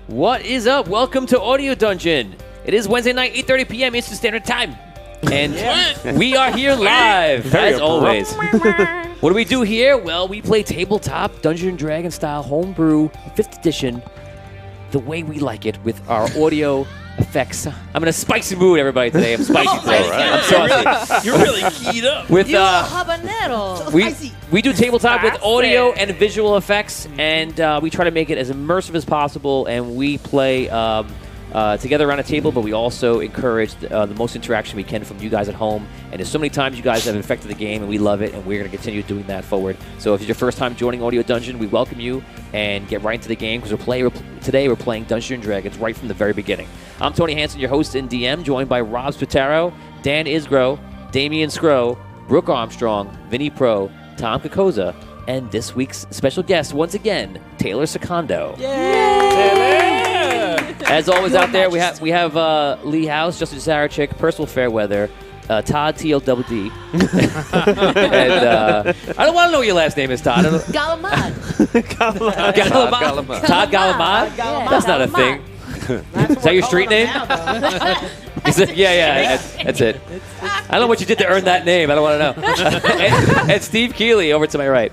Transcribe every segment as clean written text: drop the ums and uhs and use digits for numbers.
What is up? Welcome to Audio Dungeon. It is Wednesday night, 8:30 p.m. Eastern Standard Time. And we are here live, as always. What do we do here? Well, we play tabletop Dungeons & Dragons style homebrew 5th edition the way we like it with our audio effects. I'm in a spicy mood, everybody, today. I'm spicy today. I'm saucy. You're really keyed up. With habanero. we do tabletop with audio and visual effects, and we try to make it as immersive as possible, and we play together around a table, but we also encourage the most interaction we can from you guys at home. And there's so many times you guys have affected the game, and we love it, and we're going to continue doing that forward. So if it's your first time joining Audio Dungeon, we welcome you, and get right into the game, because today we're playing Dungeons & Dragons right from the very beginning. I'm Tony Hansen, your host and DM, joined by Rob Spataro, Dan Isgro, Damian Scrow, Brooke Armstrong, Vinny Pro, Tom Kokoza, and this week's special guest, once again, Taylor Secondo. Yay! As always, out there, we have Lee House, Justin Sarachik, Percival Fairweather, Todd TLWD. And I don't want to know what your last name is, Todd. Galamad. Galamad. Todd Galamad? That's not a thing. Is that your street name? Yeah, that's it. I don't know what you did to earn that name. I don't want to know. and Steve Keeley over to my right.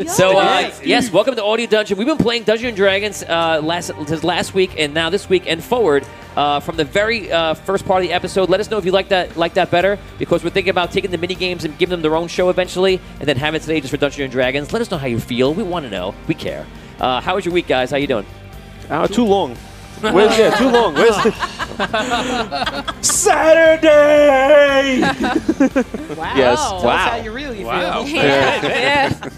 So, yes, welcome to Audio Dungeon. We've been playing Dungeons & Dragons last week and now this week and forward from the very first part of the episode. Let us know if you like that better, because we're thinking about taking the mini games and giving them their own show eventually, and then having it today just for Dungeons & Dragons. Let us know how you feel. We want to know. We care. How was your week, guys? How you doing? Too long. Too long. Saturday! Wow. Yes. Tell us how you really feel. Yeah.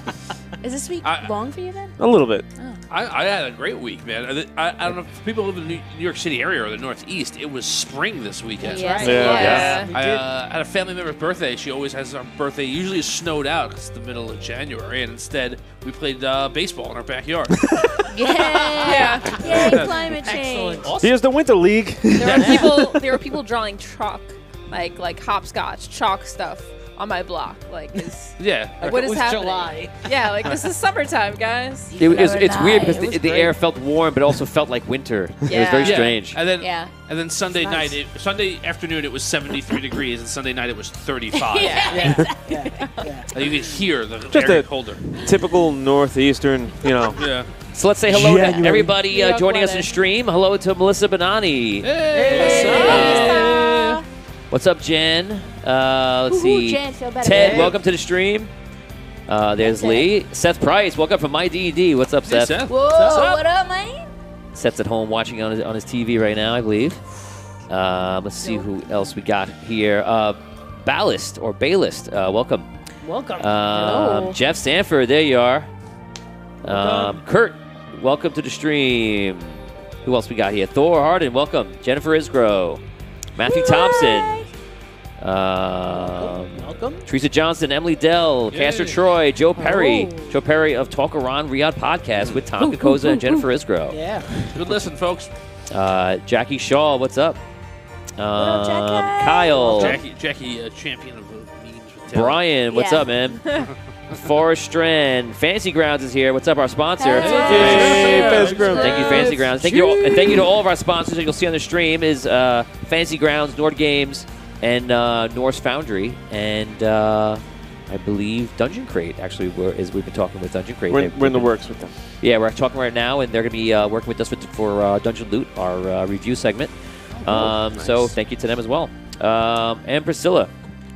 Is this week long for you then? A little bit. Oh. I had a great week, man. I don't know if people live in the New York City area or the Northeast. It was spring this weekend. Yes. Yeah. I had a family member's birthday. She always has her birthday. Usually is snowed out because it's the middle of January, and instead we played baseball in our backyard. Yeah. Yay, climate change. Awesome. Here's the Winter League. There were people drawing chalk, like hopscotch chalk stuff on my block. What is happening? July. Yeah, this is summertime, guys. It's weird because the air felt warm, but also felt like winter. It was very strange. And then Sunday night, Sunday afternoon, it was 73 degrees, and Sunday night it was 35. Yeah. You could hear the Just air a colder. Typical northeastern, Yeah. So let's say hello to January. everybody joining us weather. in stream. Hello to Melissa Bonani. Hey. What's up, Jen? Let's see. Jen, feel better. Ted, welcome to the stream. There's Lee. Seth Price, welcome from My D&D. What's up, Hey, Seth? Seth. Whoa, what up, man? Seth's at home watching on his TV right now, I believe. Let's see who else we got here. Ballast or Baylist, welcome. Welcome. Jeff Sanford, there you are. Kurt, welcome to the stream. Who else we got here? Thor Harden, welcome. Jennifer Isgro. Matthew Thompson. Welcome. Teresa Johnson, Emily Dell, Castor Troy, Joe Perry. Joe Perry of Talk Around Riyadh podcast with Tom Kokoza and Jennifer Isgro. Yeah. Good listen, folks. Jackie Shaw, what's up? up, Jackie? Kyle. Jackie, champion of memes with Taylor. Brian, what's up, man? Forrest Strand. Fancy Grounds is here. What's up, our sponsor? Hey, Fancy Grounds. Thank you, Fancy Grounds. Thank you to all of our sponsors that you'll see on the stream is Fancy Grounds, Nord Games, and Norse Foundry, and I believe Dungeon Crate. Actually, we've been talking with Dungeon Crate. We're in the works with them. Yeah, we're talking right now, and they're going to be working with us for Dungeon Loot, our review segment. Nice. So thank you to them as well, and Priscilla,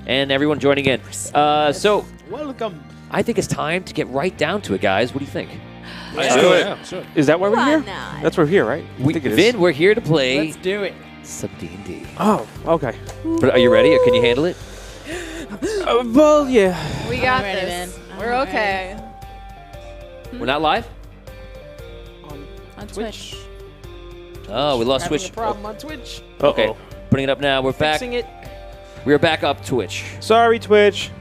and everyone joining in. So Welcome. I think it's time to get right down to it, guys. What do you think? Sure. Is that why we're Why here? not? That's why we're here, right? I think it is. Vin, we're here to play Let's do it. some D&D. Oh, okay. But are you ready? Or can you handle it? Well, yeah. We got Alrighty, this. man. We're okay. We're not live? On Twitch. Oh, we lost Having Twitch. a problem on Twitch. Okay, putting it up now. We're back. Fixing it. We're back up Twitch. Sorry, Twitch.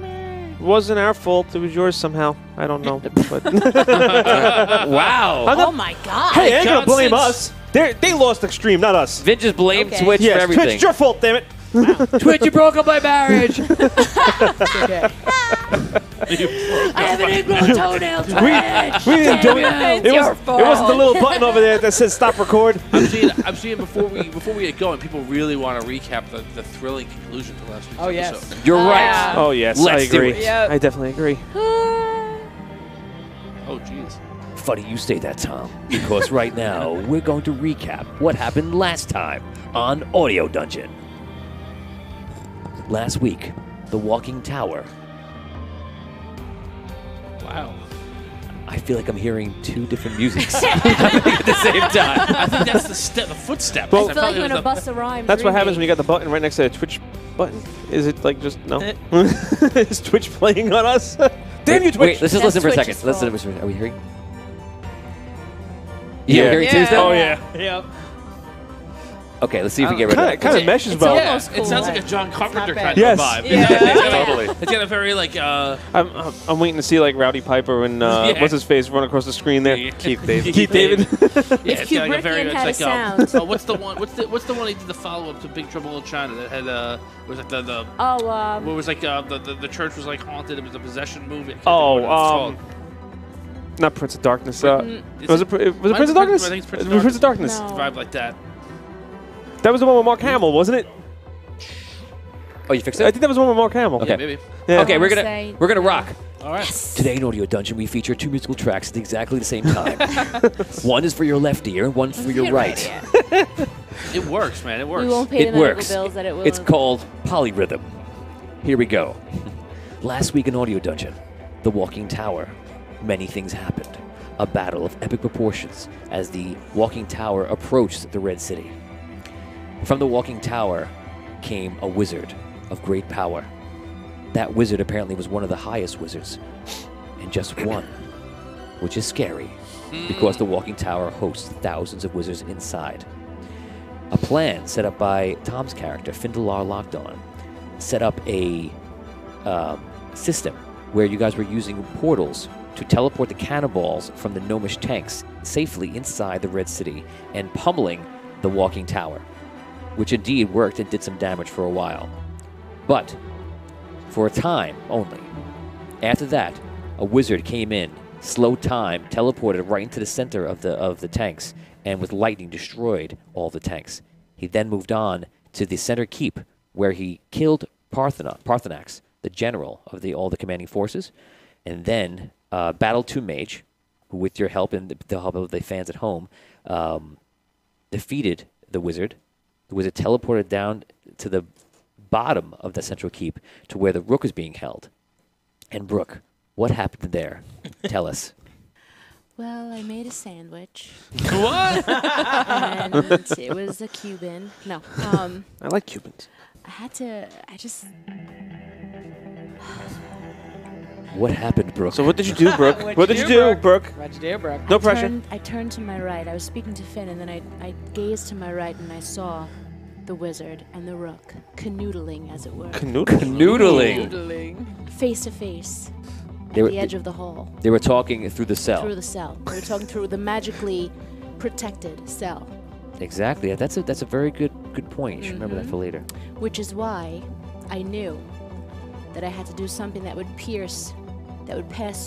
It wasn't our fault. It was yours somehow. I don't know. But Wow. Oh my god. hey, ain't gonna blame Johnson's- us. They lost extreme, not us. Vin just blamed Okay. Twitch for Yes, everything. Twitch, it's your fault, damn it. Twitch, you broke up my marriage. It's okay. I have an ingrown toenail. We didn't do it. It wasn't the little button over there that says stop record. I'm seeing before we get going, people really want to recap the thrilling conclusion to last week's Oh, yes. episode. You're right. Yeah. Oh yes, Let's I do agree. it. Yep. I definitely agree. Oh, jeez. Funny you say that, Tom, because right now we're going to recap what happened last time on Audio Dungeon. Last week, the Walking Tower. Wow. I feel like I'm hearing two different musics happening at the same time. I think that's the footstep. Well- I feel like you're in a Busta Rhymes. That's what happens when you remake. got the button right next to the Twitch button. Is it like just no? Is Twitch playing on us? Damn you, Twitch! Wait, let's just listen for a Twitch's second. Listen to fault. Are we hearing? Yeah, we're hearing Yeah. Tuesday? Oh yeah. Yep. Okay, let's see if we can get rid of Kind that. of meshes It's well. almost It cool. sounds like a John Carpenter bad. kind Yes. of vibe. Yeah. Totally. It's got a very like I'm waiting to see like Rowdy Piper and what's his face run across the screen there. Yeah. Keith David. Keith David. yeah, If it's got like a Kubrickian very had a it's like sound. oh, what's the one he did the follow up to Big Trouble in China that had it was like the Oh, what was like the church was like haunted. It was a possession movie. I can't Oh, think of what it's called. Not Prince of Darkness. Is Was it Might Prince of be Darkness? I think it's Prince of It was Prince of Darkness. No. Vibe like that. That was the one with Mark Hamill, wasn't it? Oh, you fixed I it? think that was the one with Mark Hamill. Okay. Yeah, maybe. Yeah. Okay, we're say gonna no. rock. All right. Today in Audio Dungeon, we feature two musical tracks at exactly the same time. One is for your left ear, and one for your right. It works, man. It works. We won't pay It the medical works. bills that it will. It's called polyrhythm. Here we go. Last week in Audio Dungeon, the Walking Tower. Many things happened. A battle of epic proportions as the Walking Tower approached the Red City. From the Walking Tower came a wizard of great power. That wizard apparently was one of the highest wizards, and just one, which is scary, because the Walking Tower hosts thousands of wizards inside. A plan set up by Tom's character, Findalar Lockdawn, set up a system where you guys were using portals to teleport the cannonballs from the gnomish tanks safely inside the Red City and pummeling the Walking Tower, which indeed worked and did some damage for a while. But for a time only. After that, a wizard came in, slowed time, teleported right into the center of the tanks, and with lightning destroyed all the tanks. He then moved on to the center keep, where he killed Parthenax, the general of all the commanding forces, and then battled two mage, who, with your help and the help of the fans at home, defeated the wizard. The wizard teleported down to the bottom of the central keep to where the rook is being held. And Brooke, what happened there? Tell us. Well, I made a sandwich, What? and it was a Cuban. No, I like Cubans. I just. What happened, Brooke? So what did you do, Brooke? What'd What you did you do, do, Brooke? Brooke? What'd you do, Brooke? No pressure. I turned to my right. I was speaking to Finn, and then I gazed to my right, and I saw the wizard and the rook canoodling, as it were, Noodling. face to face at They were- the edge of the hall, They were talking through the cell. through the cell. We were talking through the magically protected cell, Exactly. That's a very good point. You should remember that for later. which is why I knew that I had to do something that would pass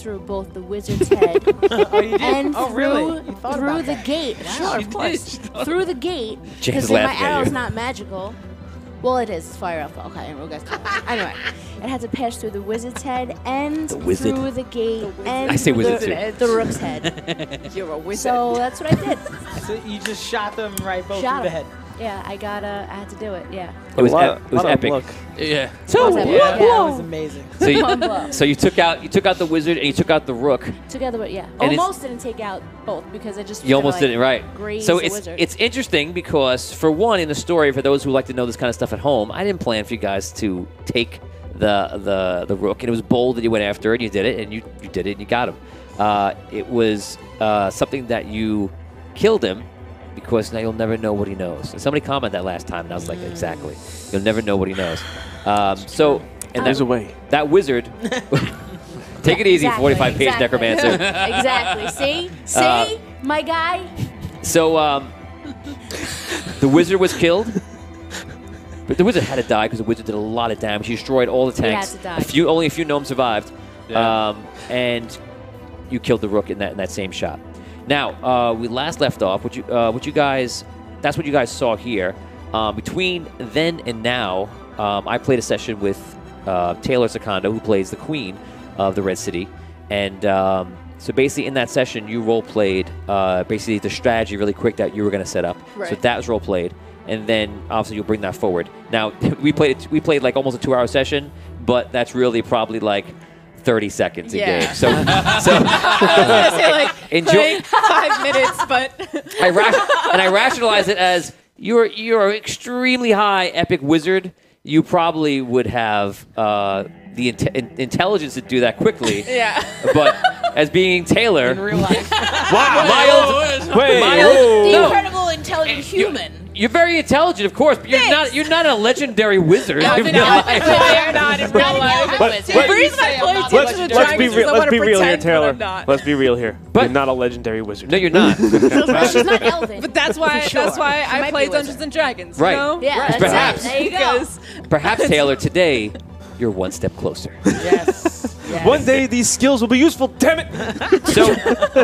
through both the wizard's head Oh, you did? and Oh, through, really? You thought through about the that. gate. Sure, of course. Through the gate. James Because is my laughing at arrow's you. not magical. Well, it is. It's fire alpha. Okay, we'll get to that. Anyway, it had to pass through the wizard's head and The wizard? through the gate and I say wizard the rook's head. You're a wizard. So that's what I did. So you just shot them right both Shot through the 'em. head. Yeah, I had to do it. Yeah. It was A lot it was of epic. luck. Yeah. So Was epic. Yeah, Yeah. that was amazing. So you, One blow. so you took out the wizard and you took out the rook. Together, but yeah. And it's- Almost didn't take out both because I just. You almost kinda, didn't, right? graze So the it's wizard. it's interesting because for one, in the story, for those who like to know this kind of stuff at home, I didn't plan for you guys to take the rook, and it was bold that you went after it. You did it, and you did it, and you got him. It was something that you killed him because now you'll never know what he knows. And somebody commented that last time, and I was like, exactly. You'll never know what he knows. So and There's a way. that wizard. Take it easy, Exactly, 45-page exactly. necromancer. Exactly. See, my guy. So the wizard was killed, But the wizard had to die because the wizard did a lot of damage. He destroyed all the tanks. He had to die. Only a few gnomes survived. Yeah. And you killed the rook in that same shot. Now, we last left off. What you guys? That's what you guys saw here. Between then and now, I played a session with Taylor Secondo, who plays the queen of the Red City, and so basically in that session, you role played basically the strategy really quick that you were going to set up. Right. So that was role played, and then obviously you'll bring that forward. Now we played like almost a 2-hour session, but that's really probably like 30 seconds a game. So I was gonna say like enjoy. 5 minutes, but I rationalize it as you're an extremely high epic wizard. You probably would have the intelligence to do that quickly. yeah. But as being Taylor, In real life. mild, The incredible intelligent human. you're very intelligent, of course, but you're not a legendary wizard. No, You're no, not- I am not in real life. But- The reason I played Dungeons and Let's be Dragons real. is I Let's want be to real here, pretend, but Taylor. I'm not. Let's be real here. But- You're not a legendary wizard. No, you're not. She's not Elven. But that's why Sure. that's why She I might play be a wizard. Dungeons and Dragons. Right. You know? Yeah, Right. that's Perhaps. it. There you go. Because Perhaps, Taylor, today you're one step closer. Yes. Yes. One day these skills will be useful. Damn it! So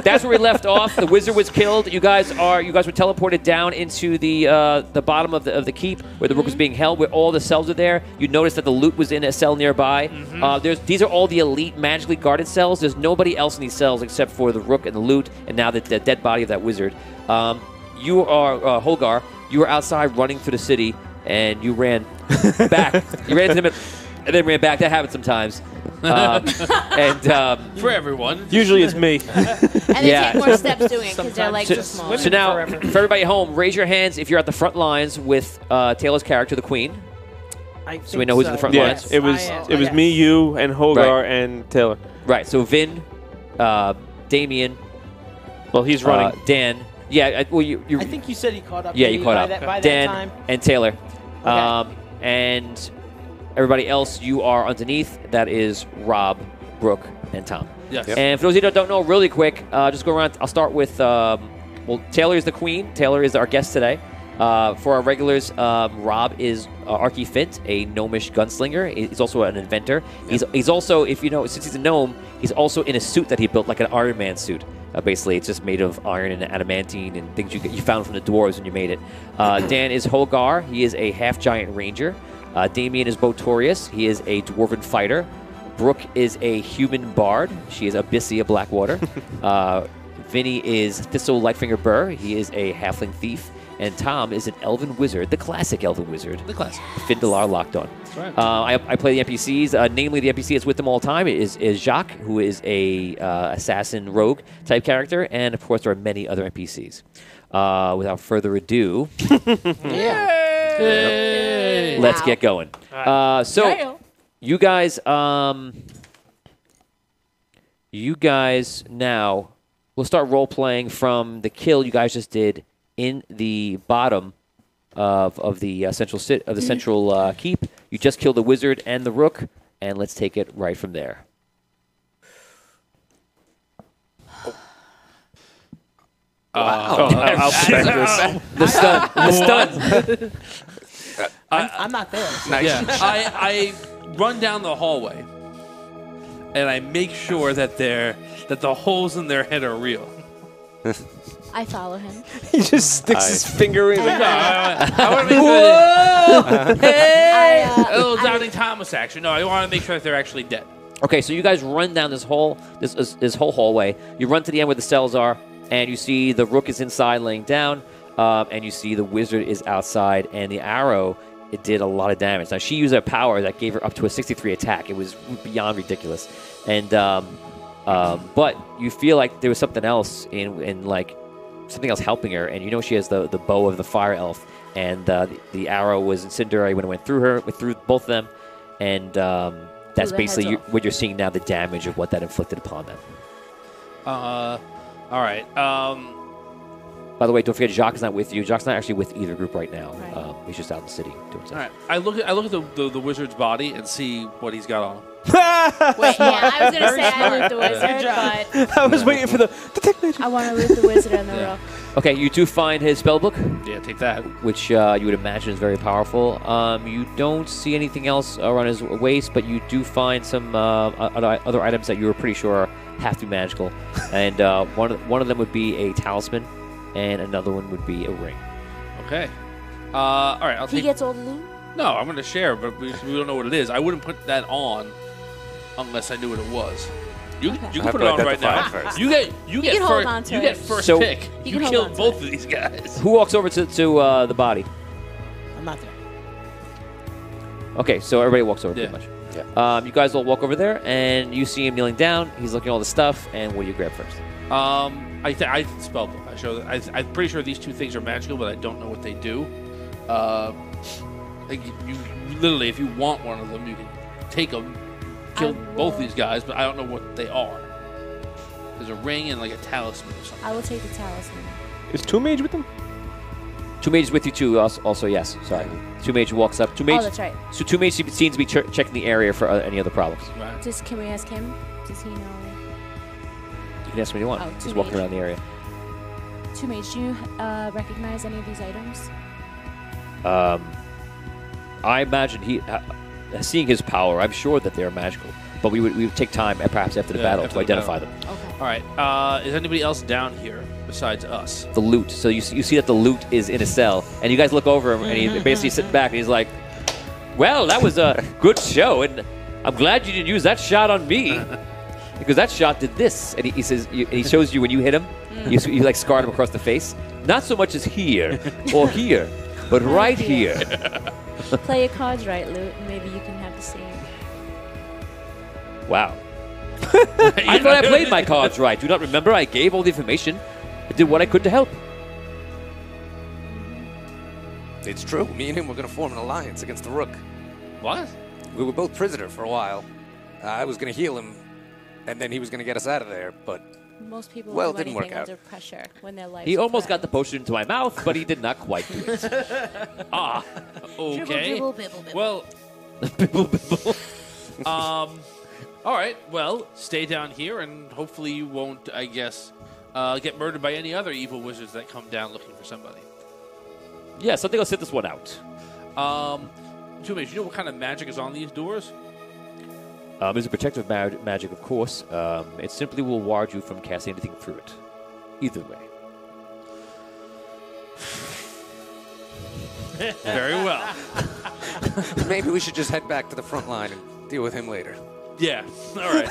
that's where we left off. The wizard was killed. You guys were teleported down into the bottom of the keep where the rook was being held, where all the cells are there. You noticed that the loot was in a cell nearby. These are all the elite magically guarded cells. There's nobody else in these cells except for the rook and the loot, and now the dead body of that wizard. You are Holgar. You were outside running through the city, and you ran back. You ran into them and then ran back. That happens sometimes. For everyone. Usually it's me. And they Yeah. take more steps doing it because their Sometimes legs So, are small. so now, Forever. for everybody at home, raise your hands if you're at the front lines with Taylor's character, the Queen. I So we know who's in the front Yeah, lines. it was I am. it was Yes. me, you, and Holgar Right. and Taylor. Right. So Vin, Damien, Well, he's running. Dan. Yeah. Well, you. I think you said he caught up. Yeah, to you me caught by up. That, by Dan that time. and Taylor. Okay. And everybody else, you are underneath. That is Rob, Brooke, and Tom. Yes. And for those of you that don't know, really quick, just go around. I'll start with, Taylor is the queen. Taylor is our guest today. For our regulars, Rob is Archie Fint, a gnomish gunslinger. He's also an inventor. He's also, if you know, since he's a gnome, he's also in a suit that he built, like an Iron Man suit. Basically, it's just made of iron and adamantine and things you found from the dwarves when you made it. Dan is Holgar. He is a half-giant ranger. Damien is Botorius. He is a dwarven fighter. Brooke is a human bard. She is Abyssia Blackwater. Vinny is Thistle Lightfinger Burr. He is a halfling thief. And Tom is an elven wizard, the classic elven wizard. The classic. Findalar locked on. That's right. I play the NPCs. Namely, the NPC that's with them all the time is Jacques, who is a assassin rogue type character, and of course there are many other NPCs. Without further ado, Yay. let's get going. So you guys now we'll start role playing from the kill you guys just did in the bottom of the central keep. You just killed the wizard and the rook, and let's take it right from there. I'll spend this. The stun. I'm not there. Yeah. I run down the hallway, and I make sure that the holes in their head are real. I follow him. He just sticks his finger in. I want to make sure I, a little Doubting Thomas action. No, I want to make sure that they're actually dead. Okay, so you guys run down this whole hallway. You run to the end where the cells are, and you see the rook is inside laying down, and you see the wizard is outside, and the arrow, it did a lot of damage. Now, she used a power that gave her up to a 63 attack. It was beyond ridiculous. And but you feel like there was something else in like something else helping her, and you know she has the bow of the fire elf, and the arrow was incendiary when it went through both of them, and that's their basically heads off. what you're seeing now, the damage of what that inflicted upon them. All right. By the way, don't forget Jacques is not with you. Jacques is not actually with either group right now. Right. He's just out in the city doing All stuff. right. I look at the wizard's body and see what he's got on. wait, yeah, I was gonna say I loot the wizard, Good job. but I was waiting for the technique. I want to loot the wizard and the rook. Okay, you do find his spellbook, Yeah, take that. which you would imagine is very powerful. You don't see anything else around his waist, but you do find some other items that you were pretty sure have to be magical. And one of them would be a talisman, and another one would be a ring. Okay. All right, I'll He take. gets all the loot. No, I'm going to share, but we don't know what it is. I wouldn't put that on unless I knew what it was. You Okay. can have put to it on right identify now. it first. You get can hold first. on to You it. get first So- pick. You You can hold killed on to both it. of these guys. Who walks over to the body? I'm not there. Okay, so everybody walks over Yeah. pretty much. You guys all walk over there, and you see him kneeling down. He's looking at all the stuff, and what do you grab first? I spellbook. I show that. I'm pretty sure these two things are magical, but I don't know what they do. Like you literally, if you want one of them, you can take them, kill both these guys, but I don't know what they are. There's a ring and like a talisman or something. I will take the talisman. Is Two Mage with them? Two Mage is with you too. Also, yes. Sorry. Two Mage walks up. Two Mage. Oh, that's right. So Two Mage seems to be checking the area for any other problems. Right. Can we ask him? Does he know? You can ask me what you want. Oh, He's Two walking Mage. around the area. Two Mage, do you recognize any of these items? I imagine seeing his power, I'm sure that they're magical. But we would take time, perhaps after the battle, after to the identify battle. them. Okay. All right. Is anybody else down here besides us? The loot. So you see that the loot is in a cell, and you guys look over him, and he's basically sitting back, and he's like, "Well, that was a good show, and I'm glad you didn't use that shot on me, because that shot did this." And he says, and he shows you when you hit him, you like scarred him across the face. Not so much as here or here, but right here. Play your cards right, Loot, and maybe you can have the same. Wow. I thought I played my cards right. Do not remember I gave all the information. I did what I could to help. It's true. Me and him were going to form an alliance against the Rook. What? We were both prisoner for a while. I was going to heal him, and then he was going to get us out of there, but Most people Well, do it didn't work anything out. under pressure when their life. He almost got the potion into my mouth, but he did not quite do it. Okay. Dribble, bibble, bibble. Well, all right. Well, stay down here, and hopefully you won't, I guess, get murdered by any other evil wizards that come down looking for somebody. Yeah, so I think I'll sit this one out. Two minutes. You know what kind of magic is on these doors? It's a protective magic, of course. It simply will ward you from casting anything through it. Either way. Very well. maybe we should just head back to the front line and deal with him later. Yeah. All right.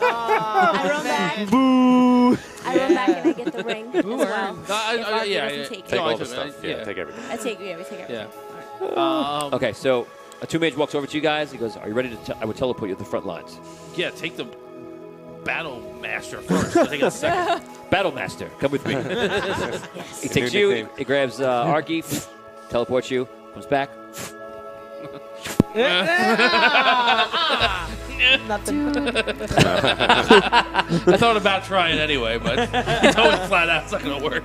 I run back. Boo! I run back and I get the ring as well. If Arthur doesn't take Take it. all I the took stuff. it. Yeah, Yeah. take everything. I take, yeah, we take it. Yeah. Okay, so a two-mage walks over to you guys. He goes, "Are you ready to? I would teleport you to the front lines." Yeah. Take the battle master first. I'll take a second. Battle Master, come with me. He takes New you. nickname. He grabs Arky, teleports you, comes back. Nothing. I thought about trying anyway, but he told me flat out it's not going to work.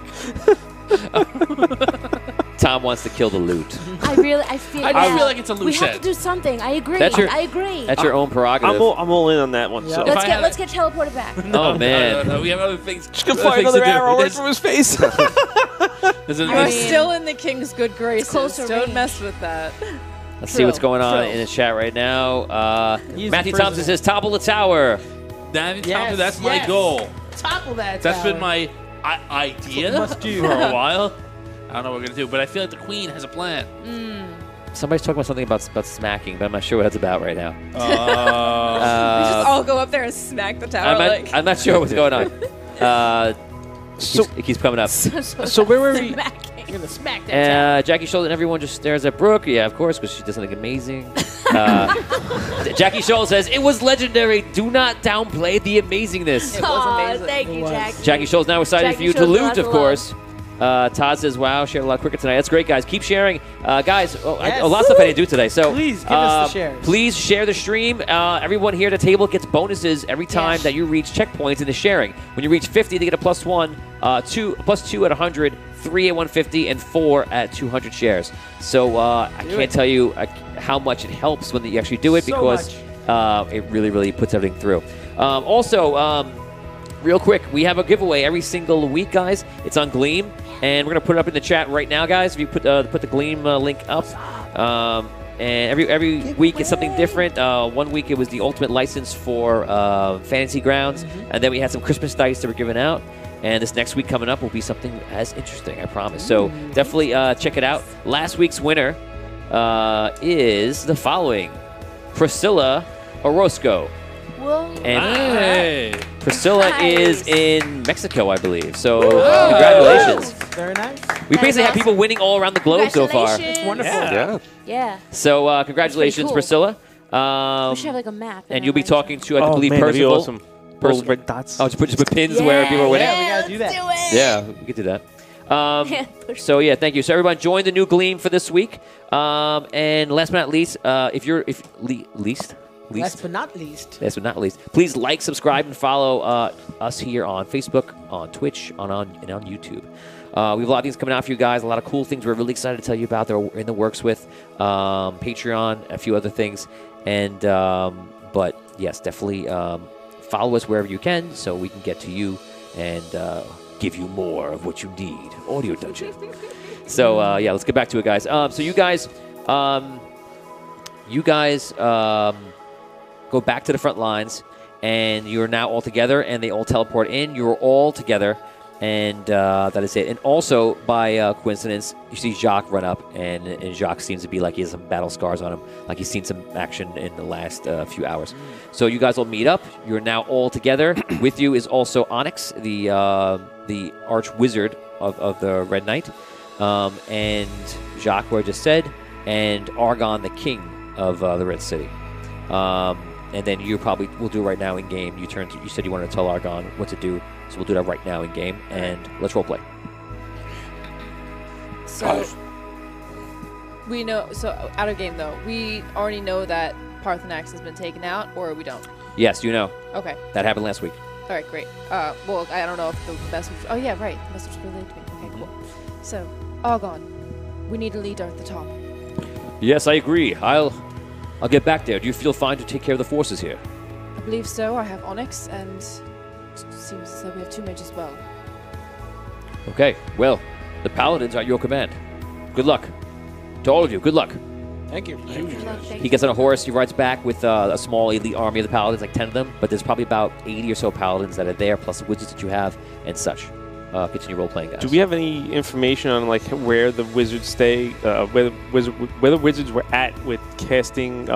Tom wants to kill the loot. I feel. I yeah. feel like it's a We loose have to end. do something. I agree. That's your- I agree. That's your own prerogative. I'm all in on that one. So. Yeah. If I had Let's get teleported back. Oh man. No, we have other things. Just gonna fire another arrow right from his face. There's a- You're I mean- still in the king's good graces. closer Don't range. mess with that. Let's see what's going on True. in the chat right now. He's Matthew a Thompson prisoner. says, "Topple the tower." Yes, that's my yes. goal. Topple that. That's tower. been my idea Must do. for a while. I don't know what we're going to do, but I feel like the queen has a plan. Somebody's talking about something about smacking, but I'm not sure what that's about right now. We just all go up there and smack the tower. I'm not sure what's going on. It keeps coming up. So where were we? You're gonna smack that. Jackie Scholes and everyone just stares at Brooke. Yeah, of course, because she does something amazing. Jackie Scholes says, "It was legendary. Do not downplay the amazingness." It was Aw, amazing. thank you, It was. Jackie. Jackie Scholes now excited Jackie for you to Scholes loot, lots of of course. Todd says, "Wow, shared a lot quicker tonight. That's great, guys. Keep sharing, guys. A Yes. lot of stuff I didn't do today. So Please give us the shares. Please share the stream. Everyone here at the table gets bonuses every time Yeah. that you reach checkpoints in the sharing. When you reach 50, they get a +1, +2 at 100, 3 at 150, and 4 at 200 shares. So I can't tell you how much it helps when you actually do it So because it really, really puts everything through. Also. real quick, we have a giveaway every single week, guys. It's on Gleam, and we're going to put it up in the chat right now, guys. If you put the Gleam link up. And every week it's something different. 1 week it was the ultimate license for Fantasy Grounds, and then we had some Christmas dice that were given out. And this next week coming up will be something as interesting, I promise. So definitely check it out. Last week's winner is the following: Priscilla Orozco. Whoa. And Priscilla is in Mexico, I believe. So congratulations. Very nice. We basically have people winning all around the globe so far. It's Wonderful. Yeah. So congratulations, cool. Priscilla. We should have like a map. And you'll be talking to, I believe, man, that'd be Percival. awesome. Little red dots. Oh, just put pins where people are winning? Yeah, we gotta do that. Let's Yeah, we could do that. So yeah, thank you. So everyone, join the new Gleam for this week. And last but not least, Last but not least. Last but not least, please like, subscribe, and follow us here on Facebook, on Twitch, and on YouTube. We have a lot of things coming out for you guys. A lot of cool things we're really excited to tell you about. They're in the works with Patreon, a few other things, and but yes, definitely follow us wherever you can, so we can get to you and give you more of what you need. Audio Dungeon. So yeah, let's get back to it, guys. So you guys go back to the front lines, and you're now all together, and they all teleport in. You're all together, and that is it. And also, by coincidence, you see Jacques run up, and Jacques seems to be like he has some battle scars on him, like he's seen some action in the last few hours. So you guys will meet up. You're now all together. With you is also Onyx, the arch wizard of the Red Knight, and Jacques, who I just said, and Argon, the king of the Red City. And then you probably will do it right now in game. You said you wanted to tell Argon what to do, so we'll do that right now in game. And let's roleplay. So we know. So out of game though, we already know that Parthenax has been taken out, or we don't. Yes, you know. Okay. That happened last week. All right, great. Well, I don't know if the message. Oh yeah, right. The message relayed to me. Okay, cool. So Argon, we need a leader at the top. Yes, I agree. I'll get back there. Do you feel fine to take care of the forces here? I believe so. I have Onyx, and it seems as though we have two mages as well. Okay, well, the paladins are at your command. Good luck. To all of you, good luck. Thank you. He gets on a horse, he rides back with a small elite army of the paladins, like 10 of them, but there's probably about 80 or so paladins that are there, plus the wizards that you have, and such. Continue role-playing, guys. Do we have any information on like where the wizards stay, where the wizards were at with casting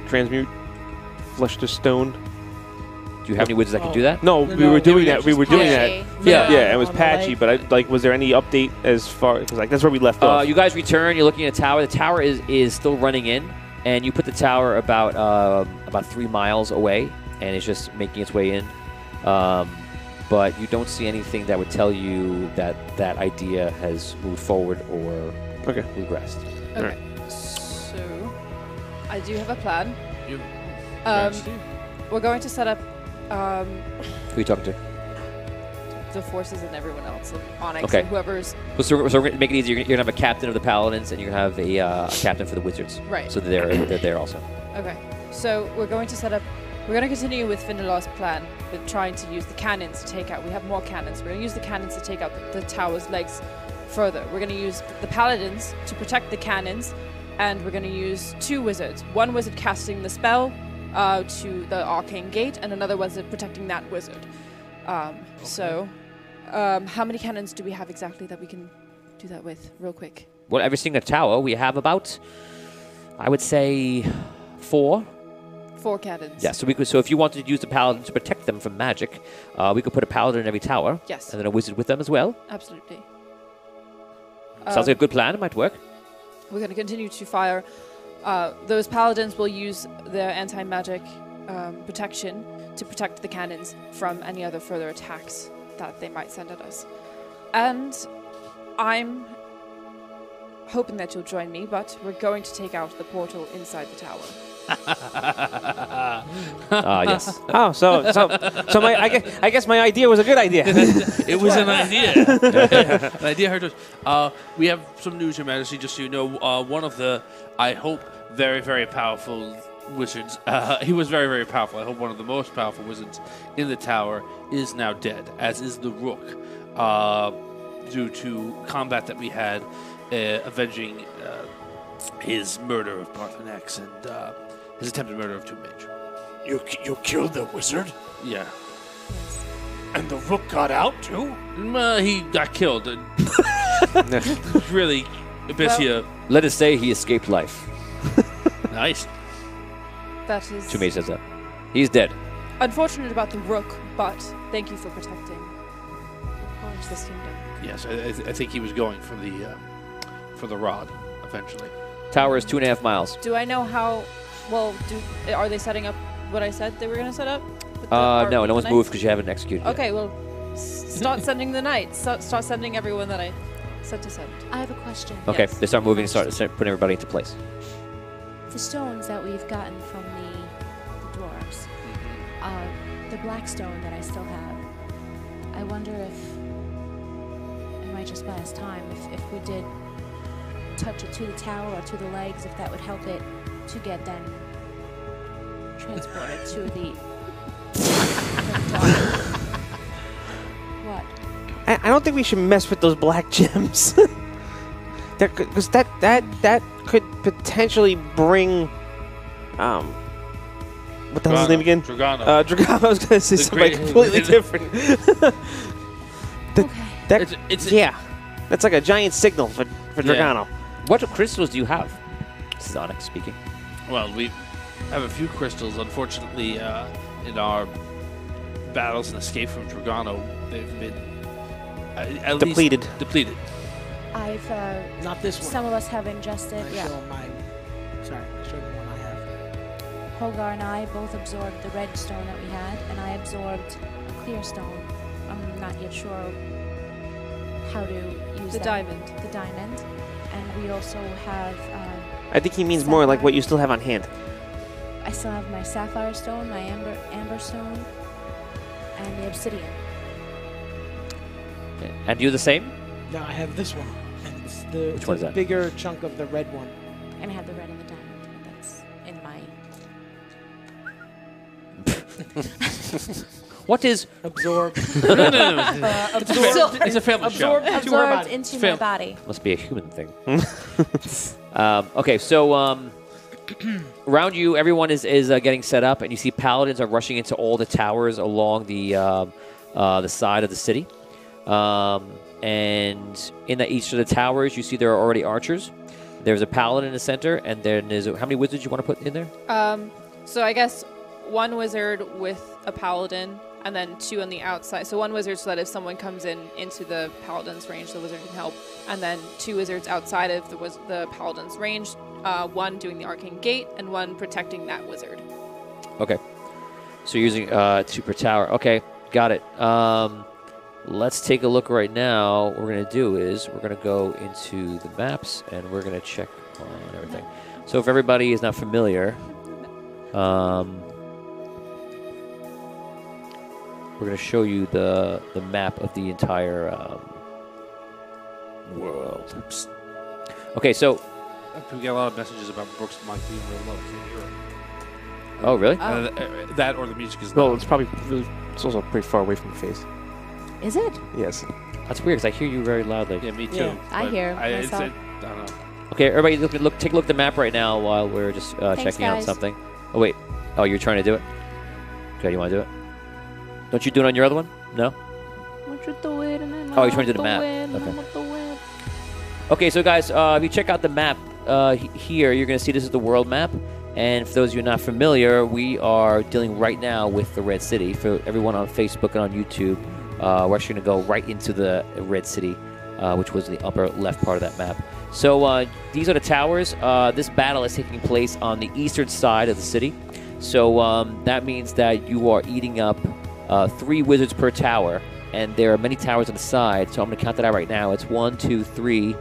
transmute flesh to stone? Do you have any wizards that can do that? No, we were doing that. We were doing that. Yeah. Yeah, it was patchy, but was there any update as far? Because like that's where we left off. You guys return. You're looking at a tower. The tower is still running in, and you put the tower about 3 miles away, and it's just making its way in. But you don't see anything that would tell you that that idea has moved forward or regressed. Okay. So I do have a plan. We're going to set up Who are you talking to? the forces and everyone else, and Onyx, Okay. and whoever's So we're going to make it easier. You're going to have a captain of the paladins, and you're going to have a captain for the wizards. Right. So they're there also. Okay. So we're going to set up. We're going to continue with Findelaw's plan with trying to use the cannons to take out. We have more cannons. We're going to use the cannons to take out the tower's legs further. We're going to use the paladins to protect the cannons, and we're going to use 2 wizards. One wizard casting the spell to the arcane gate, and another wizard protecting that wizard. So, how many cannons do we have exactly that we can do that with, real quick? Well, every single tower we have about, I would say, 4. 4 cannons. Yeah, so if you wanted to use the paladin to protect them from magic, we could put a paladin in every tower. Yes. And then a wizard with them as well. Absolutely. Sounds like a good plan. It might work. We're going to continue to fire. Those paladins will use their anti-magic protection to protect the cannons from any other further attacks that they might send at us. And I'm hoping that you'll join me, but we're going to take out the portal inside the tower. Yes. Oh, so I guess my idea was a good idea. It was an idea. An idea heard us. We have some news, Your Majesty, just so you know. One of the, I hope, very, very powerful wizards. He was very, very powerful. I hope one of the most powerful wizards in the tower is now dead, as is the Rook, due to combat that we had avenging his murder of Parthenax and his attempted murder of Tomb Mage. You killed the wizard? Yeah. And the rook got out too? He got killed. Really, Abyssia. Let us say he escaped life. Nice. That is Tomb Mage says that. He's dead. unfortunate about the Rook, but thank you for protecting this kingdom. Yes, I think he was going for the rod eventually. Tower is 2.5 miles. Do I know how? Well, are they setting up what I said they were going to set up? With No, with no one's the moved knights? because you haven't executed yet. Okay, well, start sending the knights. Start sending everyone that I said to send. I have a question. Okay, Yes. they start moving and start putting everybody into place. The stones that we've gotten from the dwarves, the black stone that I still have, I wonder if it might just buy us time if we did touch it to the tower or to the legs, if that would help it to get then transported to the what? I don't think we should mess with those black gems. Because that could potentially bring what the hell's his name again? Dragano. Dragano. I was going to say The something great- completely different. Okay. That's like a giant signal for Dragano. What crystals do you have? Sonic speaking. Well, we have a few crystals. Unfortunately, in our battles and escape from Dragano, they've been at Depleted. least depleted. I've Not this one. some of us have ingested. I Yeah. show mine. Sorry, I showed the one I have. Holgar and I both absorbed the red stone that we had, and I absorbed a clear stone. I'm not yet sure how to use The that. diamond. The diamond. And we also have, I think he means more like what you still have on hand. I still have my sapphire stone, my amber stone, and the obsidian. Okay. And you the same? No, I have this one. And it's the Which one is that? bigger chunk of the red one. And I have the red and the diamond. That's in my... What is... Absorb. No. It's a family show. Absorb into our Absorbed body. into my Fam- body. Must be a human thing. Okay, so around you, everyone is getting set up, and you see paladins are rushing into all the towers along the side of the city. And in each of the towers, you see there are already archers. There's a paladin in the center, and then there's how many wizards you want to put in there? So I guess one wizard with a paladin, and then two on the outside. So one wizard so that if someone comes into the paladin's range, the wizard can help. And then two wizards outside of the paladin's range, one doing the arcane gate, and one protecting that wizard. Okay. So you're using two per tower. Okay, got it. Let's take a look right now. What we're going to do is we're going to go into the maps, and we're going to check on everything. So if everybody is not familiar, we're going to show you the map of the entire world. Psst. Okay, so... We get a lot of messages about Brooks mic being real low. Can't hear it. Oh, really? That or the music is Well, loud. it's probably it's also pretty far away from the face. Is it? Yes. That's weird, because I hear you very loudly. Yeah, me too. Yeah. I but hear it's- myself. I don't know. Okay, everybody, take a look at the map right now while we're just checking out guys. something. Oh, wait. Oh, you're trying to do it? Okay, you want to do it? Don't you do it on your other one? No? Want you to it and then Oh, you're trying to do the I map. want to Okay. win, I want to win. Okay, so guys, if you check out the map here, you're going to see this is the world map. And for those of you not familiar, we are dealing right now with the Red City. For everyone on Facebook and on YouTube, we're actually going to go right into the Red City, which was the upper left part of that map. So these are the towers. This battle is taking place on the eastern side of the city. So that means that you are eating up 3 wizards per tower. And there are many towers on the side. So I'm going to count that out right now. It's 1, 2, 3,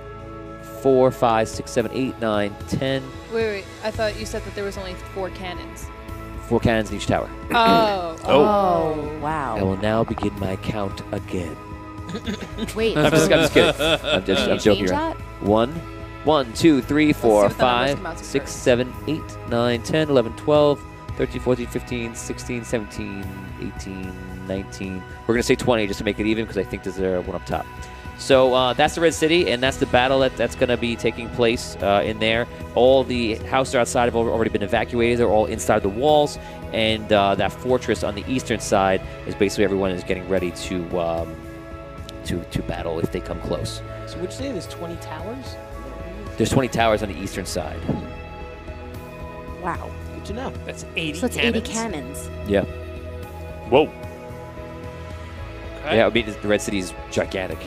4, 5, 6, 7, 8, 9, 10. Wait. I thought you said that there was only 4 cannons. 4 cannons in each tower. Oh. Oh, wow. I will now begin my count again. Wait, I'm just kidding. I'm joking change around. that? 1, 1, 2, 3, 4, what the numbers 5, come out to 6, first. 7, 8, 9, 10, 11, 12, 13, 14, 15, 16, 17, 18, 19. We're going to say 20 just to make it even because I think there's one up top. So that's the Red City, and that's the battle that's going to be taking place in there. All the houses outside have already been evacuated. They're all inside the walls, and that fortress on the eastern side is basically everyone is getting ready to battle if they come close. So would you say there's 20 towers? There's 20 towers on the eastern side. Wow. Good to know. That's 80 So it's cannons. 80 cannons. Yeah. Whoa. Okay. Yeah, I mean, the Red City is gigantic.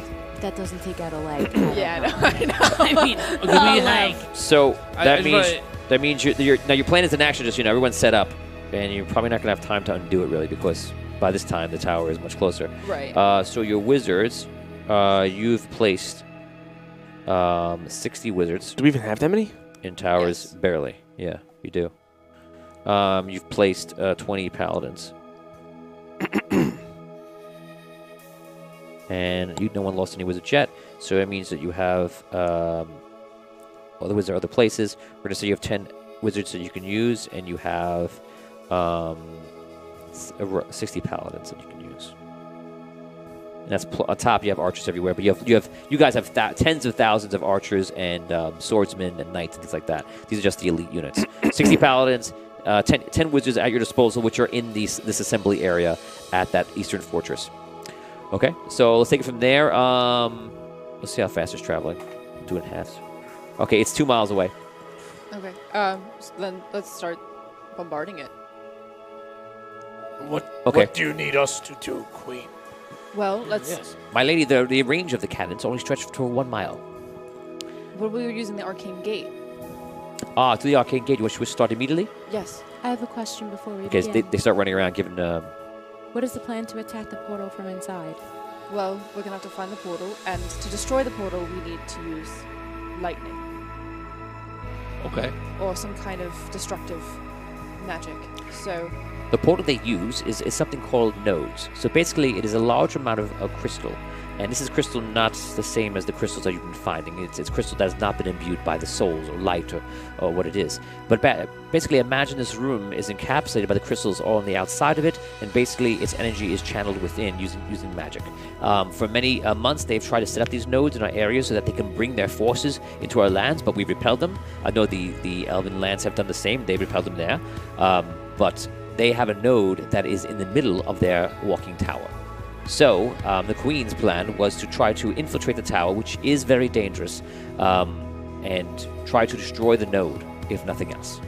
That doesn't take out a leg. Yeah, I know. I mean, do we have... So I that just means wanna- that means now your plan is an action. Just everyone's set up, and you're probably not going to have time to undo it really because by this time the tower is much closer. Right. So your wizards, you've placed 60 wizards Do we even have that many? in towers. Yes. Barely. Yeah, you do. You've placed 20 paladins. And no one lost any wizards yet, so that means that you have other wizards other places. We're going to say you have 10 wizards that you can use, and you have 60 paladins that you can use. And that's on top. You have archers everywhere, but you guys have tens of thousands of archers and swordsmen and knights and things like that. These are just the elite units. 60 paladins, 10 wizards at your disposal, which are in this assembly area at that eastern fortress. Okay, so let's take it from there. Let's see how fast it's traveling. Doing halves. Okay, it's 2 miles away. Okay. So then let's start bombarding it. What Okay. What do you need us to do, Queen? Well, let's. Yes. My lady, the range of the cannons only stretched to 1 mile. Well, we were using the arcane gate. To the arcade gate. You wish to start immediately? Yes. I have a question before we Because begin. they start running around giving... What is the plan to attack the portal from inside? Well, we're gonna have to find the portal, and to destroy the portal, we need to use lightning Okay. or some kind of destructive magic. So, The portal they use is something called nodes. So basically, it is a large amount of crystal. And this is crystal not the same as the crystals that you've been finding. It's crystal that has not been imbued by the souls or light or what it is. But basically, imagine this room is encapsulated by the crystals all on the outside of it, and basically its energy is channeled within using magic. For many months, they've tried to set up these nodes in our area so that they can bring their forces into our lands, but we repelled them. I know the Elven lands have done the same. They repelled them there. But they have a node that is in the middle of their walking tower. So the Queen's plan was to try to infiltrate the tower, which is very dangerous, and try to destroy the node, if nothing else.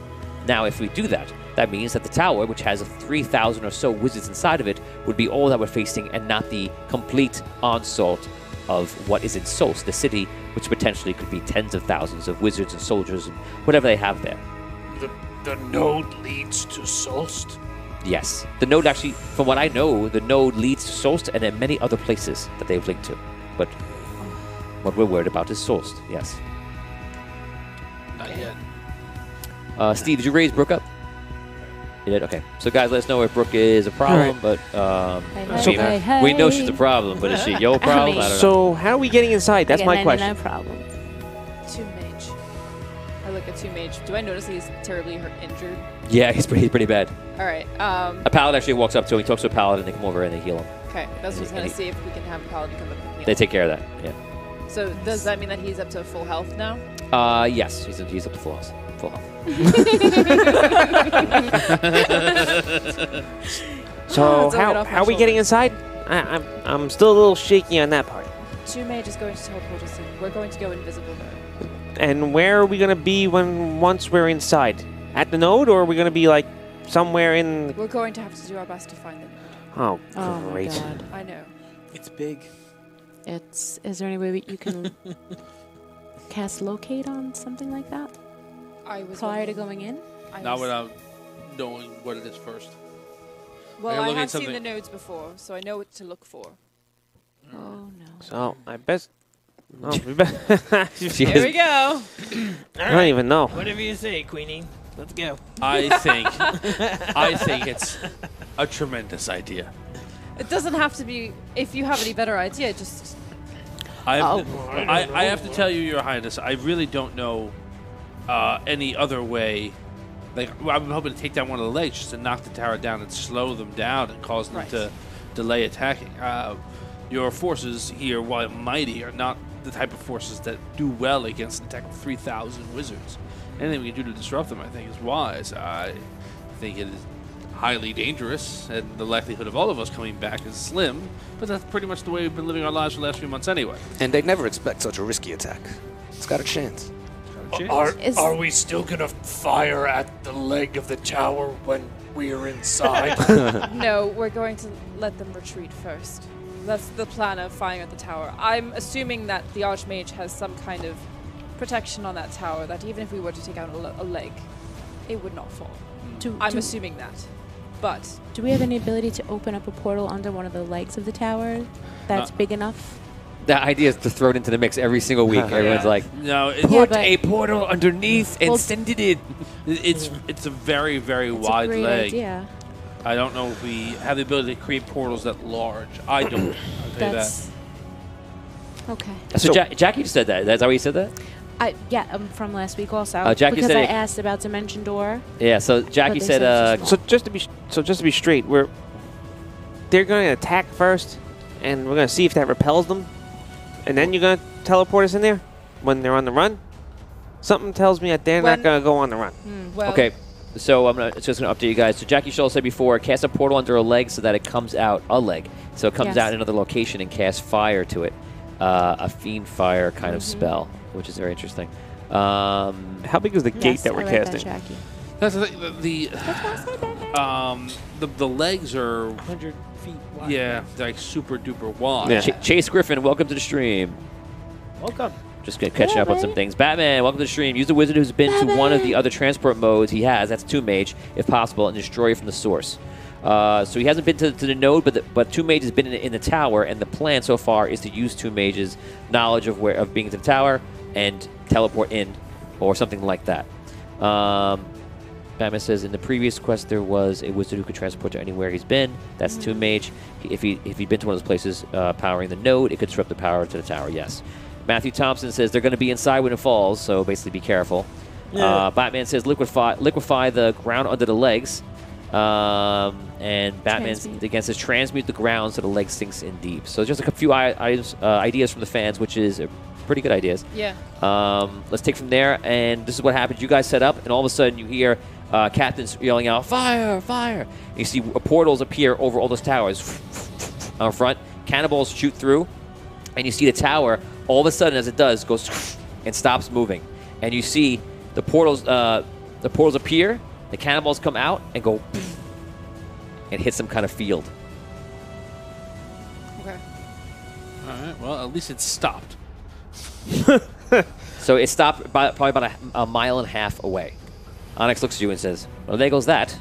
Now, if we do that, that means that the tower, which has 3,000 or so wizards inside of it, would be all that we're facing and not the complete onslaught of what is in Solst, the city, which potentially could be tens of thousands of wizards and soldiers and whatever they have there. The node leads to Solst. Yes. The node actually, from what I know, the node leads to Solst and then many other places that they've linked to. But what we're worried about is Solst, yes. Not yet. Steve, did you raise Brooke up? You did? Okay. So guys, let us know if Brooke is a problem, but we know she's a problem, but is she your problem? I don't know. So how are we getting inside? That's my question. Problem. 2 mage. I look at 2 mage. Do I notice he's terribly injured? Yeah, he's pretty bad. All right. A paladin actually walks up to him, he talks to a paladin, they come over and they heal him. Okay. That's what I was gonna Any- see if we can have a paladin come up and heal. They take care of that, yeah. So does that mean that he's up to full health now? Yes, he's up to full health. So That's a bit off my how are we getting inside? I'm still a little shaky on that part. 2 mage is going to teleport us in. We're going to go invisible though. And where are we gonna be once we're inside? At the node, or are we gonna be like somewhere in? We're going to have to do our best to find them. Oh, Oh my great! god. I know. It's big. Is there any way you can cast locate on something like that I was prior to wondering- going in? I Not was- without knowing what it is first. Well, I'm I looking have at seen the something- nodes before, so I know what to look for. Oh no. So I best. Oh, we best. Here we go. I don't even know. Whatever you say, Queenie. Let's go. I think it's a tremendous idea. It doesn't have to be. If you have any better idea, just I have to tell you, Your Highness, I really don't know any other way. Like, I'm hoping to take down one of the legs just to knock the tower down and slow them down and cause them to delay attacking. Your forces here, while mighty, are not the type of forces that do well against an attack of 3,000 wizards. Anything we can do to disrupt them, I think, is wise. I think it is highly dangerous, and the likelihood of all of us coming back is slim, but that's pretty much the way we've been living our lives for the last few months anyway. And they'd never expect such a risky attack. It's got a chance. Are we still gonna fire at the leg of the tower when we're inside? No, we're going to let them retreat first. That's the plan of firing at the tower. I'm assuming that the Archmage has some kind of protection on that tower, that even if we were to take out a leg, it would not fall. I'm assuming that. But do we have any ability to open up a portal under one of the legs of the tower that's big enough? The idea is to throw it into the mix every single week. Everyone's like, no, put a portal underneath and send it in. It's a very, very That's wide a great leg. idea. I don't know if we have the ability to create portals that large. I don't. I'll tell you that. Okay. So Jackie said that. That's how he said that? From last week also. Jackie because said I it- asked about Dimension Door. Yeah, so Jackie But they said, said So just to be straight, they're going to attack first, and we're going to see if that repels them, and then you're going to teleport us in there when they're on the run. Something tells me that they're not going to go on the run. well, okay, so it's just going to update you guys. So Jackie Scholl said before, cast a portal under a leg so that it comes out a leg. So it comes out in another location and cast fire to it. A fiend fire kind of spell, which is very interesting. How big is the gate that we're casting? Jackie. That's the legs are 100 feet wide. yeah, like super duper wide. Yeah. Chase Griffin, welcome to the stream. Welcome. Just catching up on some things. Batman, welcome to the stream. Use the wizard who's been to one of the other transport modes he has. That's Tomb Mage, if possible, and destroy it from the source. So he hasn't been to the node, but Tomb Mage has been in the tower, and the plan so far is to use Tomb Mage's knowledge of being at the tower and teleport in, or something like that. Batman says in the previous quest there was a wizard who could transport to anywhere he's been. That's Tomb Mage. If he'd been to one of those places powering the node, it could disrupt the power to the tower. Yes. Matthew Thompson says they're going to be inside when it falls, so basically be careful. Yeah. Batman says liquefy the ground under the legs. And Batman's again says transmute the ground so the leg sinks in deep. So just a few ideas from the fans, which is pretty good ideas. Yeah. Let's take from there, and this is what happens. You guys set up, and all of a sudden you hear captains yelling out, "Fire! Fire!" And you see portals appear over all those towers out front. Cannonballs shoot through, and you see the tower. All of a sudden, as it does, goes and stops moving, and you see the portals appear. The cannonballs come out and go and hit some kind of field. Okay. All right. Well, at least it stopped. So it stopped probably about a mile and a half away. Onyx looks at you and says, "Well, there goes that."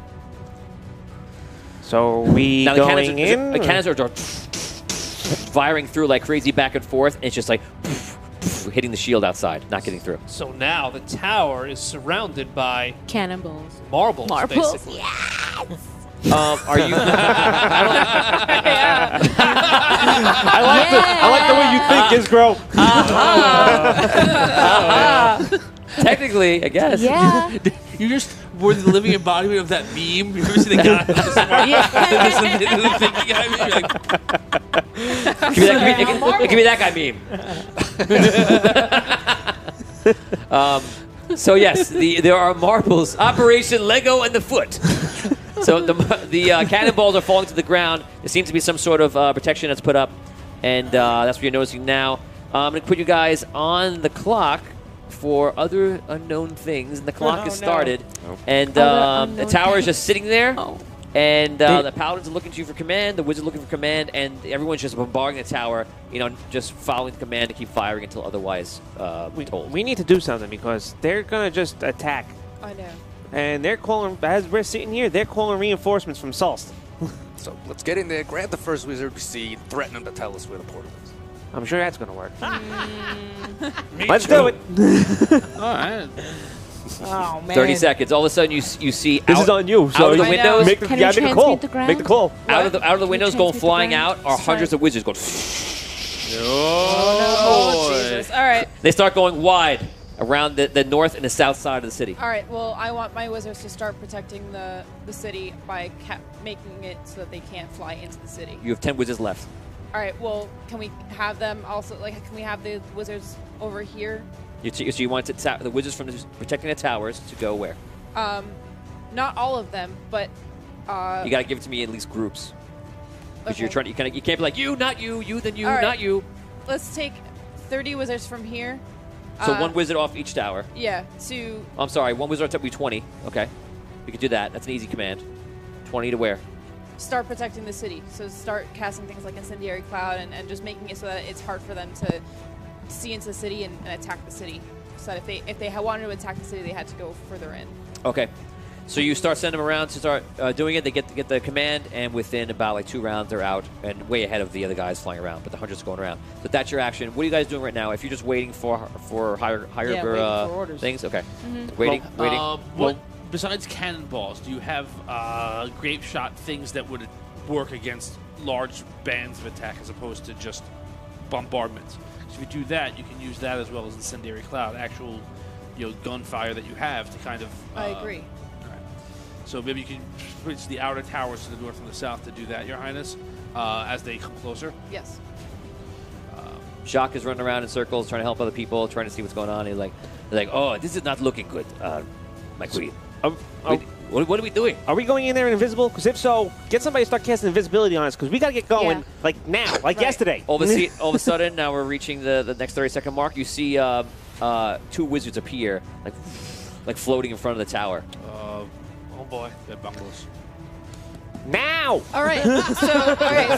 So we Now going in? the cannons are firing through like crazy back and forth, and it's just like hitting the shield outside, not getting through. So now the tower is surrounded by Cannonballs. marbles, Marbles. basically. Are you? I like the way you think, Isgro. Technically, I guess. Yeah. You just were the living embodiment of that meme. You ever see the guy with the smart the thinking guy meme? You're like, Give me that guy meme. So yes, there are marbles. Operation Lego and the Foot. So the cannonballs are falling to the ground. There seems to be some sort of protection that's put up, and that's what you're noticing now. I'm going to put you guys on the clock for other unknown things, and the clock has started. And the tower is just sitting there, and the paladins are looking to you for command, the wizards looking for command, and everyone's just bombarding the tower, just following the command to keep firing until otherwise told. We need to do something because they're going to just attack. I know. And they're calling, as we're sitting here, they're calling reinforcements from Solst. So let's get in there, grab the first wizard we see, threaten him to tell us where the portal is. I'm sure that's going to work. Me Let's too. do it. all right. Oh, man. 30 seconds. All of a sudden, you see This is on you. So out of the I windows, make Can you the call. transmute the ground? Make the call. out of the windows going transmute the flying ground? out are hundreds of wizards going Oh, Jesus. All right. They start going wide around the north and the south side of the city. All right. Well, I want my wizards to start protecting the city by making it so that they can't fly into the city. You have 10 wizards left. All right. Well, can we have them also? Like, can we have the wizards over here? So you want the wizards from protecting the towers to go where? Not all of them, but. You got to give it to me in at least groups. Because Okay. you're trying. You can't be like you, not you, you, then you, All right. not you. Let's take 30 wizards from here. So one wizard off each tower. Yeah. To I'm sorry, one wizard will be 20. Okay. We could do that. That's an easy command. 20 to where? start protecting the city. So start casting things like incendiary cloud and just making it so that it's hard for them to see into the city and attack the city. So that if they wanted to attack the city, they had to go further in. Okay. So you start sending them around to start doing it. They get the command, and within about like 2 rounds, they're out and way ahead of the other guys flying around. But the hunters are going around. So that's your action. What are you guys doing right now? If you're just waiting for higher waiting for orders. things, okay. Waiting. What besides cannonballs, do you have grape shot things that would work against large bands of attack as opposed to just bombardments? So if you do that, you can use that as well as incendiary cloud, actual gunfire that you have to kind of. I agree. So maybe you can switch the outer towers to the north and the south to do that, Your Highness, as they come closer. Yes. Jacques is running around in circles trying to help other people, trying to see what's going on. He's like, oh, this is not looking good, my queen. What are we doing? Are we going in there invisible? Because if so, get somebody to start casting invisibility on us, because we got to get going like now, like yesterday. All of a sudden, now we're reaching the next 30-second mark. You see 2 wizards appear, like floating in front of the tower. Oh boy, that bungalows. Now! All right.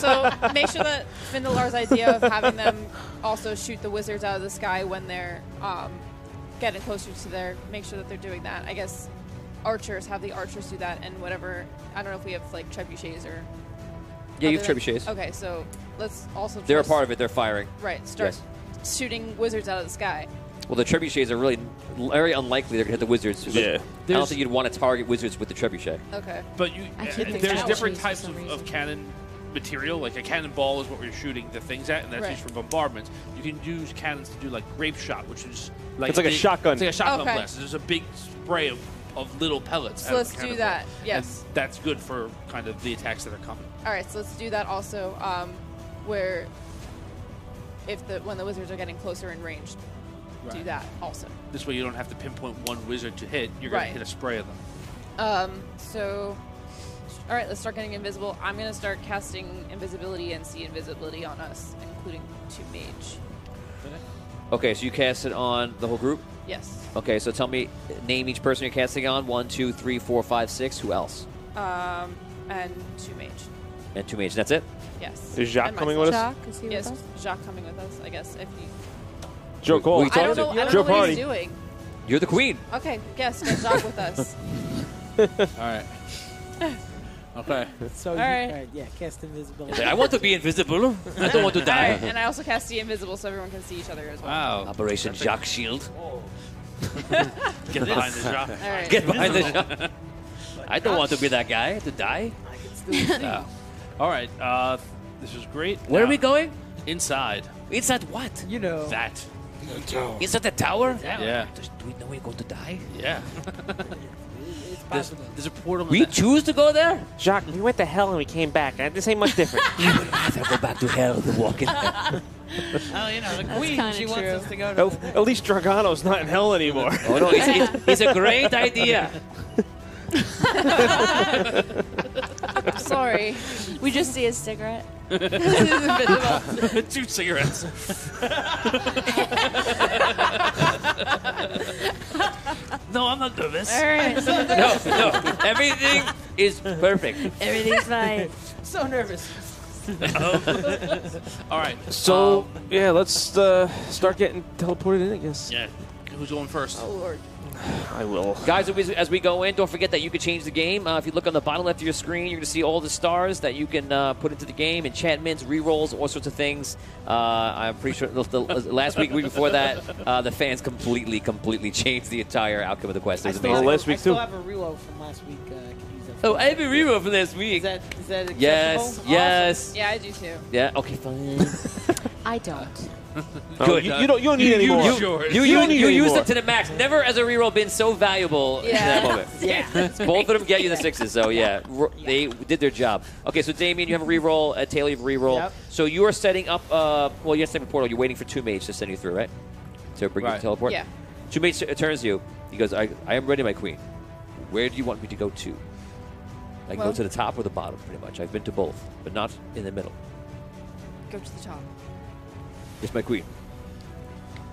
So make sure that Findalar's idea of having them also shoot the wizards out of the sky when they're getting closer to make sure that they're doing that. I guess archers, have the archers do that, and whatever. I don't know if we have like trebuchets or. Yeah, you have trebuchets. Okay, so let's also. They're a part of it. They're firing. Right. Start shooting wizards out of the sky. Well, the trebuchets are really very unlikely they're going to hit the wizards. Yeah. I don't think you'd want to target wizards with the trebuchet. Okay. But I keep thinking there's that different cheese types for some of reason. cannon material. Like a cannonball is what we're shooting the things at, and that's Right. used for bombardments. You can use cannons to do like grape shot, which is like It's like a shotgun. It's like a shotgun Okay. blast. There's a big spray of little pellets. So out of let's the do cannonball. that, yes. And that's good for kind of the attacks that are coming. All right. So let's do that also, where when the wizards are getting closer in range, do Right. that also. This way you don't have to pinpoint one wizard to hit. You're going Right. to hit a spray of them. So, all right, let's start getting invisible. I'm going to start casting invisibility and see invisibility on us, including 2 mage. Okay, so you cast it on the whole group? Yes. Okay, so tell me, name each person you're casting on. 1, 2, 3, 4, 5, 6. Who else? And 2 mage. And 2 mages. That's it? Yes. Is Jacques And coming myself. with us? Is he Yes, with us? Jacques coming with us, I guess. If you, Joe Cole. We I don't know, Joe what Party. he's doing. You're the queen. Okay, get Jacques with us. All right. Okay. So All you, right. yeah, cast He's invisibility. like, I want to be invisible. I don't want to All die. right, and I also cast See Invisible so everyone can see each other as well. Wow. Operation Jacques Shield. Get behind the shot. All right. Get behind the shot. I don't want to be that guy to die. Yeah. All right. This was great. Where are Now, we going? Inside. Inside what? You know. That. Inside the tower? Yeah. Do we know we're going to die? Yeah. It's There's, possible. there's a portal. We choose to go there? Jacques, we went to hell and we came back. This ain't much different. I would rather go back to hell than walk in there. Oh, the That's queen. kinda She wants true. us to go to. At least Dragano's not in hell anymore. Oh, no, it's a great idea. Sorry. We just see his cigarette. 2 cigarettes. No, I'm not nervous. All right. No. Everything is perfect. Everything's fine. So nervous. All right. So, yeah, let's start getting teleported in, I guess. Yeah. Who's going first? Oh, Lord. I will. Guys, as we go in, don't forget that you can change the game. If you look on the bottom left of your screen, you're going to see all the stars that you can put into the game, enchantments, rerolls, all sorts of things. I'm pretty sure the last week before that, the fans completely changed the entire outcome of the quest. It was amazing. last week I still too. have a reload from last week. I can use that. Oh, I have a reroll from last week. Is that acceptable? Yes, yes. Yeah, I do too. Yeah, okay, fine. I don't. Good. You don't need any more. You don't need any used more. it to the max. Never has a reroll been so valuable in that moment. Yeah. Both of them get you the 6s, so yeah, they did their job. Okay, so Damien, you have a reroll. Taylor, you have a reroll. Yep. So you are setting up, well, you have to set up a portal. You're waiting for 2 mages to send you through, right? To bring you to teleport? Yeah. 2 mages turns to you. He goes, I am ready, my queen. Where do you want me to go to? I can go to the top or the bottom, pretty much. I've been to both, but not in the middle. Go to the top. Yes, my queen.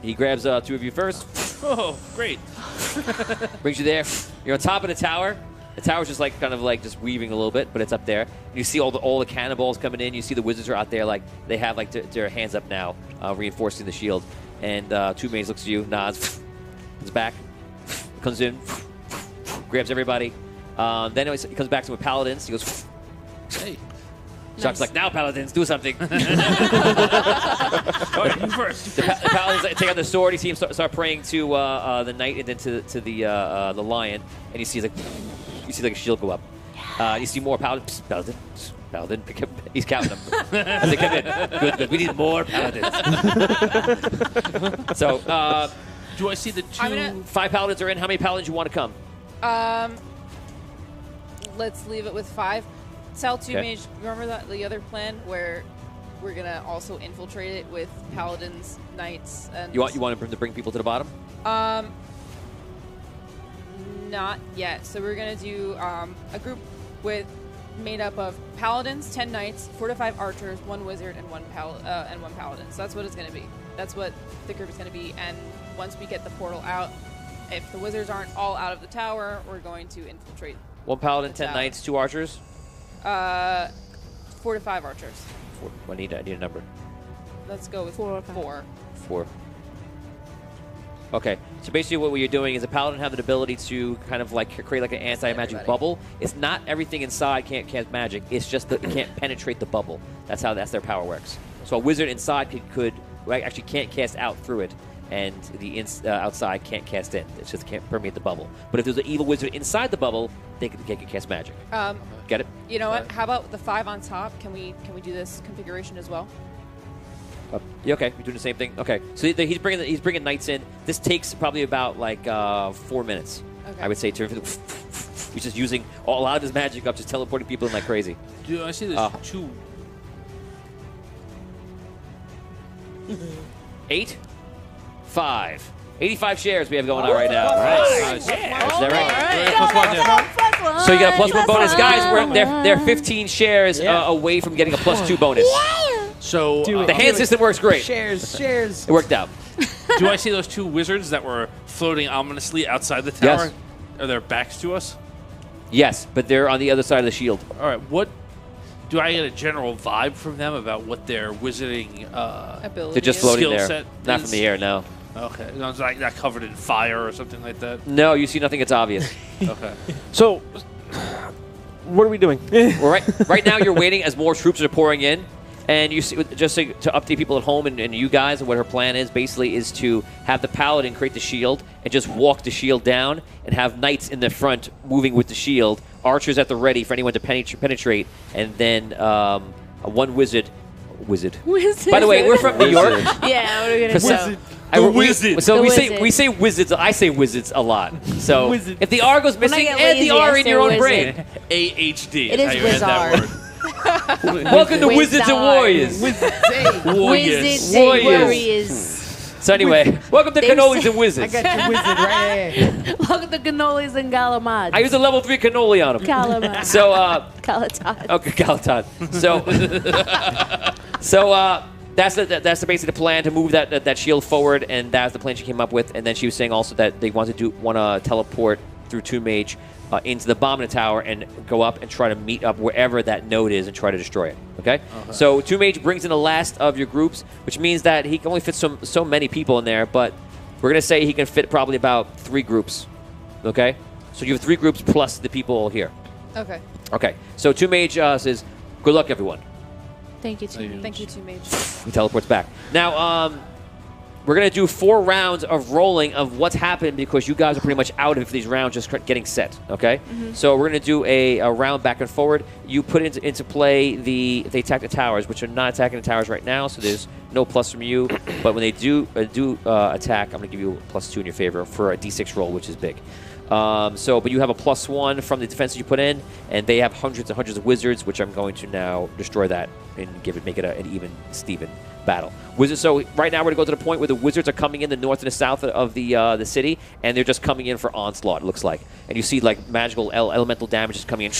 He grabs 2 of you first. Oh, great. Brings you there. You're on top of the tower. The tower's just like kind of like just weaving a little bit, but it's up there. You see all the cannonballs coming in. You see the wizards are out there, like they have like their hands up now, reinforcing the shield. And 2 mages looks at you, nods, comes back, comes in, grabs everybody. Then he comes back to with paladins. He goes, Hey. Shock's like, now paladins, do something. Oh, you first. The paladins take out the sword. You see him start praying to the knight and then to the lion, and you see like a shield go up. You see more paladins. Paladin. He's counting them as they come in. Good. We need more paladins. So, Do I see the 2? 5 paladins are in. How many paladins you want to come? Let's leave it with 5. Tell 2 Okay. mage. Remember the other plan where we're gonna also infiltrate it with paladins, knights, and You want to bring people to the bottom? Not yet. So we're gonna do a group made up of paladins, 10 knights, 4 to 5 archers, 1 wizard, and 1 paladin. So that's what it's gonna be. That's what the group is gonna be. And once we get the portal out, if the wizards aren't all out of the tower, we're going to infiltrate. 1 paladin, the 10 tower. knights, 2 archers. 4 to 5 archers. 4. I need a number. Let's go with 4 or 5. 4. 4. Okay, so basically what you're doing is a paladin have the ability to kind of like create like an anti-magic everybody. bubble. It's not everything inside can't cast magic. It's just that it can't penetrate the bubble. That's their power works. So a wizard inside could actually can't cast out through it, and the outside can't cast in. It just can't permeate the bubble. But if there's an evil wizard inside the bubble, they can cast magic. Get it? You know what? How about the 5 on top? Can we do this configuration as well? Yeah, okay, you're doing the same thing. Okay, so he's bringing knights in. This takes probably about like 4 minutes. Okay. I would say. He's just using a lot of his magic up, just teleporting people in like crazy. Do I see there's 2? 8, 5, 85 shares we have going on right now. Nice. Is that right? +1. So you got a +1 bonus, guys. They're 15 shares away from getting a +2 bonus. So The hand system works great. Shares. It worked out. do I see those 2 wizards that were floating ominously outside the tower? Yes. Are their backs to us? Yes, but they're on the other side of the shield. All right. What do I get a general vibe from them about what their wizarding Ability. They're just is- floating Skill there, set not is- from the air. No. Okay. It's like not covered in fire or something like that. No, you see nothing. It's obvious. Okay. So, what are we doing? Well, right now you're waiting as more troops are pouring in, and you see, just to update people at home and you guys, what her plan is basically is to have the paladin create the shield and just walk the shield down and have knights in the front moving with the shield, archers at the ready for anyone to penetrate, and then 1 wizard. Wizard. By the way, we're from New York. Yeah, what are we gonna do? Wizard. So The we say wizards. I say wizards a lot. So Wizard. if the R goes When I missing, get add the lazy, R I in say your own wizard. brain. AHD. It is is how you add that wizard. word. Welcome to Wizards and Warriors. Wizards and Warriors. warriors. So anyway, welcome to They Cannolis say- and Wizards. I got your wizard right here. Welcome to cannolis and galamads. I use a level 3 cannoli on him. Calamad. So, Calatad. okay, Galatad. So that's basically the plan to move that shield forward, and that's the plan she came up with. And then she was saying also that they want to teleport through 2 mage into the bottom of the tower and go up and try to meet up wherever that node is and try to destroy it. Okay? So 2 mage brings in the last of your groups, which means that he can only fit so many people in there, but we're gonna say he can fit probably about 3 groups. Okay? So you have 3 groups plus the people here. Okay. Okay. So 2 mage says, "Good luck, everyone." Thank you, Timmy. Thank you, 2 mage. He teleports back. Now, We're going to do 4 rounds of rolling of what's happened because you guys are pretty much out of these rounds just getting set, okay? So we're going to do a round back and forward. You put into play they attack the towers, which are not attacking the towers right now, so there's no plus from you. But when they do attack, I'm going to give you a +2 in your favor for a d6 roll, which is big. But you have a +1 from the defenses you put in, and they have hundreds and hundreds of wizards, which I'm going to now destroy that and make it an even Steven battle. Wizards. So right now we're going to go to the point where the wizards are coming in the north and the south of the city, and they're just coming in for onslaught. It looks like, and you see like magical elemental damage is coming in,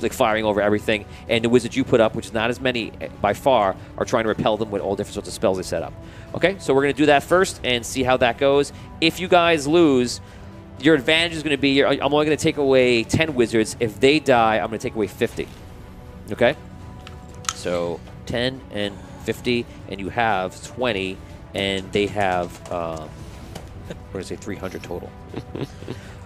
like firing over everything. And the wizards you put up, which is not as many by far, are trying to repel them with all different sorts of spells they set up. Okay, so we're going to do that first and see how that goes. If you guys lose, your advantage is going to be I'm only going to take away 10 wizards. If they die, I'm going to take away 50. Okay, so 10 and 50, and you have 20, and they have, what did I say, 300 total.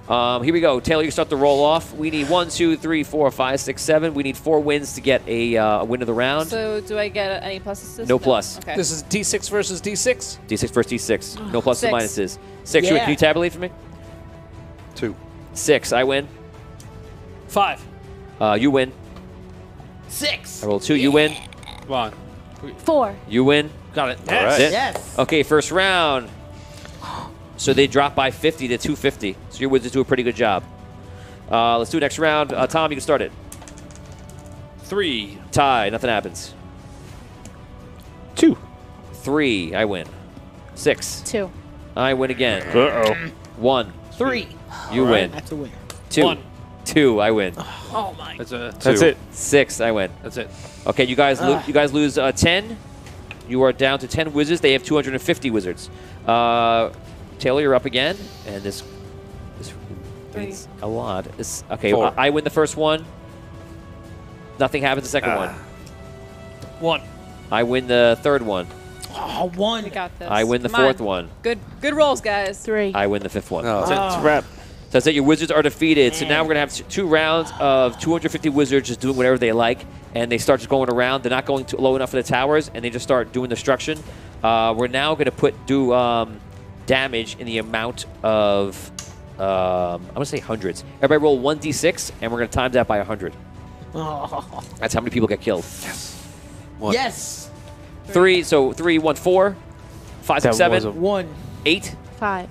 Here we go. Taylor, you start the roll off. We need 1, 2, 3, 4, 5, 6, 7. We need 4 wins to get a win of the round. So do I get any pluses? No plus. Okay. This is D6 versus D6? D6 versus D6. No pluses and minuses. 6. Yeah. Can you tabulate for me? 2. 6. I win. 5. You win. 6. I roll 2. You win. Come on. 4. You win. Got it. That's it. Yes. Okay, first round. So they drop by 50 to 250. So your wizards do a pretty good job. Let's do next round. Tom, you can start it. 3. Tie. Nothing happens. 2. 3. I win. 6. 2. I win again. Uh-oh. 1. 3. You win. That's a win. 2. 1. 2. I win. Oh my. That's a 2. That's it. 6. I win. That's it. Okay, you guys lose 10. You are down to 10 wizards. They have 250 wizards. Taylor, you're up again, and this means a lot. Okay, 4. I win the first one. Nothing happens the second one. 1. I win the third one. Oh, 1. We got this. I win the Come fourth on. one. Good rolls, guys. 3. I win the fifth one. Oh. That's it. It's a wrap. So that's it. Your wizards are defeated. So now we're going to have 2 rounds of 250 wizards just doing whatever they like, and they start just going around. They're not going low enough for the towers, and they just start doing destruction. We're now going to do damage in the amount of, I'm going to say hundreds. Everybody roll 1d6, and we're going to time that by 100. Oh. That's how many people get killed. 1. Yes. 3, so 3, 1, 4, 5, 6, That was 7, 1. 8, 5.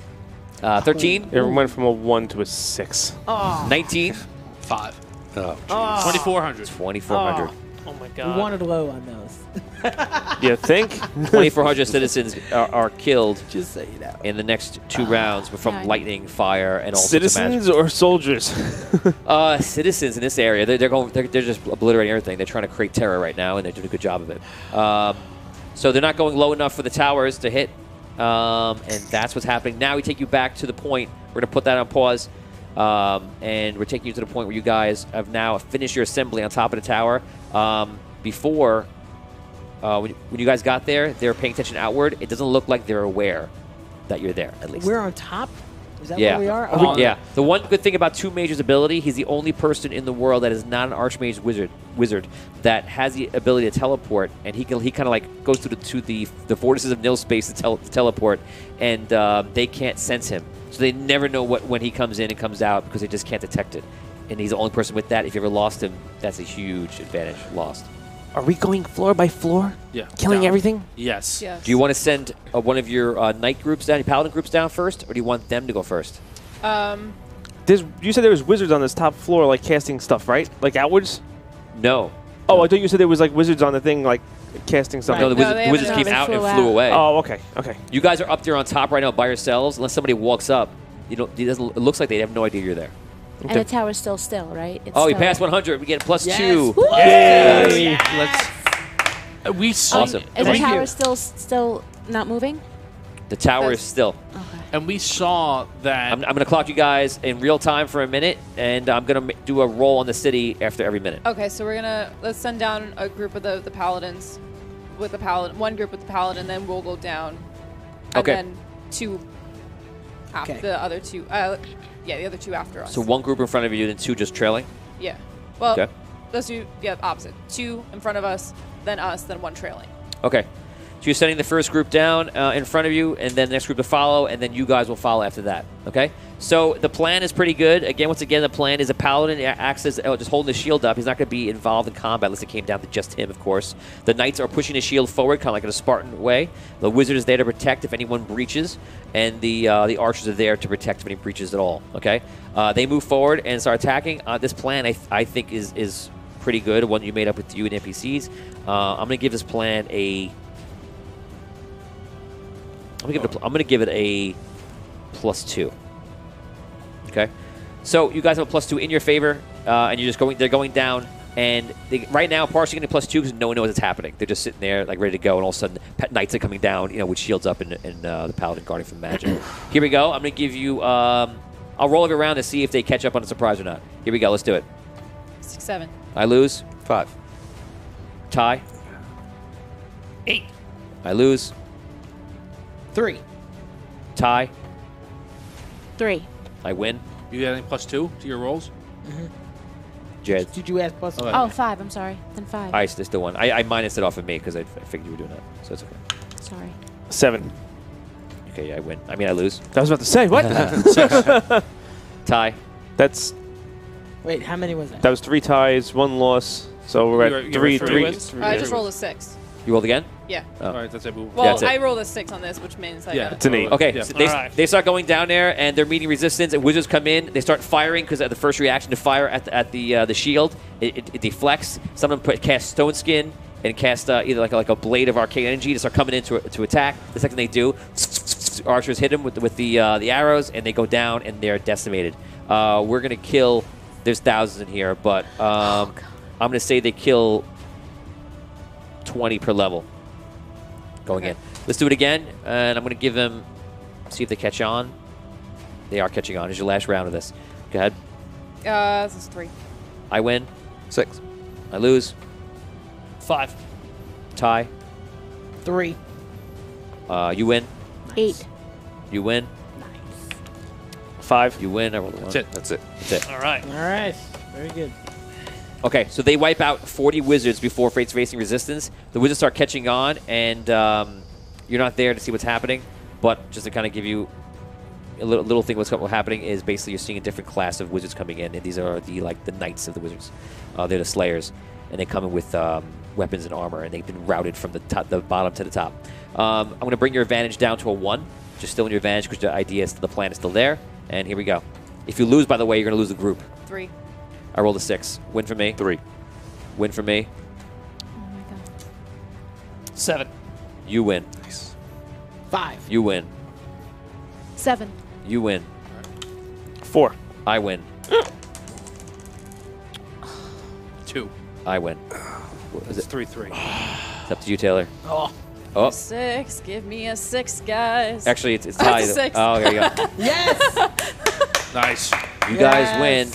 13, It went from a 1 to a 6. Oh. 19, 5. Oh, Oh. 2,400. 2,400. Oh my We god. wanted low on those. You think? 2,400 citizens are killed Just so you know. in the next 2 rounds from Yeah. lightning, fire, and all sorts of Citizens or soldiers? magic. Citizens in this area, they're just obliterating everything. They're trying to create terror right now, and they're doing a good job of it. So they're not going low enough for the towers to hit, and that's what's happening. Now we take you back to the point. We're going to put that on pause, and we're taking you to the point where you guys have now finished your assembly on top of the tower. Before, when you guys got there, they were paying attention outward. It doesn't look like they're aware that you're there, at least. We're on top? Is that Yeah. where we are? Oh, yeah. The one good thing about Two Mage's ability, he's the only person in the world that is not an Archmage wizard that has the ability to teleport, and he kind of like goes to the vortices of nil space to teleport, and they can't sense him, so they never know when he comes in and comes out because they just can't detect it. And he's the only person with that. If you ever lost him, that's a huge advantage. Lost. Are we going floor by floor? Yeah. Killing down. everything? Yes. Yes. Do you want to send one of your knight groups down, your paladin groups down first, or do you want them to go first? You said there was wizards on this top floor, like casting stuff, right? Like outwards? No. Oh, I thought you said there was like wizards on the thing, like casting stuff. No, the No, they wizards haven't- came they out and flew flew out. away. Oh, okay, okay. You guys are up there on top right now by yourselves. Unless somebody walks up, it looks like they have no idea you're there. And the tower's still still, right? It's Oh, you still- passed 100. We get a +2. Yay! We saw. Awesome. Is the we- tower still not moving? The tower That's- is still. Okay. And we saw that. I'm going to clock you guys in real time for a minute, and I'm going to do a roll on the city after every minute. Okay, so let's send down a group of the paladins with the paladin, one group with the paladin, then we'll go down, and Okay. then 2 after Okay. the other 2. The other 2 after us. So 1 group in front of you, then 2 just trailing. Yeah. Well, Okay. let's do opposite. 2 in front of us, then 1 trailing. Okay. So you're sending the first group down in front of you, and then the next group to follow, and then you guys will follow after that. Okay? So the plan is pretty good. Again, once again, the plan is a paladin acts as just holding the shield up. He's not going to be involved in combat unless it came down to just him, of course. The knights are pushing the shield forward, kind of like in a Spartan way. The wizard is there to protect if anyone breaches, and the archers are there to protect if any breaches at all. Okay? They move forward and start attacking. This plan, I think, is pretty good. One you made up with you and NPCs. I'm going to give this plan a. I'm gonna give it a +2. Okay, so you guys have a +2 in your favor, and you're just going. They're going down, and right now, partially getting a +2 because no one knows what's happening. They're just sitting there, like ready to go, and all of a sudden, knights are coming down, with shields up, and the paladin guarding from magic. Here we go. I'm gonna give you. I'll roll every round to see if they catch up on a surprise or not. Here we go. Let's do it. 6, 7. I lose. 5. Tie. 8. I lose. 3. Tie. 3. I win. You got any +2 to your rolls? Jed. Did you ask plus? Okay. Oh, 5. I'm sorry. Then 5. All right, so there's still one. I minus it off of me because I figured you were doing that, so it's okay. Sorry. 7. Okay, yeah, I win. I mean, I lose. I was about to say, what? Tie. That's Wait, how many was that? That was 3 ties, 1 loss. So we're You at were 3 three wins? I just rolled a 6. You rolled again? Yeah. Oh. All right, that's it. Move. Well, That's it. I rolled a 6 on this, which means I got It's an 8. Okay, Yeah. so All right. they start going down there, and they're meeting resistance, and wizards come in. They start firing because the first reaction to fire at the shield, it deflects. Some of them cast Stone Skin and cast either like a blade of arcane energy to start coming in to attack. The second they do, archers hit them with the arrows, and they go down, and they're decimated. We're going to kill... There's thousands in here, but I'm going to say they kill 20 per level going in. Let's do it again, and I'm going to give them, see if they catch on. They are catching on. It's your last round of this. Go ahead. This is 3. I win. 6. I lose. 5. Tie. 3. You win. 8. You win. 5. You win. I rolled a 1. That's it. That's it. That's it. All right. All right. Very good. Okay, so they wipe out 40 wizards before facing resistance. The wizards start catching on, and you're not there to see what's happening. But just to kind of give you a little thing, what's happening is basically you're seeing a different class of wizards coming in, and these are the knights of the wizards. They're the slayers, and they come in with weapons and armor, and they've been routed from the bottom to the top. I'm going to bring your advantage down to a 1, just still in your advantage because the idea is the plan is still there. And here we go. If you lose, by the way, you're going to lose the group. 3. I rolled a 6. Win for me. 3. Win for me. Oh my god. 7. You win. 5. You win. 7. You win. 4. I win. 2. I win. Is it 3-3? It's up to you, Taylor. Oh. Oh, 6. Give me a 6, guys. actually, it's That's tied. a 6. Oh, there you go. Yes. Nice. You guys win.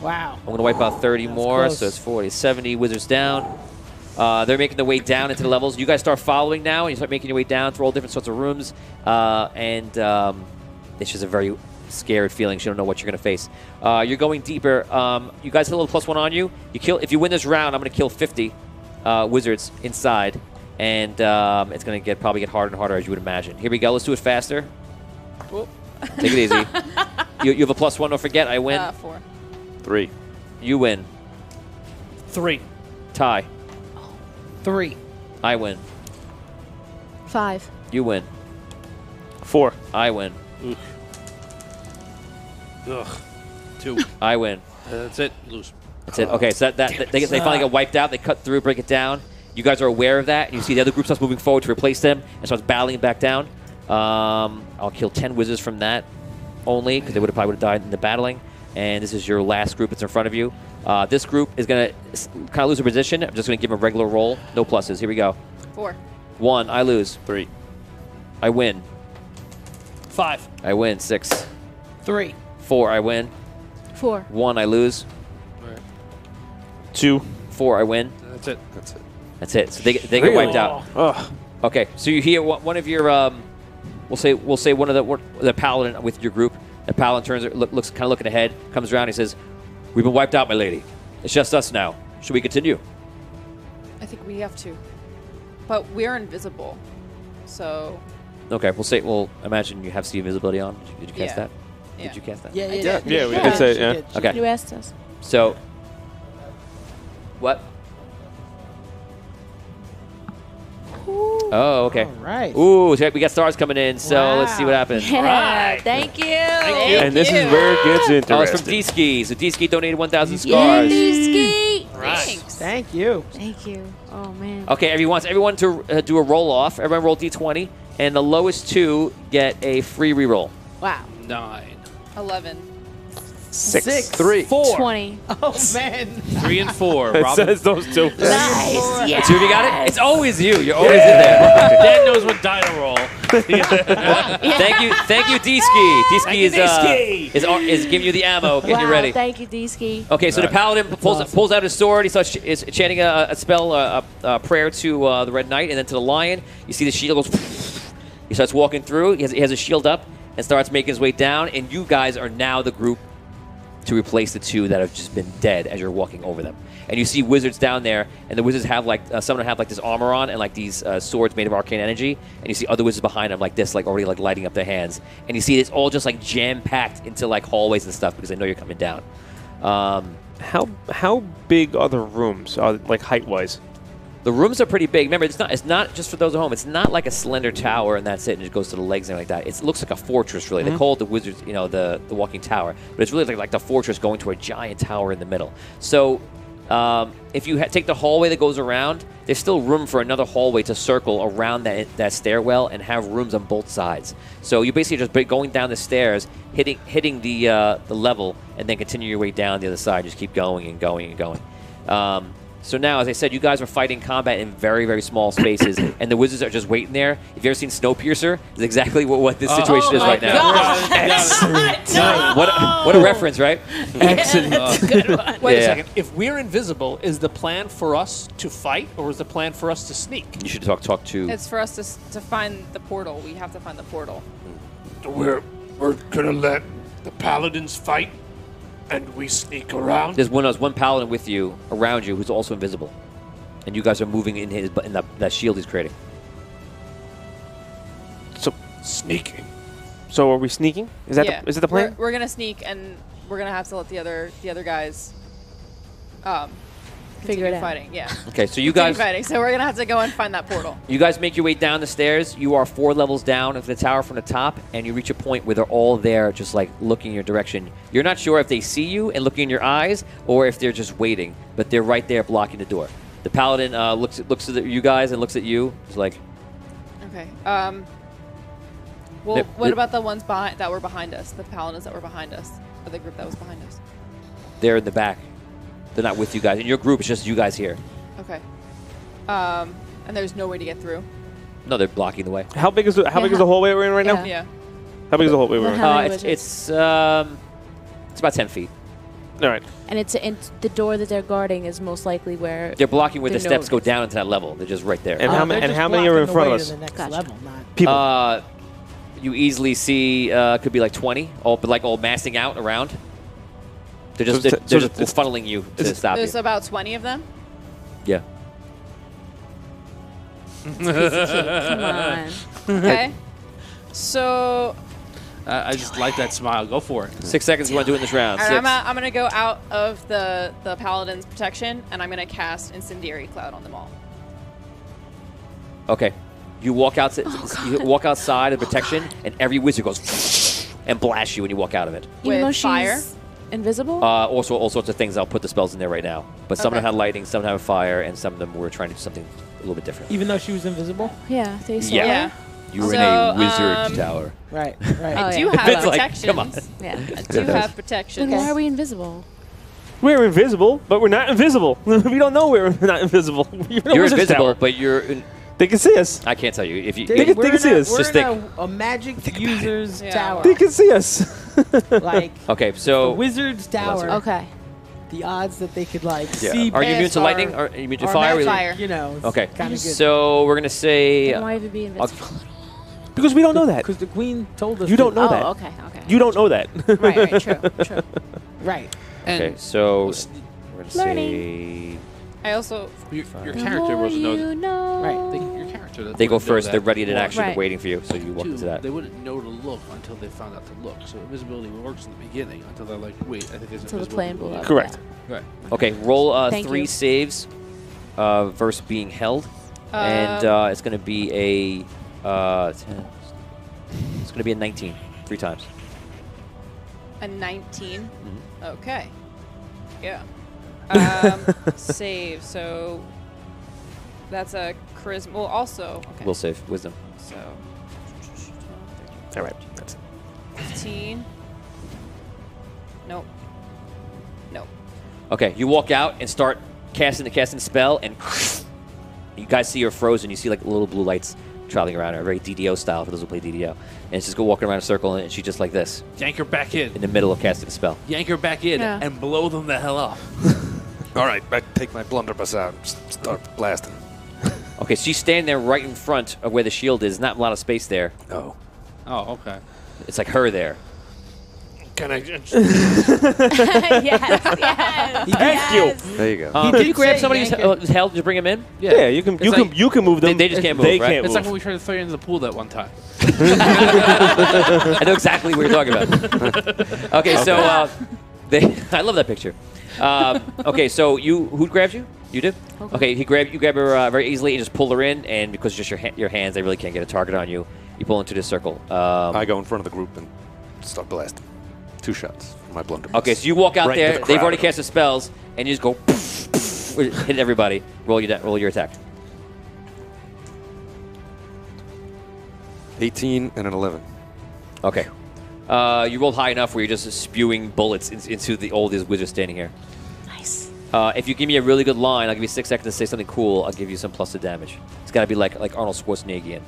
Wow. I'm going to wipe out 30 That's more, close. so it's 40. 70 wizards down. They're making their way down into the levels. You guys start following now, and you start making your way down through all different sorts of rooms. And it's just a very scared feeling. You don't know what you're going to face. You're going deeper. You guys have a little +1 on you. If you win this round, I'm going to kill 50 wizards inside. And it's going to probably get harder and harder, as you would imagine. Here we go. Let's do it faster. Whoop. Take it easy. You have a +1. Don't forget. I win. 4. 3. You win. 3. Tie. 3. I win. 5. You win. 4. I win. Ugh. 2. I win. That's it. You lose. That's it. Okay, so they finally get wiped out. They cut through, break it down. You guys are aware of that, and you see the other group starts moving forward to replace them and starts battling back down. I'll kill 10 wizards from that only, because they probably would have died in the battling. And this is your last group that's in front of you. This group is going to kind of lose their position. I'm just going to give them a regular roll. No pluses. Here we go. 4. 1, I lose. 3. I win. 5. I win. 6. 3. 4, I win. 4. 1, I lose. 2. 4, I win. That's it. That's it. That's it. So they get wiped out. Oh. Okay, so you hear one of your, we'll say one of the paladin with your group. The paladin turns, looks kind of looking ahead, comes around, and he says, "We've been wiped out, my lady. It's just us now. Should we continue?" I think we have to. But we're invisible, so Okay, we'll imagine you have see invisibility on. Did you cast Yeah. that? Yeah. Did you cast that? Yeah, I yeah, did. Yeah, we Yeah. did say, She yeah. did. Okay. You asked us. So, what? Oh, okay. All right. Ooh, so we got stars coming in, so let's see what Wow. happens. Yeah, thank you. And this is where it gets interesting. Oh, it's from D-Ski. So D-Ski donated 1,000 Yeah, scars. Ski. Thanks. Thank you. Thank you. Oh man. Okay, everyone to do a roll off. Everyone roll D20, and the lowest two get a free reroll. Wow. 9. 11. 6. 3. 4. 20. Oh man. 3 and 4. It Robin. says those two. Nice. Yeah. Two of you got it? It's always you. You're always in there. Dan knows what die to roll. Thank you, D-Ski. D-Ski is D-Ski. is giving you the ammo, getting Wow, you ready. thank you, D-Ski. Okay, so the paladin pulls out his sword. He starts is chanting a spell, a prayer to the Red Knight, and then to the lion. You see the shield goes. He starts walking through. He has his shield up and starts making his way down. And you guys are now the group to replace the two that have just been dead as you're walking over them. And you see wizards down there, and the wizards have like some of them have like this armor on and like these swords made of arcane energy. And you see other wizards behind them like this, like already like lighting up their hands. And you see it's all just like jam packed into like hallways and stuff because they know you're coming down. How big are the rooms, like height-wise? The rooms are pretty big. Remember, it's not just for those at home. It's not like a slender tower and that's it, and it goes to the legs and like that. It looks like a fortress, really. They call it the wizards, the walking tower, but it's really like the fortress going to a giant tower in the middle. So, if you take the hallway that goes around, there's still room for another hallway to circle around that stairwell and have rooms on both sides. So you basically just going down the stairs, hitting the level, and then continue your way down the other side. Just keep going and going and going. So now, as I said, you guys are fighting combat in very, very small spaces, and the wizards are just waiting there. If you've ever seen Snowpiercer, it's exactly what this situation is right now. Excellent. What a reference, right? Excellent. Wait a Yeah. second. If we're invisible, is the plan for us to fight, or is the plan for us to sneak? You should talk to. It's for us to find the portal. We have to find the portal. We're gonna let the paladins fight, and we sneak around. There's one paladin with you, around you, who's also invisible, and you guys are moving in that shield he's creating. So Sneaking. So are we sneaking? Is that Yeah. is it the plan? We're gonna sneak, and we're gonna have to let the other guys Figure it continue out. fighting. Yeah. Okay, so you Continue guys fighting. So we're gonna have to go and find that portal. make your way down the stairs. You are 4 levels down into the tower from the top, and you reach a point where they're all there, just like looking in your direction. You're not sure if they see you and looking in your eyes, or if they're just waiting, but they're right there blocking the door. The paladin looks at you guys and looks at you. He's like, Okay. Well, Yep. what about the ones that were behind us? The paladins that were behind us, or the group that was behind us? they're in the back. They're not with you guys. In your group, it's just you guys here. Okay. And there's no way to get through. No, they're blocking the way. How big is the hallway we're in right now? Yeah. How big is the hallway we're in? How many It's about 10 feet. All right. And it's the door that they're guarding is most likely where They're blocking where the The steps go note. down into that level. They're just right there. And how They're many just are in blocking front the of way us? to the next Gotcha. level, not People. You easily see could be like 20, all massing out around. They're just So they're it's- so just it's- funneling you to stop you. There's about 20 of them. Yeah. come on. Okay. So I just like that smile. Go for it. 6 seconds. You want to do it in this round? all 6. right, I'm gonna go out of the paladin's protection, and I'm gonna cast incendiary cloud on them all. Okay. You walk outside. You walk outside of protection, and every wizard goes and blasts you when you walk out of it. Even though With she's fire? invisible? Also, all sorts of things. I'll put the spells in there right now. But some of them Okay. had lightning, some of them had fire, and some of them were trying to do something a little bit different. even though she was invisible. yeah, they saw Yeah. her. You were in So, a wizard tower. Right. Right. Oh, I do yeah. have It's like, protections. come on. Yeah. I do have protections. Then why are we invisible? We're invisible, but we're not invisible. We don't know we're not invisible. You're, in a You're wizard's invisible, tower. but you're. They can see us. I can't tell you if you. They can see us. We're Just in think. a magic user's Yeah. tower. They can see us. Like Okay, the so wizard's tower. Okay. The odds that they could like Yeah. see. Are you immune past to lightning? our- Are you immune to our fire? magic, Fire. You know. it's Okay, Kind of good. so we're gonna say. Then why would we be invisible? Because we don't know that. Because the queen told us. You don't know Oh, that. okay. You don't know that. Right, true, true. Right. And Okay, so we'll sne- we're gonna say I also Your The character more wasn't know. you know. Your character. They go wouldn't know first. that They're ready in before. action, Right. waiting for you. So you walk Two, into that. they wouldn't know to look until they found out to look. So invisibility works in the beginning until they're like, wait, I think there's Until the invisibility. plane blew up. Correct. Right. Okay, roll Thank 3 you. saves versus being held. And it's going to be a 10. It's going to be a 19 3 times. a 19. Mm-hmm. Okay. Yeah. Save. So that's a charisma. Well, also. Okay. We'll save wisdom. So All right. That's it. 15. Nope. Nope. Okay, you walk out and start casting the spell, and you guys see her frozen. You see like little blue lights traveling around her, very DDO style for those who play DDO. And it's just go walking around in a circle, and she's just like this Yank her back in. in the middle of casting the spell. Yank her back in Yeah. and blow them the hell up. All right, I take my blunderbuss out and start blasting. Okay, so she's standing there right in front of where the shield is. Not a lot of space there. Oh. Oh, okay. It's like her there. Can I? yes, yes. Thank you. There you go. Can you grab say somebody who's yank her. held to bring him in? Yeah, you can It's you like- can you can move them. They just can't move, They right? can't It's like move. when we tried to throw you into the pool that one time. I know exactly what you're talking about. Okay, so I love that picture. Okay, so who grabbed you? You did? Okay, you grab her very easily and just pull her in, and because just your hands, they really can't get a target on you. You pull into this circle. I go in front of the group and start blasting. 2 shots from my blunderbuss. Okay, so you walk out Right into there. the They've crowd. already cast the spells, and you just go hit everybody. Roll your attack. 18 and an 11. Okay. You rolled high enough where you're just spewing bullets into all these wizards standing here. Nice. If you give me a really good line, I'll give you 6 seconds to say something cool. I'll give you some plus to damage. It's got to be like Arnold Schwarzenegger.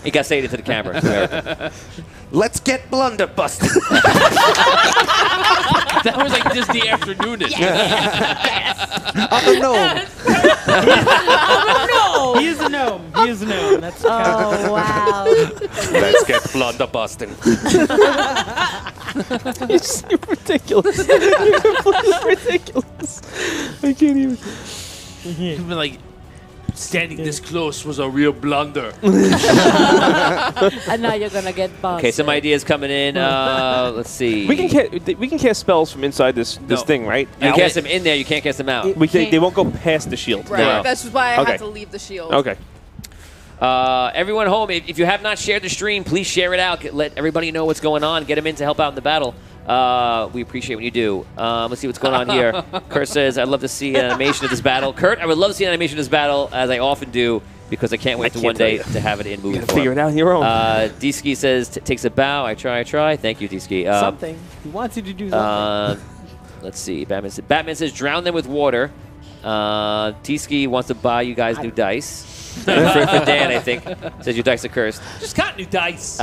You got to say it into the camera. It's American. Let's get blunderbusted. That was like Disney afternoonish. I'm a gnome. He is a gnome. He is a gnome. That's Oh, wow. Let's get blunderbusting. It's ridiculous. You're completely ridiculous. I can't even. You've been like, standing this close was a real blunder. And now you're going to get bumped. Okay, some ideas coming in. Let's see. We can cast spells from inside this No. thing, right? You can cast them in there. You can't cast them out. They won't go past the shield. Right. No. That's why I Okay. had to leave the shield. Okay. Everyone home, if you have not shared the stream, please share it out. Let everybody know what's going on. Get them in to help out in the battle. We appreciate when you do. Let's see what's going on here. Kurt says, I'd love to see an animation of this battle. Kurt, I would love to see an animation of this battle, as I often do, because I can't wait to one day to have it in movie You gotta figure form. it out on your own. D-Ski says, takes a bow. I try. Thank you, D-Ski. something. He wants you to do something. Let's see. Batman says, drown them with water. D-Ski wants to buy you guys new dice. for Dan, I think. Says your dice are cursed. Just got new dice.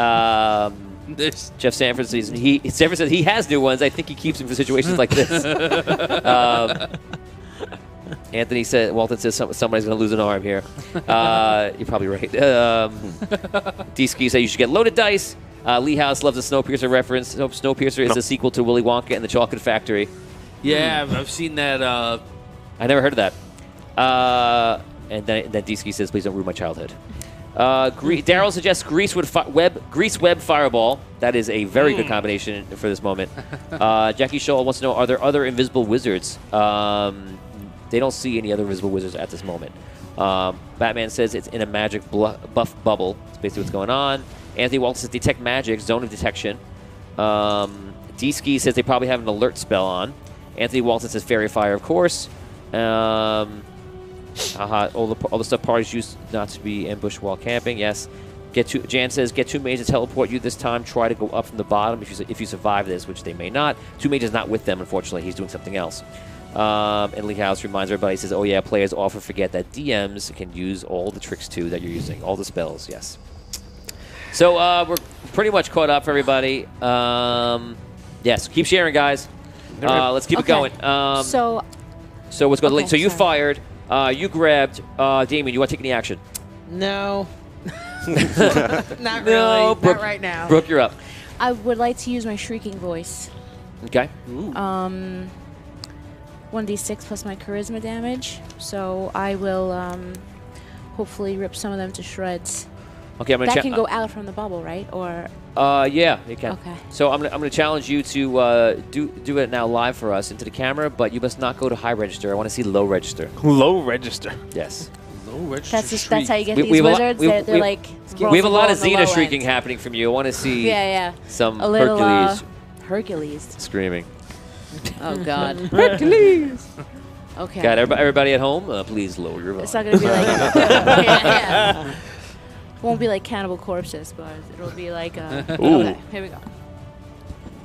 Jeff Sanford says Sanford says he has new ones. I think he keeps them for situations like this. Anthony said, Walton says somebody's going to lose an arm here. You're probably right. D-Ski said you should get loaded dice. Lee House loves a Snowpiercer reference. Snowpiercer is a sequel to Willy Wonka and the Chocolate Factory. Yeah, I've seen that. I never heard of that. And then D-Ski says, please don't ruin my childhood. Daryl suggests Grease Web Fireball. That is a very good combination for this moment. Jackie Shaw wants to know, are there other invisible wizards? They don't see any other invisible wizards at this moment. Batman says it's in a magic buff bubble. That's basically what's going on. Anthony Walton says detect magic, zone of detection. D-Ski says they probably have an alert spell on. Anthony Walton says fairy fire, of course. All the stuff parties used not to be ambushed while camping. Yes. Jan says get 2 mages to teleport you this time. Try to go up from the bottom if you survive this, which they may not. 2 mages not with them, unfortunately. He's doing something else. And Lee House reminds everybody, says, oh yeah, players often forget that DMs can use all the tricks too that you're using, all the spells. Yes. So we're pretty much caught up for everybody. Yes, keep sharing, guys. Let's keep it going. So what's going on? Okay, So you sorry. fired. You grabbed. Damien, you want to take any action? No. Not really. Brooke, Not right now. Brooke, you're up. I would like to use my shrieking voice. Okay. 1d6 plus my charisma damage. So I will hopefully rip some of them to shreds. Okay, I'm gonna That can go out from the bubble, right? Or yeah, it can. Okay. So I'm gonna challenge you to do it now live for us into the camera, but you must not go to high register. I want to see low register. Low register. Yes. Low register. that's how you get We- these we have a lot- wizards. we- They're we- like We have a lot of rolling on the Xena low shrieking end. happening from you. I want to see Yeah, some a little Hercules Hercules. screaming. Oh God, Hercules. Okay. God, everybody at home, please lower your volume. It's not gonna be like yeah. Won't be like Cannibal Corpses, but it'll be like okay, here we go.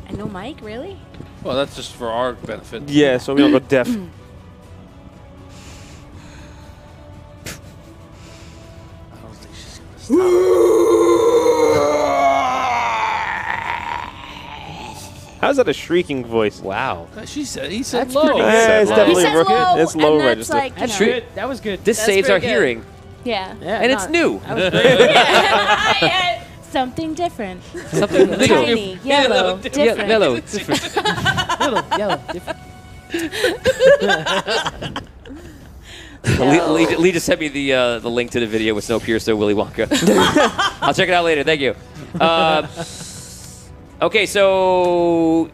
And no mic, really? Well, that's just for our benefit. Yeah, so we don't go deaf. I don't think she's gonna stop. How's that a shrieking voice? Wow. He said That's low. pretty good. It's low. definitely He said low, it's low and that's register. like, you That's know, good. That was good. This That's saves our pretty good. hearing, yeah. Yeah, and it's new. That was great. Yeah. Something different. Something new. Tiny, yellow, Yeah, different. mellow. Little yellow, different. Lee just sent me the link to the video with Snowpiercer, Willy Wonka. I'll check it out later. Thank you. Okay, so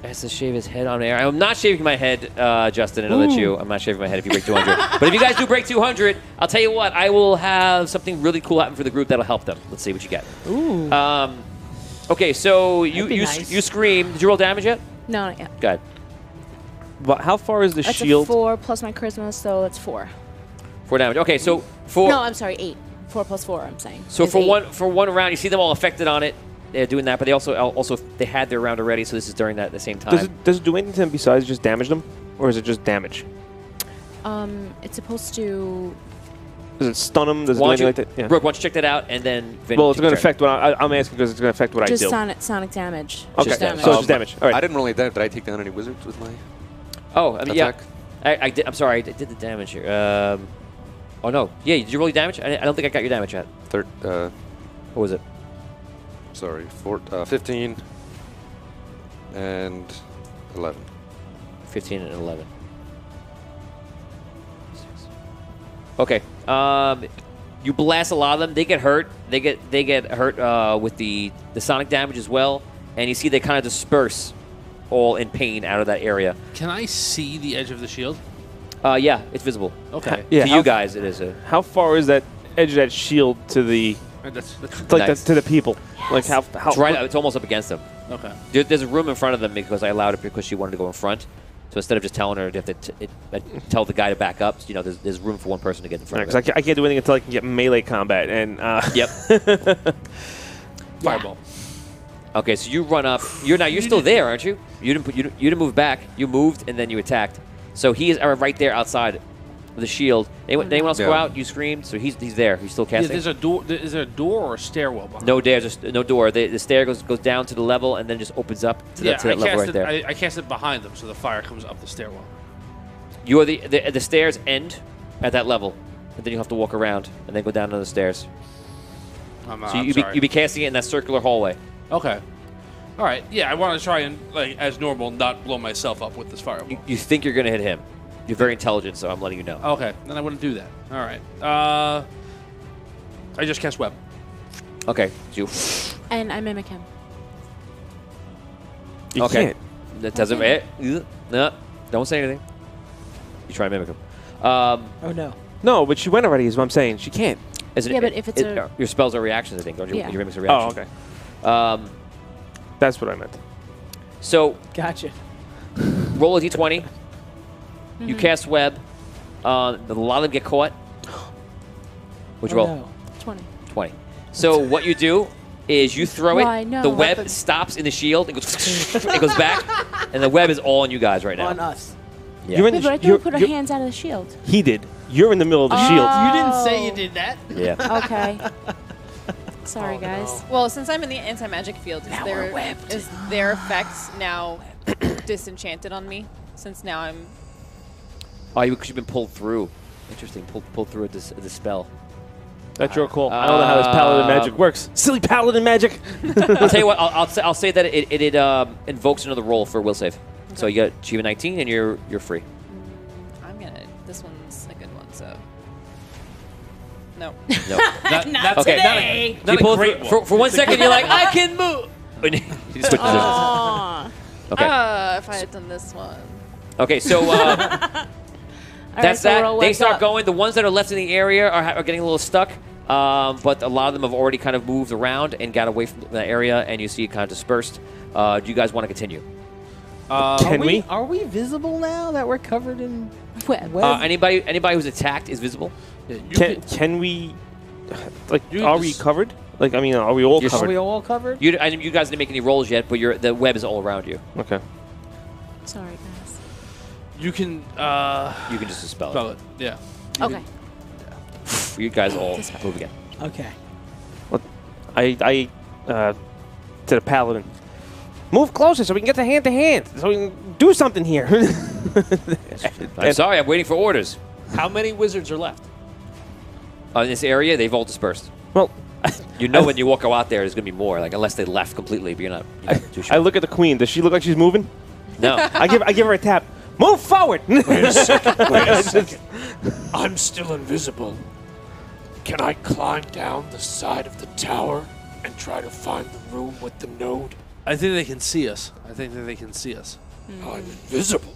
has to shave his head on air. I'm not shaving my head, Justin, and I'll let you. I'm not shaving my head if you break 200. But if you guys do break 200, I'll tell you what. I will have something really cool happen for the group that'll help them. Let's see what you get. Ooh. Okay, so you be nice. you scream. Did you roll damage yet? No, not yet. Go ahead. But how far is the That's shield? a 4 plus my charisma, so that's 4. 4 damage. Okay, so for No, I'm sorry, 8. 4 plus 4. I'm saying. so is for 8. one round, you see them all affected on it. They're doing that, but they also they had their round already, so this is during that at the same time. Does it do anything to them besides just damage them, or is it just damage? It's supposed to. Does it stun them? Does it do Why anything don't like you, that? Yeah. Brooke, why don't you check that out, and then Vin, Well, it's you going to can affect what I'm asking because it's going to affect what I Just do. sonic damage. Okay, just damage. so it's just damage. All I right. didn't roll any damage. Did I take down any wizards with my Oh, I mean, yeah. attack? I did. I'm sorry, I did the damage here. Oh no, yeah. Did you roll your damage? I don't think I got your damage yet. What was it? Sorry, 15 and 11. 15 and 11. Okay. You blast a lot of them. They get hurt. They get hurt with the sonic damage as well. And you see they kind of disperse, all in pain out of that area. Can I see the edge of the shield? Yeah, it's visible. Okay. Yeah, To how- you guys, it is. How far is that edge of that shield to the That's like Nice. to the people? Like how? It's right. It's almost up against them. okay. There's a room in front of them because I allowed it because she wanted to go in front. So instead of just telling her, you have to tell the guy to back up. You know, there's room for one person to get in front of Because it. I can't do anything until I can get melee combat, and Yep. Fireball. Okay, so you run up. You're still there, aren't you? You didn't move back. You moved and then you attacked. So he is right there outside of the shield. Anyone else go Yeah. out? You screamed. So he's there. He's still Yeah, casting. there's a door. Is there a door or a stairwell behind? No door. Just no door. The stair goes down to the level and then just opens up to that I level cast right it. there. I cast it behind them, so the fire comes up the stairwell. You are the stairs end at that level, and then you have to walk around and then go down another stairs. I'm So sorry. you be casting it in that circular hallway. Okay. All right. Yeah, I want to try and, like, as normal, not blow myself up with this fireball. You think you're gonna hit him. You're very intelligent, so I'm letting you know. Okay, then I wouldn't do that. All right. I just cast web. Okay. So you, And I mimic him. you okay. can't. That doesn't. No. Don't say anything. You try and mimic him. Oh no. No, but she went already. Is what I'm saying. She can't. Yeah, but if it's your spells are reactions, I think, don't you? Yeah. Your mimics are Oh, reactions. okay. That's what I meant. So Gotcha. roll a d20. You cast web. A lot of them get caught. What'd you Oh, roll? no. 20. 20. So what you do is you throw Why, it. no. The web stops in the shield. It goes back, and the web is all on you guys right now. On us. Yeah. You're in Wait, the but I sh- thought we put our hands out of the shield. He did. You're in the middle of the shield. You didn't say you Oh. did that. Yeah. Okay. Sorry, Oh, guys. Well, since I'm in the anti-magic field, Now we're webbed. is their effects now disenchanted on me? Since now I'm... Oh, because you've been pulled through. Interesting. Pulled through the spell. That's your call. I don't know how this paladin magic works. Silly paladin magic. I'll tell you what. I'll say that it invokes another roll for will save. So you got achievement 19, and you're free. I'm gonna. This one's a good one, so. No. No. Not Okay. today. Not You pull a great through- for 1 second, you're like, I can move. And you just switch positions. Aw. Okay. If I had done this one. Okay. So that's so we're that. all They worked start up. going. The ones that are left in the area are getting a little stuck. But a lot of them have already kind of moved around and got away from the area, and you see it kind of dispersed. Do you guys want to continue? Can we? Are we visible now that we're covered in Web. web? Anybody who's attacked is visible. Yeah, you Can we? Like, You are we just- covered? Like, I mean, are we all You're Are covered? we all covered? You guys didn't make any rolls yet, but the web is all around you. Okay. Sorry, guys. You can You can just dispel spell it. Yeah. Okay. it. You guys all This way. move again. Okay. I to the paladin. Move closer so we can get to hand, so we can do something here. I'm sorry, I'm waiting for orders. How many wizards are left? In this area, they've all dispersed. Well, You know when you walk out there, there's going to be more, like unless they left completely, but you're not too sure. I look at the queen. Does she look like she's moving? No. I give her a tap. Move forward. Wait a second. I'm still invisible. Can I climb down the side of the tower and try to find the room with the node? I think they can see us. I think that they can see us. I'm invisible.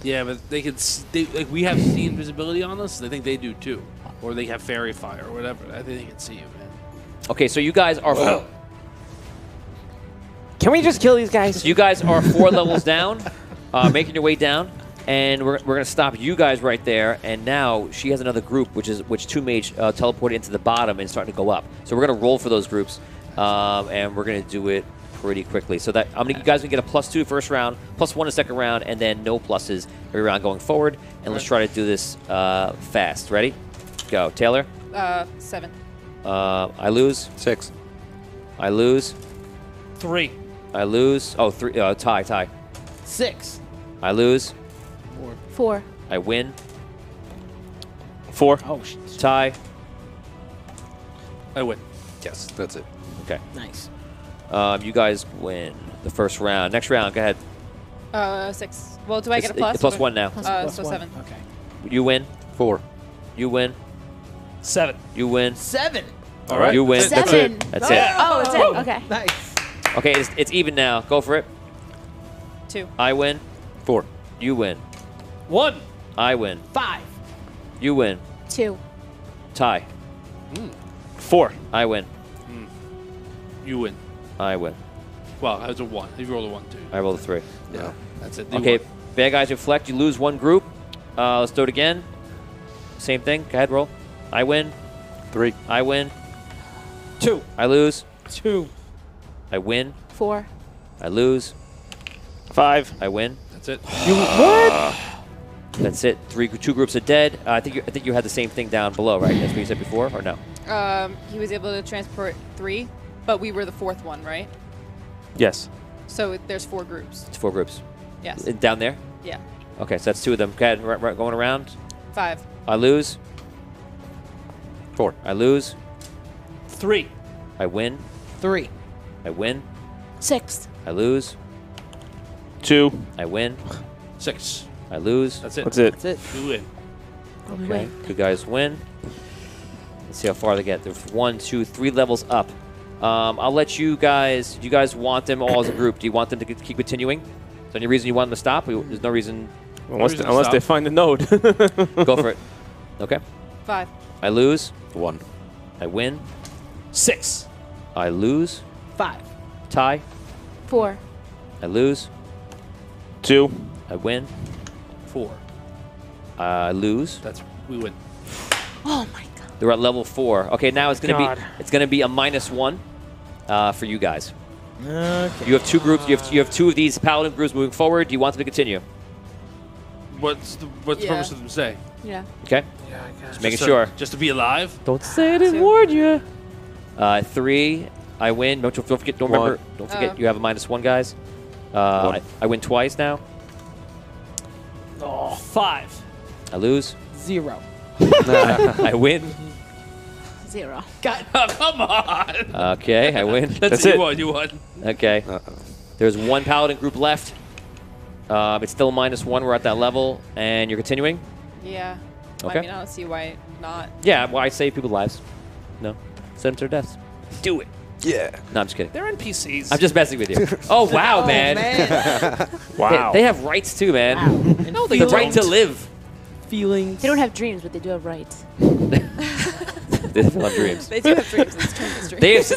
Yeah, but they can. Like we have seen visibility on us. I think they do too, or they have fairy fire or whatever. I think they can see you, man. Okay, so you guys are Well, Can we just kill these guys? you guys are 4 levels down, making your way down, and we're going to stop you guys right there. And now she has another group, which 2 mage teleported into the bottom and starting to go up. So we're going to roll for those groups, and we're going to do it pretty quickly. So that you guys can get a +2 first round, +1 the second round, and then no pluses every round going forward. And let's try to do this fast. Ready? Go, Taylor. 7. I lose. 6. I lose. 3. I lose. Oh, 3. Tie. 6. I lose. 4. I win. 4. Oh, shit. Tie. I win. Yes, that's it. Okay. Nice. You guys win the first round. Next round, go ahead. 6. Well, do I get a plus? +1 now. Plus So one. 7. Okay. You win. 4. You win. 7. You win. 7. All right. You win. That's 7. it. That's it. Oh, it's it. Okay. Nice. Okay, it's even now. Go for it. 2. I win. 4. You win. 1. I win. 5. You win. 2. Tie. 4. I win. You win. I win. Well, as a 1. You rolled a 1 too. I rolled a 3. Yeah. That's it. Okay, bad guys reflect. You lose 1 group. Let's do it again. Same thing. Go ahead, roll. I win. 3. I win. 2. I lose. 2. I win. 4. I lose. 5. I win. That's it. That's it. 2 groups are dead. I think you had the same thing down below, right? That's what you said before, or no? He was able to transport 3, but we were the 4th one, right? Yes. So there's 4 groups. It's 4 groups. Yes. Down there? Yeah. Okay, so that's 2 of them. Go ahead, going around. 5. I lose. 4. I lose. 3. I win. 3. I win. 6. I lose. 2. I win. 6. I lose. That's it. That's it. That's it. You win. We Okay, win. you guys win. Let's see how far they get. They're 1, 2, 3 levels up. I'll let you guys. Do you guys want them all as a group? Do you want them to keep continuing? Is there any reason you want them to stop? There's no reason. Unless reason to unless they stop. find the node. Go for it. Okay. 5. I lose. 1. I win. 6. I lose. 5. Tie. 4. I lose. 2. I win. 4. I lose. We win. Oh my god. They're at level 4. Okay, now it's gonna God. be a -1 for you guys. Okay. You have 2 groups. You have 2 of these paladin groups moving forward. Do you want them to continue? What's the Yeah. purpose of them say? Yeah. Okay. Yeah, I guess. Just making Just sure. Just to be alive. Don't say I didn't 2. warn you. 3. I win. Don't forget. Don't remember. 1. Don't forget. You have a -1, guys. I win twice now. Oh, 5. I lose. 0. I win. 0. Come on. Okay, I win. That's it. it. You won. Okay. Uh-oh. There's 1 paladin group left. It's still -1. We're at that level, and you're continuing. Yeah. Okay. I mean, I don't see why not. Yeah, well, I save people's lives. No, send them to their deaths. Do it. Yeah. No, I'm just kidding. They're NPCs. I'm just messing with you. Oh wow, man. Wow. They have rights too, man. No, they The don't. right to live. Feelings. They don't have dreams, but they do have rights. They have dreams. They do have dreams. It's true. It's true. They have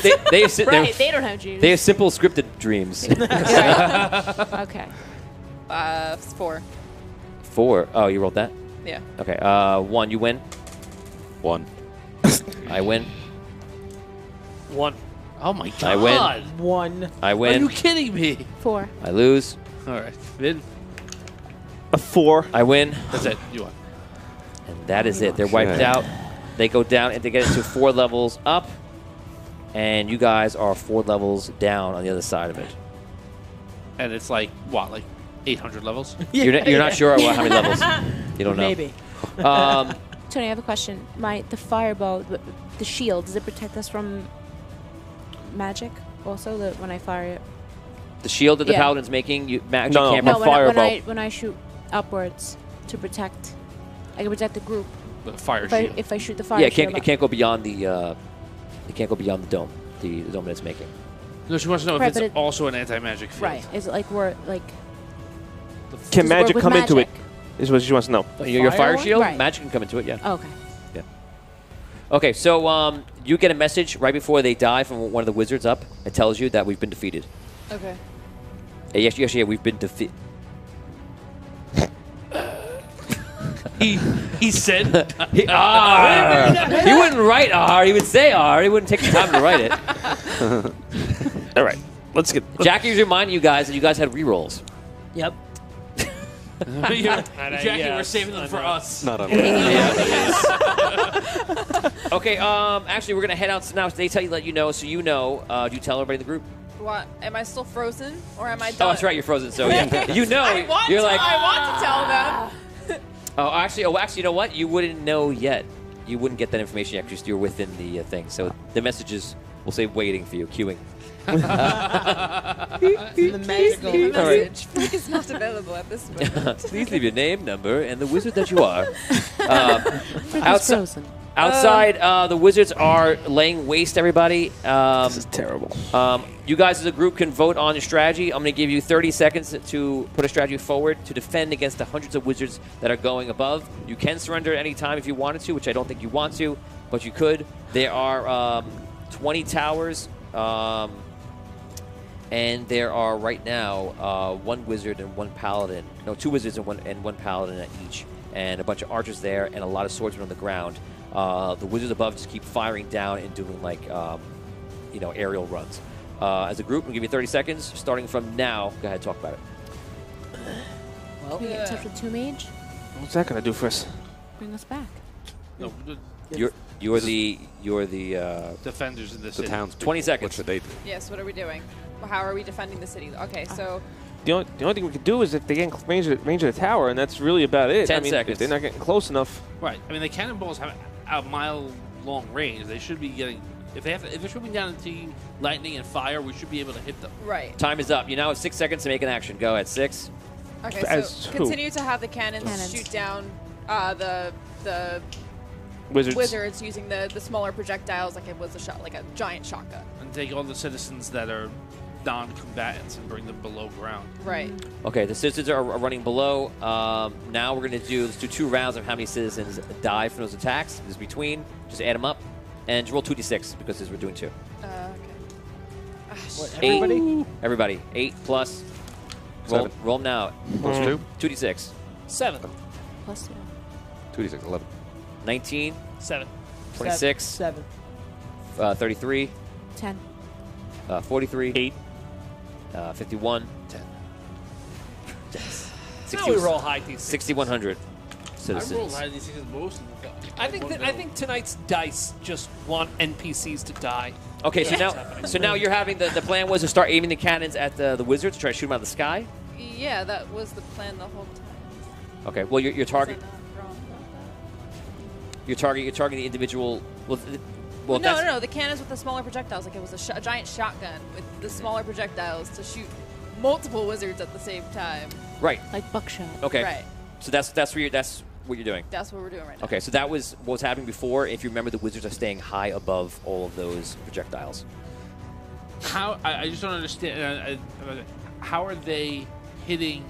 Right, they don't have dreams. they have simple scripted dreams. Okay. 4. 4. Oh, you rolled that. Yeah. Okay. 1. You win. 1. I win. 1. Oh my god. I win. 1. I Are win. you kidding me? 4. I lose. All right. Vin, A 4. I win. that's it. You won. And that is it. They're wiped Okay. out. They go down and they get into 4 levels up. And you guys are 4 levels down on the other side of it. And it's like, what, like 800 levels? You're not sure how many levels. You don't know. Maybe. Tony, I have a question. The fireball, the shield, does it protect us from magic? Also, when I fire it. The shield that the Yeah. paladin's making, you magic No, can't. no. No, A fireball. when I shoot upwards to protect, I can protect the group. The fire If I, shield. if I shoot the fire Yeah, it shield can't. It can't go beyond the. It can't go beyond the dome. The dome that it's making. No, she wants to know Right, if but it's it- also an anti-magic field. Right. Is it like we're like? Can does it work magic with come into it? magic? Is what she wants to know. Your fire one? shield, Right. magic can come into it. Yeah. Oh, okay. Okay, so you get a message right before they die from one of the wizards up. It tells you that we've been defeated. Okay. Yes, we've been defeated. He said. He wouldn't write R. He would say R. He wouldn't take the time to write it. All right. Let's get. Jackie's reminding you guys that you guys had rerolls. Yep. Jackie, we're saving them for us. Not on Okay, actually, we're gonna head out now. They let you know, so you know. Do you tell everybody in the group? What? Am I still frozen, or am I Oh, done? that's right. You're frozen. So yeah, you know. I want You're to, like. I want to tell them. Oh, actually, you know what? You wouldn't know yet. You wouldn't get that information yet because you're within the thing. So the messages will say waiting for you, queuing. The magical. Leave a message. It's not available at this point. Please leave your name, number, and the wizard that you are. Freaking frozen. Outside, the wizards are laying waste to everybody. This is terrible. You guys as a group can vote on your strategy. I'm going to give you 30 seconds to put a strategy forward to defend against the hundreds of wizards that are going above. You can surrender at any time if you wanted to, which I don't think you want to, but you could. There are 20 towers, and there are right now 1 wizard and 1 paladin. No, 2 wizards and one paladin at each, and a bunch of archers there, and a lot of swordsmen on the ground. The wizards above just keep firing down and doing like aerial runs. As a group, we'll give you 30 seconds, starting from now. Go ahead, talk about it. Can we get in touch with 2 Mage? What's that gonna do for us? Bring us back. No, You're the defenders in this the city. town's 20 seconds. What should they do? Yes. What are we doing? How are we defending the city? Okay. So. The only thing we could do is if they get in range of the tower, and that's really about it. 10 I mean, seconds. If they're not getting close enough. Right. I mean, the cannonballs have a mile-long range. They should be getting. If they're shooting down into lightning and fire, we should be able to hit them. Right. Time is up. You now have 6 seconds to make an action. Go ahead. 6. Okay. As So who? continue to have the cannons Cannons. shoot down the wizards using the smaller projectiles like it was like a giant shotgun. And take all the citizens that are non-combatants and bring them below ground. Right. Okay, the citizens are running below. Now we're going to let's do 2 rounds of how many citizens die from those attacks. This is between. Just add them up. And roll 2d6 because we're doing 2. Okay. What, 8. everybody? Everybody. 8 plus. Roll them now. Plus 2? 2d6. 7. Plus 2. 2d6, 11. 19. 7. 26. 7. 33. 10. 43. 8. 51. 10. Now we roll high d6. 6,100 I citizens. rolled high these things most of the time. I think tonight's dice just want NPCs to die. Okay, so now you're having the plan was to start aiming the cannons at the wizards to try to shoot them out of the sky. Yeah, that was the plan the whole time. Okay, well your target Was I not wrong about that? you're targeting the individual. Well, No, the cannons with the smaller projectiles, like it was a giant shotgun with the smaller projectiles to shoot multiple wizards at the same time. Right. Like buckshot. Okay. Right. So that's what you're doing. That's what we're doing right now. Okay, so that was what was happening before. If you remember, the wizards are staying high above all of those projectiles. How I just don't understand. How are they hitting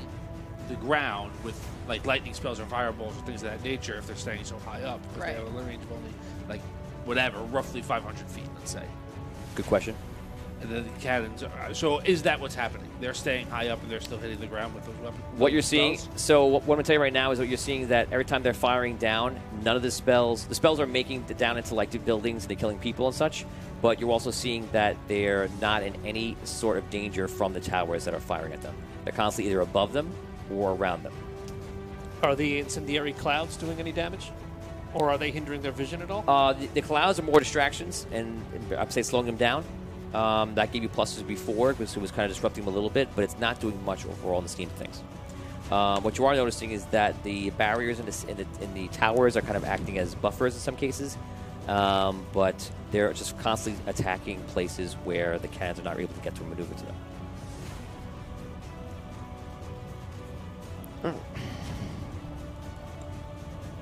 the ground with like lightning spells or fireballs or things of that nature if they're staying so high up? Because Right. they have a range of only like whatever, roughly 500 feet, let's say. Good question. And then the cannons. So is that what's happening? They're staying high up and they're still hitting the ground with those weapons. What you're seeing, spells? so what I'm going to tell you right now is what you're seeing is that every time they're firing down, none of the spells are making it down into like the buildings and they're killing people and such, but you're also seeing that they're not in any sort of danger from the towers that are firing at them. They're constantly either above them or around them. Are the incendiary clouds doing any damage? Or are they hindering their vision at all? The clouds are more distractions, and I'd say slowing them down. That gave you pluses before, because it was kind of disrupting them a little bit, but it's not doing much overall in the scheme of things. What you are noticing is that the barriers in the towers are kind of acting as buffers in some cases, but they're just constantly attacking places where the cannons are not able to get to a maneuver to them.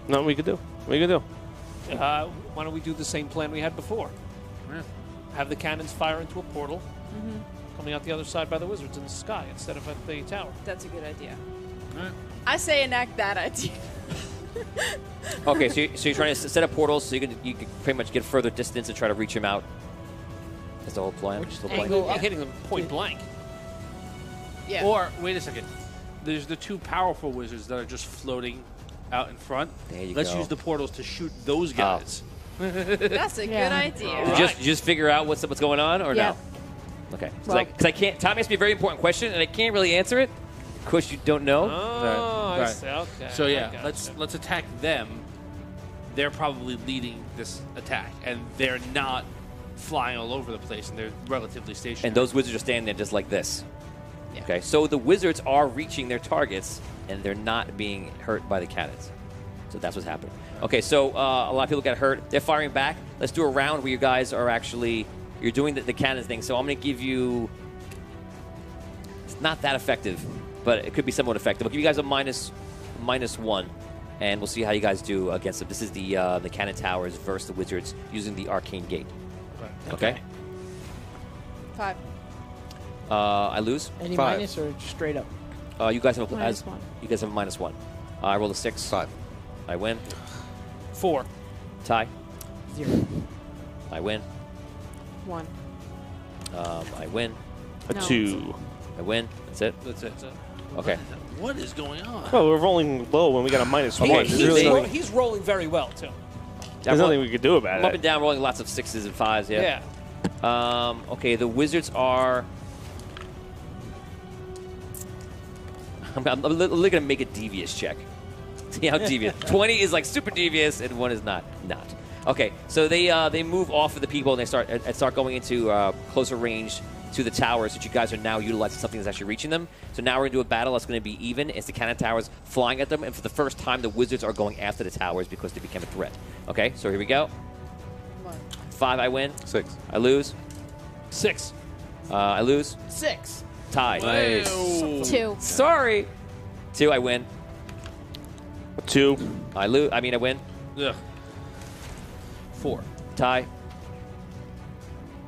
Nothing we could do. What are you gonna do? Why don't we do the same plan we had before? Yeah. Have the cannons fire into a portal, coming out the other side by the wizards in the sky instead of at the tower. That's a good idea. Alright. I say enact that idea. Okay, so you're trying to set up portals so you can pretty much get further distance and try to reach them out. That's the whole plan. Which Still playing? angle? You're hitting them point blank. Yeah. Or wait a second. There's the two powerful wizards that are just floating out in front. There you Let's go. use the portals to shoot those guys. That's a good idea. You just figure out what's going on, or Yeah. no? Okay. Well- Because I can't. Tom asked me a very important question, and I can't really answer it. Of course, you don't know. Oh, I Right. see. Okay. So I yeah, gotcha. let's attack them. They're probably leading this attack, and they're not flying all over the place, and they're relatively stationary. And those wizards are standing there just like this. Yeah. Okay. So the wizards are reaching their targets, and they're not being hurt by the cannons. So that's what's happening. Okay. So a lot of people got hurt. They're firing back. Let's do a round where you guys are actually you're doing the cannons thing. So I'm going to give you. It's not that effective, but it could be somewhat effective. I'll give you guys a -1, and we'll see how you guys do against them. This is the cannon towers versus the wizards using the arcane gate. Okay. 5. I lose. Any 5. minus or straight up? You guys have -1. You guys have a -1. I rolled a 6. 5. I win. 4. Tie. 0. I win. 1. I win. A No. 2. I win. That's it. That's it. Okay. What is going on? Well, we're rolling low when we got a -1. Okay, There's he's really rolling- nothing, He's rolling very well, too. there's nothing we could do about I'm up and it. down, rolling lots of 6s and 5s. Yeah. Yeah. Okay. The wizards are. I'm literally gonna make a devious check. See how devious. 20 is like super devious, and 1 is not. Not. Okay. So they move off of the people and they start going into closer range to the towers, that you guys are now utilizing something that's actually reaching them. So now we're going to do a battle that's going to be even. It's the cannon towers flying at them, and for the first time, the wizards are going after the towers because they became a threat. Okay, so here we go. 5, I win. 6. I lose. 6. I lose. 6. Tie. 2. Sorry. 2, I win. A 2. I lose. I win. Ugh. 4. Tie.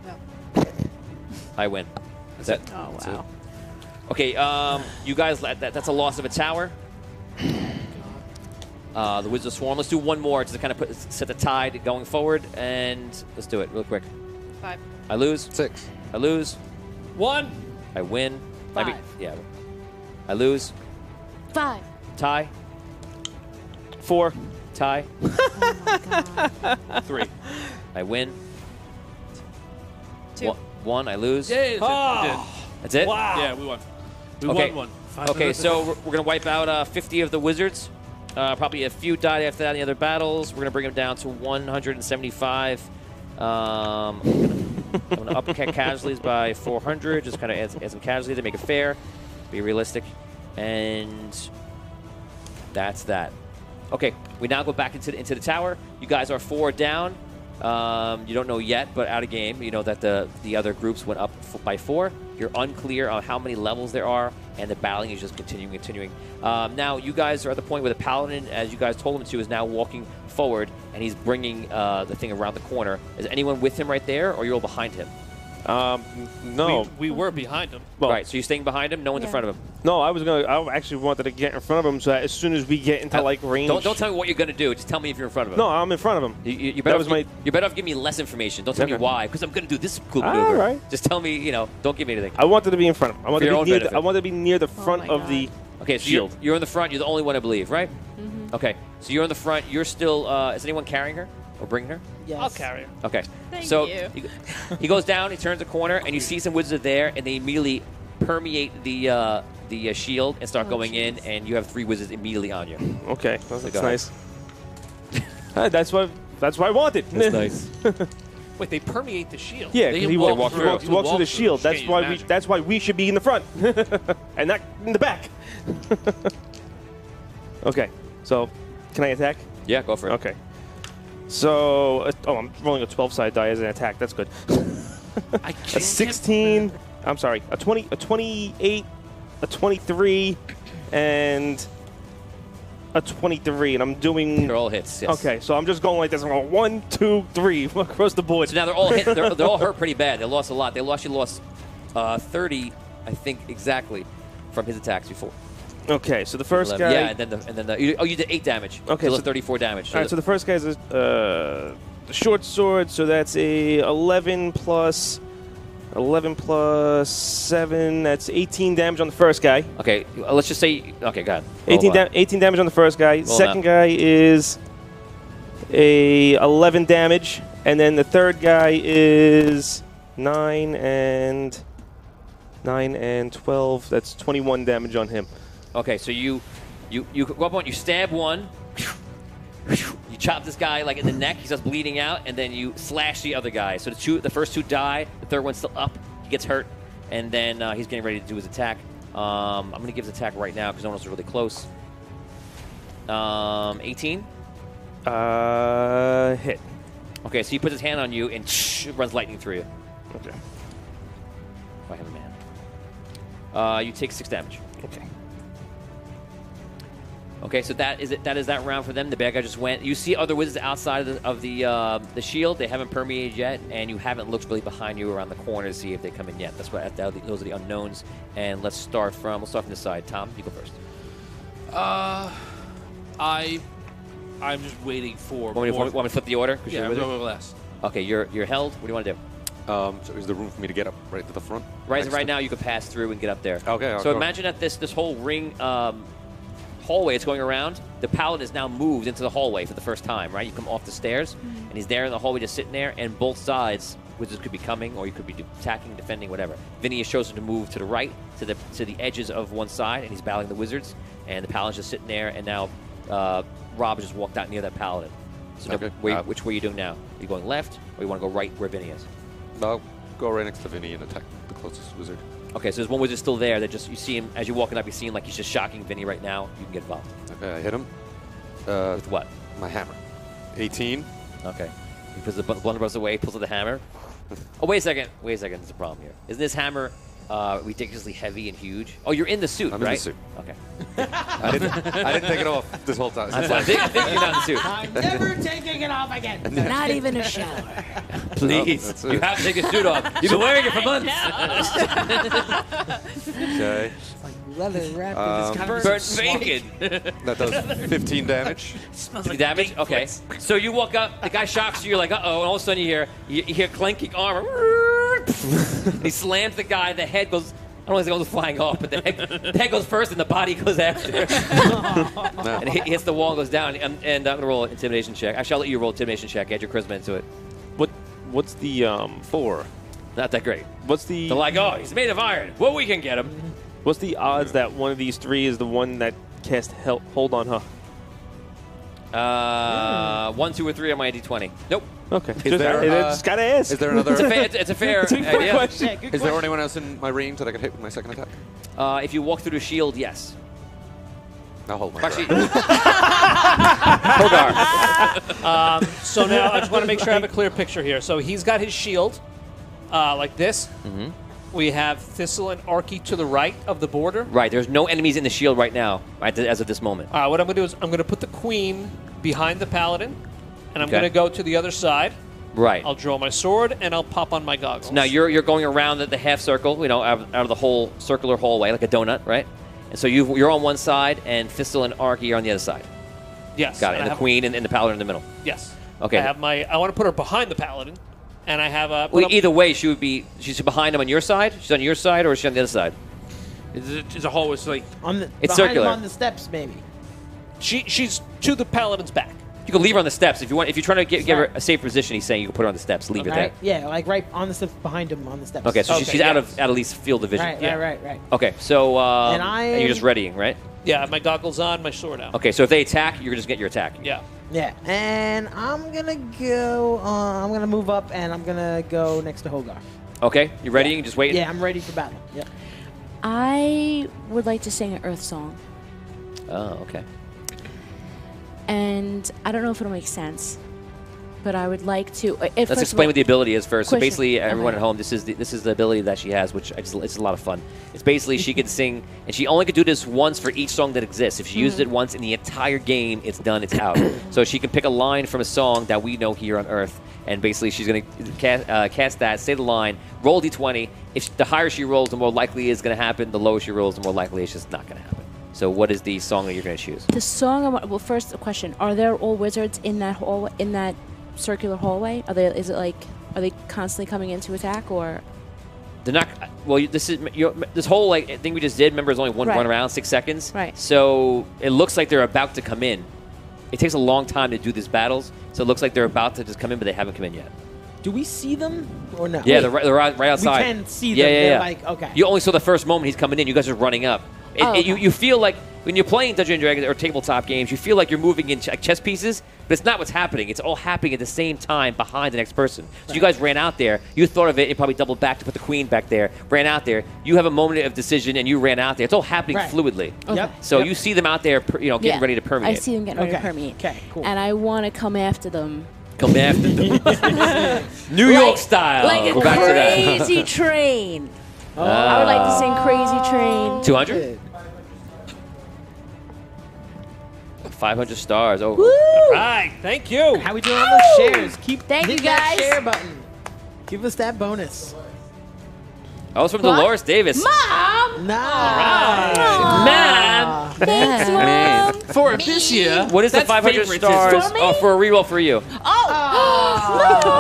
No. I win. That's it. Oh, That's it. wow. Okay, you guys, that's a loss of a tower. The Wizard Swarm. Let's do one more to kind of set the tide going forward, and let's do it real quick. 5. I lose. 6. I lose. 1. I win. 5. Yeah. I lose. 5. Tie. 4. Tie. Oh my god. 3. I win. 2. 1. I lose. Yay! That's it. Wow. Yeah, we won. We Okay. won one. Okay, so we're going to wipe out 50 of the wizards. Probably a few died after that in the other battles. We're going to bring them down to 175. I'm going to up casualties by 400. Just kind of add some casualties to make it fair, be realistic. And that's that. Okay, we now go back into the tower. You guys are 4 down. You don't know yet, but out of game, you know that the other groups went up by 4. You You're unclear on how many levels there are, and the battling is just continuing. Now, you guys are at the point where the paladin, as you guys told him to, is now walking forward, and he's bringing the thing around the corner. Is anyone with him right there, or you're all behind him? No. We were behind him. Well, Right, so you're staying behind him? No one's in front of him? No, I actually wanted to get in front of him so that as soon as we get into, like, range... Don't tell me what you're going to do. Just tell me if you're in front of him. No, I'm in front of him. You're better off giving me less information. Don't tell me why, because I'm going to do this cool All maneuver. right. Just tell me, don't give me anything. I wanted to be in front of him. I wanted to be near the Oh front my of the Okay, so shield. you're in the front. You're the only one, I believe, right? Okay, so you're in the front. You're still... is anyone carrying her or bringing her? Yes. I'll carry her. Okay. Thank so you. He goes down, he turns the corner, and you see some wizards there, and they immediately permeate the shield and start going in, and you have 3 wizards immediately on you. Okay, that's go ahead. nice. That's what I wanted. That's nice. Wait, they permeate the shield. Yeah, They because he walk walks through. through the shield. Change magic. That's why we should be in the front and not in the back. Okay, so can I attack? Yeah, go for it. Okay. So, I'm rolling a 12-sided die as an attack. That's good. I A can't 16. I'm sorry. A 20. A 28. A 23. And a 23. And I'm doing. They're all hits, yes. Okay, so I'm just going like this. I'm going 1, 2, 3 across the board. So now they're all hit. They're all hurt pretty bad. They lost a lot. They actually lost 30, I think, exactly from his attacks before. Okay, so the first 11. guy. Yeah, and then you did 8 damage. Okay, so so 34 damage. All right, so the first guy is the short sword, so that's a 11 plus 7. That's 18 damage on the first guy. okay, let's just say. Okay, go ahead. 18 damage on the first guy. Roll Second now. guy is a 11 damage, and then the third guy is 9 and 12. That's 21 damage on him. Okay, so you go up on, you stab one, you chop this guy like in the neck, he starts bleeding out, and then you slash the other guy. So the first 2 die, the third one's still up, he gets hurt, and then he's getting ready to do his attack. I'm going to give his attack right now because no one else is really close. 18? Hit. Okay, so he puts his hand on you and runs lightning through you. Okay. I have a man. You take 6 damage. Okay. Okay, so that is it. That is that round for them. The bad guy just went. You see other wizards outside of the shield. They haven't permeated yet, and you haven't looked really behind you around the corner to see if they come in yet. That's what. Those are the unknowns. And let's start from this side. Tom, you go first. I'm just waiting for. Want me to flip the order? 'Cause Yeah, you're I'm a wizard? going last. Okay, you're held. What do you want to do? So is there room for me to get up right to the front? Right now, you can pass through and get up there. Okay. I'll So go. imagine that this whole ring hallway it's going around. The paladin has now moved into the hallway for the first time. Right, you come off the stairs, and he's there in the hallway, just sitting there. And both sides, wizards could be coming, or you could be attacking, defending, whatever. Vinny has chosen to move to the right, to the edges of one side, and he's battling the wizards. And the paladin's just sitting there, and now Rob just walked out near that paladin. So Okay. which way are you doing now? Are you going left, or you want to go right where Vinny is? I'll go right next to Vinny and attack the closest wizard. Okay, so there's one wizard still there that you see him as you're walking up. You see him like he's just shocking Vinny right now. You can get involved. Okay, I hit him. With what? My hammer. 18. Okay. He puts the blunderbuss away, pulls out the hammer. Oh, wait a second. There's a problem here. Isn't this hammer ridiculously heavy and huge? Oh, you're in the suit, I'm right? in the suit. Okay. I didn't take it off this whole time. I think you're not in the suit. I'm never taking it off again. Not even a shower. Please. that's You it. have to take your suit off. You've been wearing it for months. Okay. Like leather wrapped in this kind of Burnt bacon. That does 15 damage. Damage? Okay. So you walk up, the guy shocks you, you're like, uh-oh, and all of a sudden you hear clanking armor. He slams the guy, the head goes, I don't want to say it goes flying off, but the head goes first and the body goes after. And it hits the wall and goes down, and I'm going to roll an intimidation check. Actually, I'll let you roll an intimidation check. Add your charisma into it. What's the 4? Not that great. What's the They're like, oh, he's made of iron. Well, we can get him. What's the odds that one of these 3 is the one that cast hold on her? 1, 2, or 3 on my D20. Nope. Okay. there, Just gotta ask. Is there another? It's a fair It's a fair idea. question. Is there anyone else in my range that I could hit with my second attack? If you walk through the shield, yes. I'll hold my Actually, breath. Hogar. So now I just want to make sure I have a clear picture here. So he's got his shield like this. Mm-hmm. We have Thistle and Arky to the right of the border. Right. There's no enemies in the shield right now, right, as of this moment. All right, what I'm going to do is I'm going to put the queen behind the paladin, and I'm Okay. going to go to the other side. Right. I'll draw my sword, and I'll pop on my goggles. Now you're going around the half circle, you know, out of the whole circular hallway, like a donut, right? And so you're on one side, and Thistle and Arky are on the other side. Yes. Got it. And the queen and the paladin in the middle. Yes. Okay. I want to put her behind the paladin, and I have a. Well, either way, she's behind him on your side. She's on your side, or is she on the other side? It's a hallway. It's like It's behind circular. him on the steps, maybe. She's to the paladin's back. You can leave her on the steps if you want. If you're trying to give her a safe position, he's saying you can put her on the steps. Leave her there. Right? Yeah, like right on the steps behind him on the steps. Okay, so she's out of least field of vision. Right. Okay, so And you're just readying, right? Yeah, I have my goggles on, my sword out. Okay, so if they attack, you're just get your attack. Yeah. Yeah, and I'm gonna go. I'm gonna move up, and I'm gonna go next to Hogar. Okay, you ready? You just waiting. Yeah, I'm ready for battle. Yeah. I would like to sing an Earth song, Oh, okay. and I don't know if it'll make sense, but I would like to. Let's explain what the ability is first. So Question. basically, everyone Okay. at home, this is the ability that she has, which it's a lot of fun. It's basically she can sing, and she only could do this once for each song that exists. If she used it once in the entire game, it's done, it's out. So she can pick a line from a song that we know here on Earth, and basically she's going to cast that, say the line, roll d20. If the higher she rolls, the more likely it's going to happen. The lower she rolls, the more likely it's just not going to happen. So what is the song that you're going to choose? The song I want. Well, first a question: are there all wizards in that hall? In that circular hallway? Are they constantly coming in to attack, or? They're not. Well, this whole thing we just did. Remember, it's only one Right. run around, 6 seconds. Right. So it looks like they're about to come in. It takes a long time to do these battles, so it looks like they're about to just come in, but they haven't come in yet. Do we see them or no? Yeah, they're right outside. We can see Yeah, them. yeah, They're yeah. like, okay. You only saw the first moment he's coming in. You guys are running up. Okay. You feel like when you're playing Dungeons & Dragons or tabletop games, you feel like you're moving in chess pieces, but it's not what's happening. It's all happening at the same time behind the next person. So you guys ran out there. You thought of it. You probably doubled back to put the queen back there. Ran out there. You have a moment of decision, and you ran out there. It's all happening Right. fluidly. Okay. Yep. So you see them out there, getting ready to permeate. I see them getting ready to permeate. Okay, cool. And I want to come after them. Come after them. New York style. Like a We're back to that. crazy train. I would like to sing Crazy Train. 200? 500 stars. Oh. Woo! All right, thank you. How we doing on those shares? Keep Thank hit you, that guys. share button. Give us that bonus. Oh, it's from What? Dolores Davis. Mom! Nice. Man. Thanks, Mom. for this year. What is the that's 500 favoritism. stars? For me? Oh, for a reroll for you.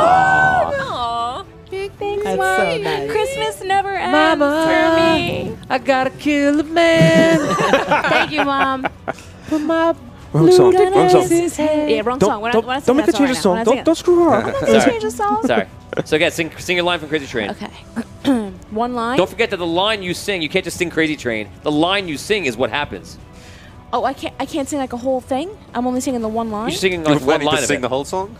Oh! Big thanks, That's Mom. so nice. Christmas never ends for me. I gotta kill a man. Thank you, Mom. Put my Wrong song. Gun Wrong is song. his head. Yeah, wrong song. We're not Don't singing make her that change the right song. now. Don't screw her up. We're not Sorry. change the song. Sorry. So again, sing your line from Crazy Train. Okay. One line. Don't forget that the line you sing, you can't just sing Crazy Train. The line you sing is what happens. Oh, I can't sing like a whole thing. I'm only singing the one line. You're singing You're like one ready line to of sing it. the whole song?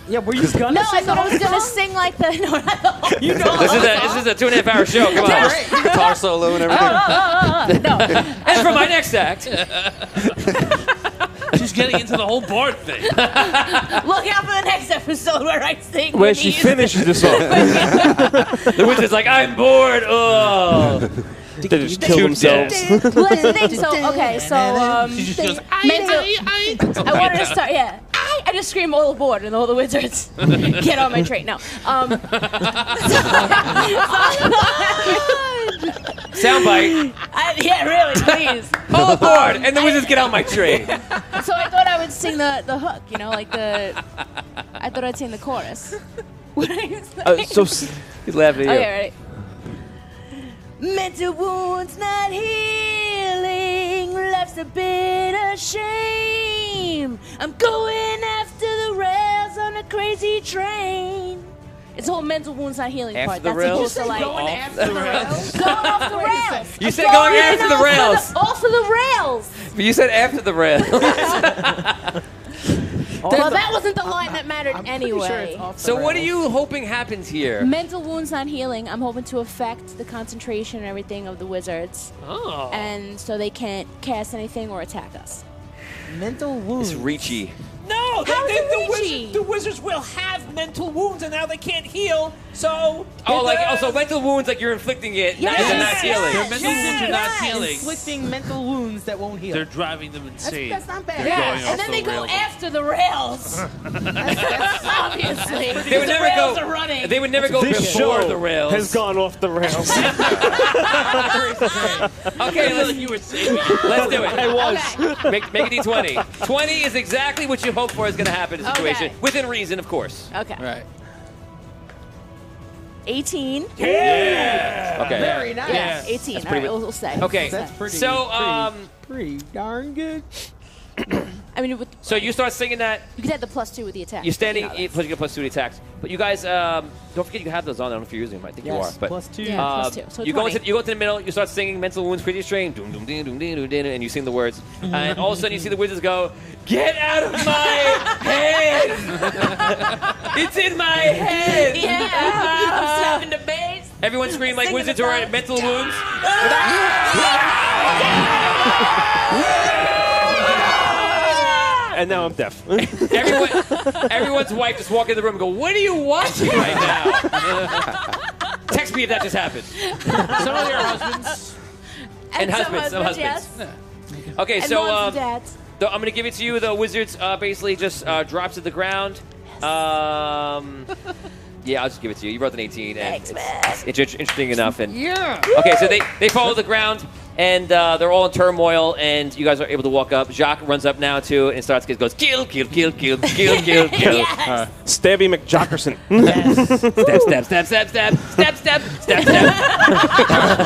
Yeah, were you gonna No, sing I thought I was gonna sing like the. No, not the whole. You know This is a 2.5 hour show. Come on. Guitar solo and everything? No. And for my next act, She's getting into the whole board thing. Look out for the next episode where I sing. When with she these. finishes the song, the witch is like, I'm bored. Oh. they just kill themselves. Well, that's the thing. So okay, so She just goes, I wanted to start. Yeah, I just scream all aboard and all the wizards get on my train. No. Soundbite. Yeah, really, please. All aboard. And the wizards get on my train. So I thought I would sing the hook, you know, like the. I thought I'd sing the chorus. What are you saying? He's laughing at you. Okay, ready. Mental wounds not healing, life's a bitter shame. I'm going after the rails on a crazy train. It's all mental wounds not healing After part. the That's rails? supposed to like Going after the rails. going off the rails. You said going after the rails. Off of the rails. But you said after the rails. Well, that wasn't the line that mattered I'm anyway. pretty sure it's off the So what are rails. you hoping happens here? Mental wounds not healing. I'm hoping to affect the concentration and everything of the wizards, Oh. and so they can't cast anything or attack us. Mental wounds? It's Reachy. No, How is it Richie? the wizards will have mental wounds, and now they can't heal. So so mental wounds, like you're inflicting it, Yes. and they're not healing. Their mental wounds are not healing. Inflicting mental wounds that won't heal. They're driving them insane. That's not bad. They're going Yeah, off and then the they go rails. after the rails. Obviously. They would the never rails go. are running. They would never go This before show the rails. has gone off the rails. Okay, let's you were saying. do it. I was. Okay. Make it D20. 20 is exactly what you hope for is going to happen in the situation, Okay. within reason, of course. Okay. Right. 18. Okay. Very nice. Yeah, 18. All pretty right, good. we'll say. Okay. That's pretty. So, pretty darn good. I mean, with, so you start singing that. you could add the +2 with the attack. You're standing. You know, You that's- get +2 to attacks. But you guys, don't forget you have those on. I don't know if you're using them. I think you are. Yes, But +2. Yeah, +2. So you 20. go into the middle. You start singing "Mental Wounds Pretty Strange," doom doom ding doom ding doom ding, and you sing the words. And all of a sudden you see the wizards go, "Get out of my head! It's in my head!" Yeah. I'm slapping the bass. Everyone scream like Singing wizards the who are song. at mental wounds. And now I'm deaf. Everyone's wife just walk in the room and go, "What are you watching right now?" Text me if that just happened. Some of your husbands. And some husbands. Yes. Okay, And so moms and dads. I'm going to give it to you. The wizards basically just drops to the ground. Yeah, I'll just give it to you. You wrote an 18, and Thanks, it's interesting enough. And Yeah. okay, so they follow the ground, and they're all in turmoil, and you guys are able to walk up. Jacques runs up now too, and starts goes kill, kill, kill, kill, kill, kill, kill. Yes. Stabby McJockerson. Stab, stab, stab, stab, stab, stab, stab, stab, stab.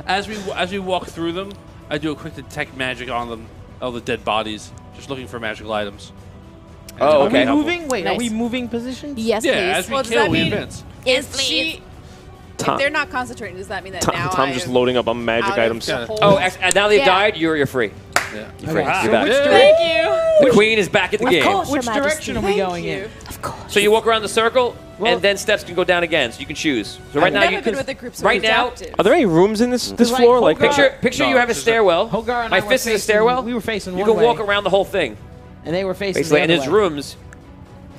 As we walk through them, I do a quick detect magic on them, all the dead bodies, just looking for magical items. Oh, Are okay. we moving? Wait, Nice. are we moving positions? Yes, Yeah, please. as we Well, does kill, that we mean- advance. Yes, If please. she, Tom- if they're not concentrating, does that mean that now Tom's I just am loading up on magic out of items. the Yeah. whole- Oh, and now they've Yeah. died. You're free. Yeah. You're free. Okay. You're back. Thank you. The queen is back at the game. course. Which Your direction are Majesty. we going in? Of course. So you walk around the circle, Well- and then steps can go down again. So you can choose. So right I've now never you been can. with a group so right now- adaptive. Are there any rooms in this Like, floor? Like Hogar- Picture No, you have a it's just stairwell. Hogar and My I were fist is a facing- stairwell. We were facing You one can walk way, around the whole thing. and they were facing Basically, the and other there's way. rooms.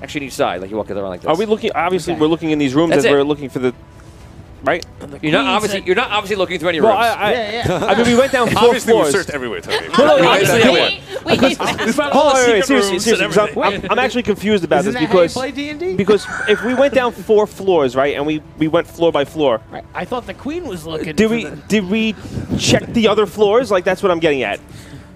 Actually, on each side, like you walk around like this. Are we looking? Obviously, Okay. we're looking in these rooms That's as it. we're looking for the. Right? You're not obviously looking through any Well, rooms. Yeah. I mean, we went down 4 Obviously, we floors. searched everywhere, Tony. Obviously, I would. Hold on, wait, seriously, 'cause I'm actually confused about Isn't this that how you because play D&D? because if we went down 4 floors, right, and we went floor by floor, Right. I thought the queen was looking. did for we the- did we check the other floors? Like that's what I'm getting at.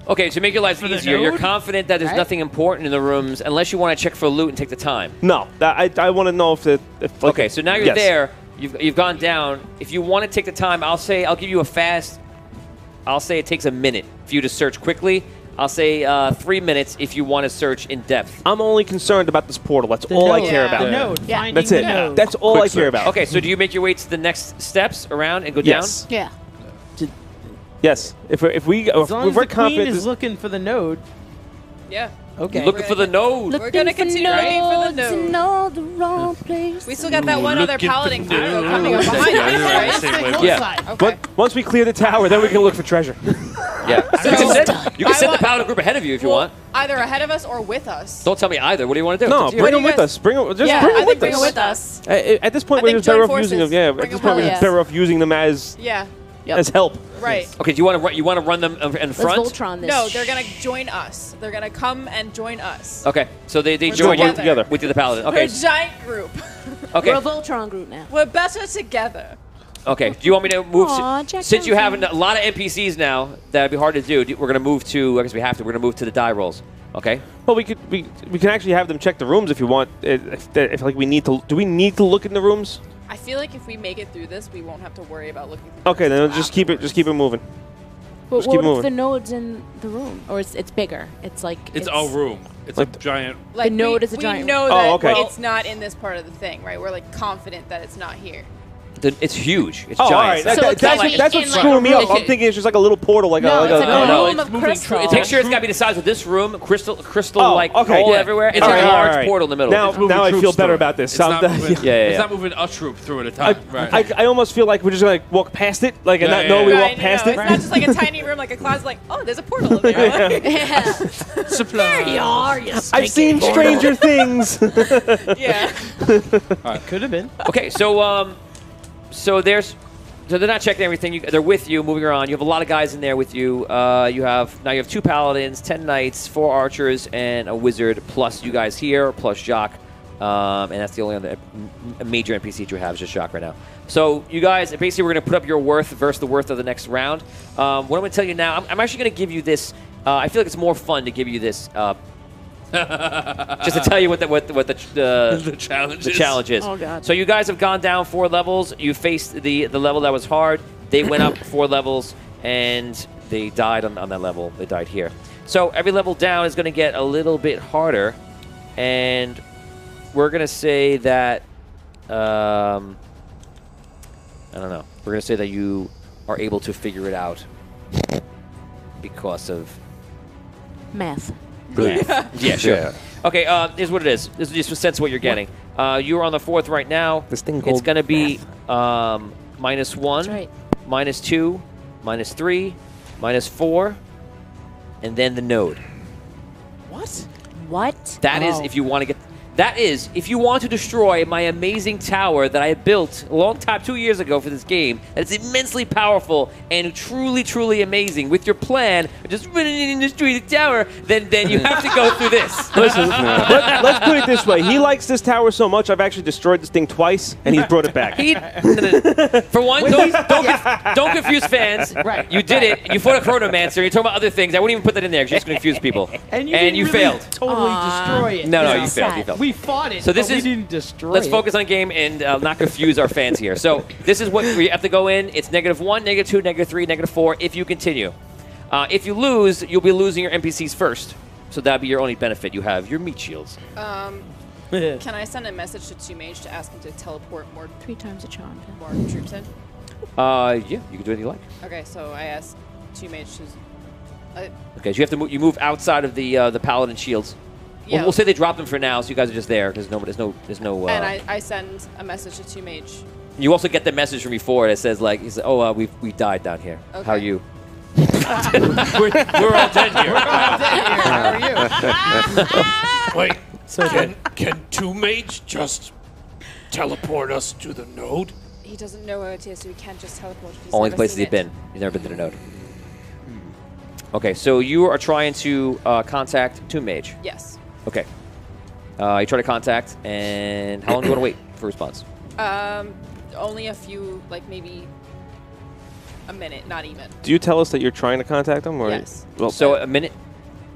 Okay, to make your life the easier, you're node? confident that there's Right? nothing important in the rooms unless you want to check for loot and take the time. No, I want to know if like, Okay, so now you're yes. there. You've gone down. If you want to take the time, I'll give you a fast. I'll say it takes a minute for you to search quickly. I'll say 3 minutes if you want to search in depth. I'm only concerned about this portal. That's The all I node. care The about. node. Yeah. Finding That's the it. node. That's all Quick I care search. about. Okay, so do you make your way to the next steps around and go Yes. Yeah. Yes. If we're As long if as we're the queen confident, is this- looking for the node. Yeah. Okay. down? Looking for the node. We're gonna continue looking for the node. In all the wrong place. We still got that one other Look at paladin the combo node. coming up behind us, right? Yeah. Okay. once we clear the tower, then we can look for treasure. Yeah. So- you can I send the want- paladin group ahead of you if you Well, want. either ahead of us or with us. Don't tell me either. What do you want to do? No, It's up to you. bring do them you with guys- us. Bring them. Just Yeah, bring I them think with bring us. them with us. At this point, I we're think just better join off using them. forces. Yeah. Bring At this them point, we're all, just yeah. better off using them as Yeah. help. Right. Okay, do you want to run them in Let's front? Voltron this. No, they're gonna join us. They're gonna come and join us. Okay, so they We're join you together. with the paladin. We're Okay, a giant group. okay, We're a Voltron group now. We're better together. okay. Do you want me to move? Aw, Jack Since you have Johnson. a lot of NPCs now, that'd be hard to do. We're gonna move to. I guess we have to. We're gonna move to the die rolls. Okay. Well, we can actually have them check the rooms if you want. If like we need to, do we need to look in the rooms? I feel like if we make it through this, we won't have to worry about looking. Through Okay, this then until just keep it moving. But Just keep what if moving. the node's in the room? Or it's bigger? It's like... It's a room. It's Like- a giant. Like node we, is a we giant know room. that Oh, okay. it's not in this part of the thing, right? We're like confident that it's not here. It's huge. It's Oh, all giant. right. So it's like That's in what's like screwing a me up. room. I'm thinking it's just like a little portal, like No, a. it's like a no, room it's of moving crystal. through- Make sure it's got to be the size of this room, crystal, Oh, like okay, all yeah. everywhere. It's All a right, large all right. portal in the middle. Now I feel troops better through it. about this. It's not moving, Yeah. It's not moving a troop through at a time. Right. I almost feel like we're just gonna like walk past it, like and Yeah, not yeah, know we yeah. walked past it. It's not just like a tiny room, like a closet. Like, oh, there's a portal in there. Yeah. Supply. you are, you I've seen Stranger Things. Yeah. Could have been. Okay, so they're not checking everything. They're with you, moving around. You have a lot of guys in there with you. You have 2 paladins, 10 knights, 4 archers, and a wizard. Plus you guys here, plus Jacques, and that's the only other major NPC you have is just Jacques right now. So you guys, basically, we're going to put up your worth versus the worth of the next round. What I'm going to tell you now, I'm actually going to give you this. I feel like it's more fun to give you this. Just to tell you what the challenge is. Oh, God. So you guys have gone down 4 levels. You faced the level that was hard. They went up 4 levels, and they died on that level. They died here. So every level down is going to get a little bit harder, and we're going to say that I don't know. We're going to say that you are able to figure it out because of Math. yeah, sure. Yeah. Okay, here's what it is. This is just a sense of what you're getting. You're on the 4th right now. This thing It's called going to be -1, That's right. -2, -3, -4, and then the node. What? What? That is if you want to get. That is if you want to destroy my amazing tower that I built a long time, 2 years ago for this game. That's immensely powerful and truly, truly amazing. With your plan, of just running in and destroy the tower, then you have to go through this. Listen, let's put it this way. He likes this tower so much, I've actually destroyed this thing twice, and he's brought it back. For one, don't confuse fans. Right. You did it. You fought a chronomancer. You're talking about other things. I wouldn't even put that in there because you're just going to confuse people. And you didn't really failed. totally destroy it. No, Yeah. you failed. You failed. We fought it. So this but is- we didn't destroy Let's it. focus on the game and not confuse our fans here. So this is what we have to go in. It's -1, -2, -3, -4 if you continue. If you lose, you'll be losing your NPCs first. So that'd be your only benefit. You have your meat shields. Can I send a message to Two Mage to ask him to teleport more 3 times a charm. troops in? Yeah, you can do anything you like. Okay, so I asked Two Mage to. Okay, so you have to you move outside of the paladin shields. Yeah. We'll say they dropped them for now, so you guys are just there because there's no. And I send a message to Two Mage. You also get the message from before that says like, we died down here. Okay. How are you? We're all dead here. How are you? Wait, can Two Mage just teleport us to the node? He doesn't know where it is, so he can't just teleport. He's Only never places seen he's been. He's never been to the node. Okay, so you are trying to contact Tomb Mage. Yes. Okay. You try to contact, and how long do you want to wait for a response? Only a few, like maybe a minute, not even. Do you tell us that you're trying to contact him? Or Yes. Well, So a minute.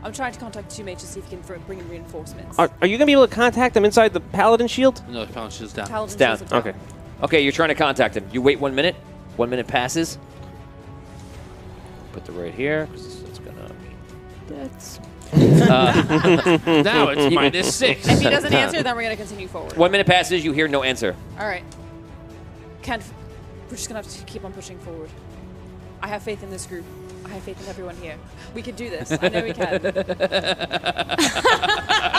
I'm trying to contact Two Mage to see if he can bring in reinforcements. are you going to be able to contact him inside the paladin shield? No, the pound shield's down. Paladin It's down. shields are Okay. Okay, you're trying to contact him. You wait 1 minute. 1 minute passes. Put the right here because it's gonna. That's Now it's -6. If he doesn't answer, then we're gonna continue forward. 1 minute passes. You hear no answer. All right. We're just gonna have to keep on pushing forward. I have faith in this group. I have faith in everyone here. We can do this. I know we can.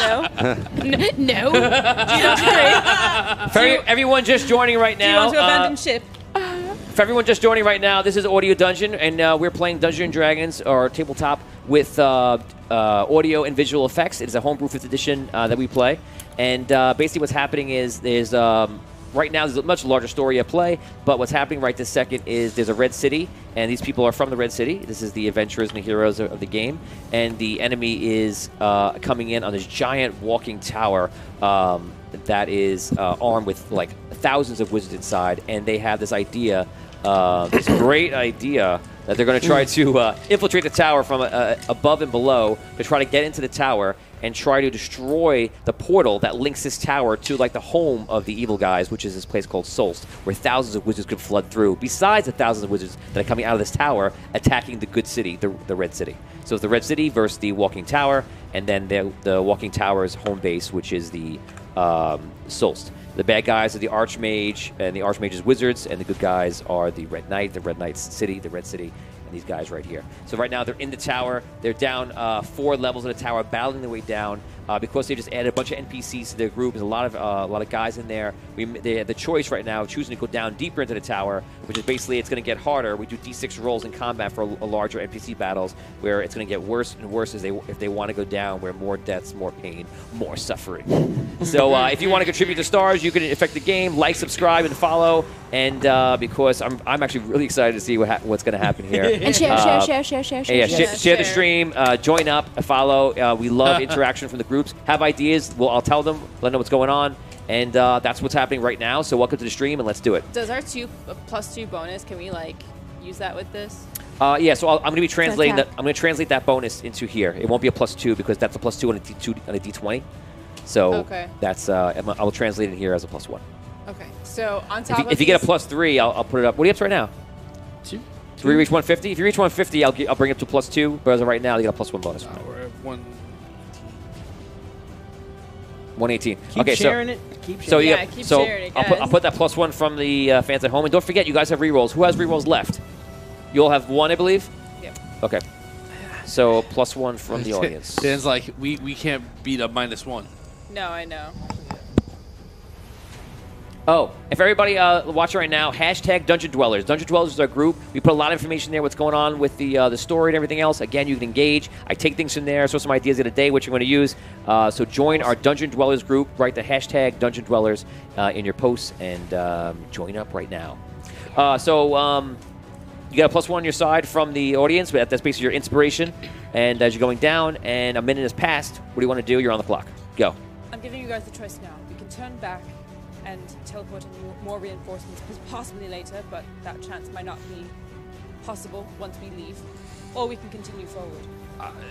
No? no. Do you not agree? For everyone just joining right Do you now. want to abandon ship? For everyone just joining right now, this is Audio Dungeon, and we're playing Dungeons and Dragons, or tabletop, with audio and visual effects. It is a homebrew 5th edition that we play. And basically what's happening is there's right now there's a much larger story at play, but what's happening right this second is there's a red city, and these people are from the red city. This is the adventurers and the heroes of the game, and the enemy is coming in on this giant walking tower that is armed with like thousands of wizards inside, and they have this idea, this great idea that they're going to try to infiltrate the tower from above and below to try to get into the tower and try to destroy the portal that links this tower to like the home of the evil guys, which is this place called Solst, where thousands of wizards could flood through, besides the thousands of wizards that are coming out of this tower attacking the good city, the red city. So it's the red city versus the walking tower, and then the walking tower's home base, which is the Solst. The bad guys are the Archmage and the Archmage's wizards, and the good guys are the Red Knight, the Red Knight's city, the Red City, and these guys right here. So right now they're in the tower. They're down 4 levels of the tower, battling their way down. Because they just added a bunch of NPCs to their group, there's a lot of guys in there. They have the choice right now of choosing to go down deeper into the tower, which is basically it's going to get harder. We do D6 rolls in combat for larger NPC battles, where it's going to get worse and worse if they want to go down, where more deaths, more pain, more suffering. So if you want to contribute to stars, you can affect the game, like, subscribe, and follow. And because I'm actually really excited to see what's going to happen here. And share the stream, join up, follow. We love interaction from the groups. Have ideas, I'll tell them, let them know what's going on. And that's what's happening right now. So welcome to the stream, and let's do it. Does our +2 bonus, can we use that with this? Yeah, so I'm going to be translating that. I'm going to translate that bonus into here. It won't be a +2 because that's a +2 on a D20. So that's I will translate it here as a +1. Okay. So on top if you get a +3, I'll put it up. What are you up to right now? 2. So we reach 150. If you reach 150, I'll bring it to +2. But as of right now, you get a +1 bonus. We're at 118. Keep sharing it. Keep sharing it. Keep sharing it, guys. I'll put that +1 from the fans at home. And don't forget, you guys have rerolls. Who has rerolls left? You all have 1, I believe? Yep. Okay. So +1 from the audience. Dan's like, we can't beat a -1. No, I know. Oh, if everybody watching right now, hashtag Dungeon Dwellers. Dungeon Dwellers is our group. We put a lot of information there, what's going on with the story and everything else. Again, you can engage. I take things from there, throw some ideas of the day, which you're going to use. So join our Dungeon Dwellers group. Write the hashtag Dungeon Dwellers in your posts and join up right now. You got a +1 on your side from the audience. But that's basically your inspiration. And as you're going down and a minute has passed, what do you want to do? You're on the clock. Go. I'm giving you guys the choice now. We can turn back and teleport in more reinforcements, possibly later, but that chance might not be possible once we leave. Or we can continue forward.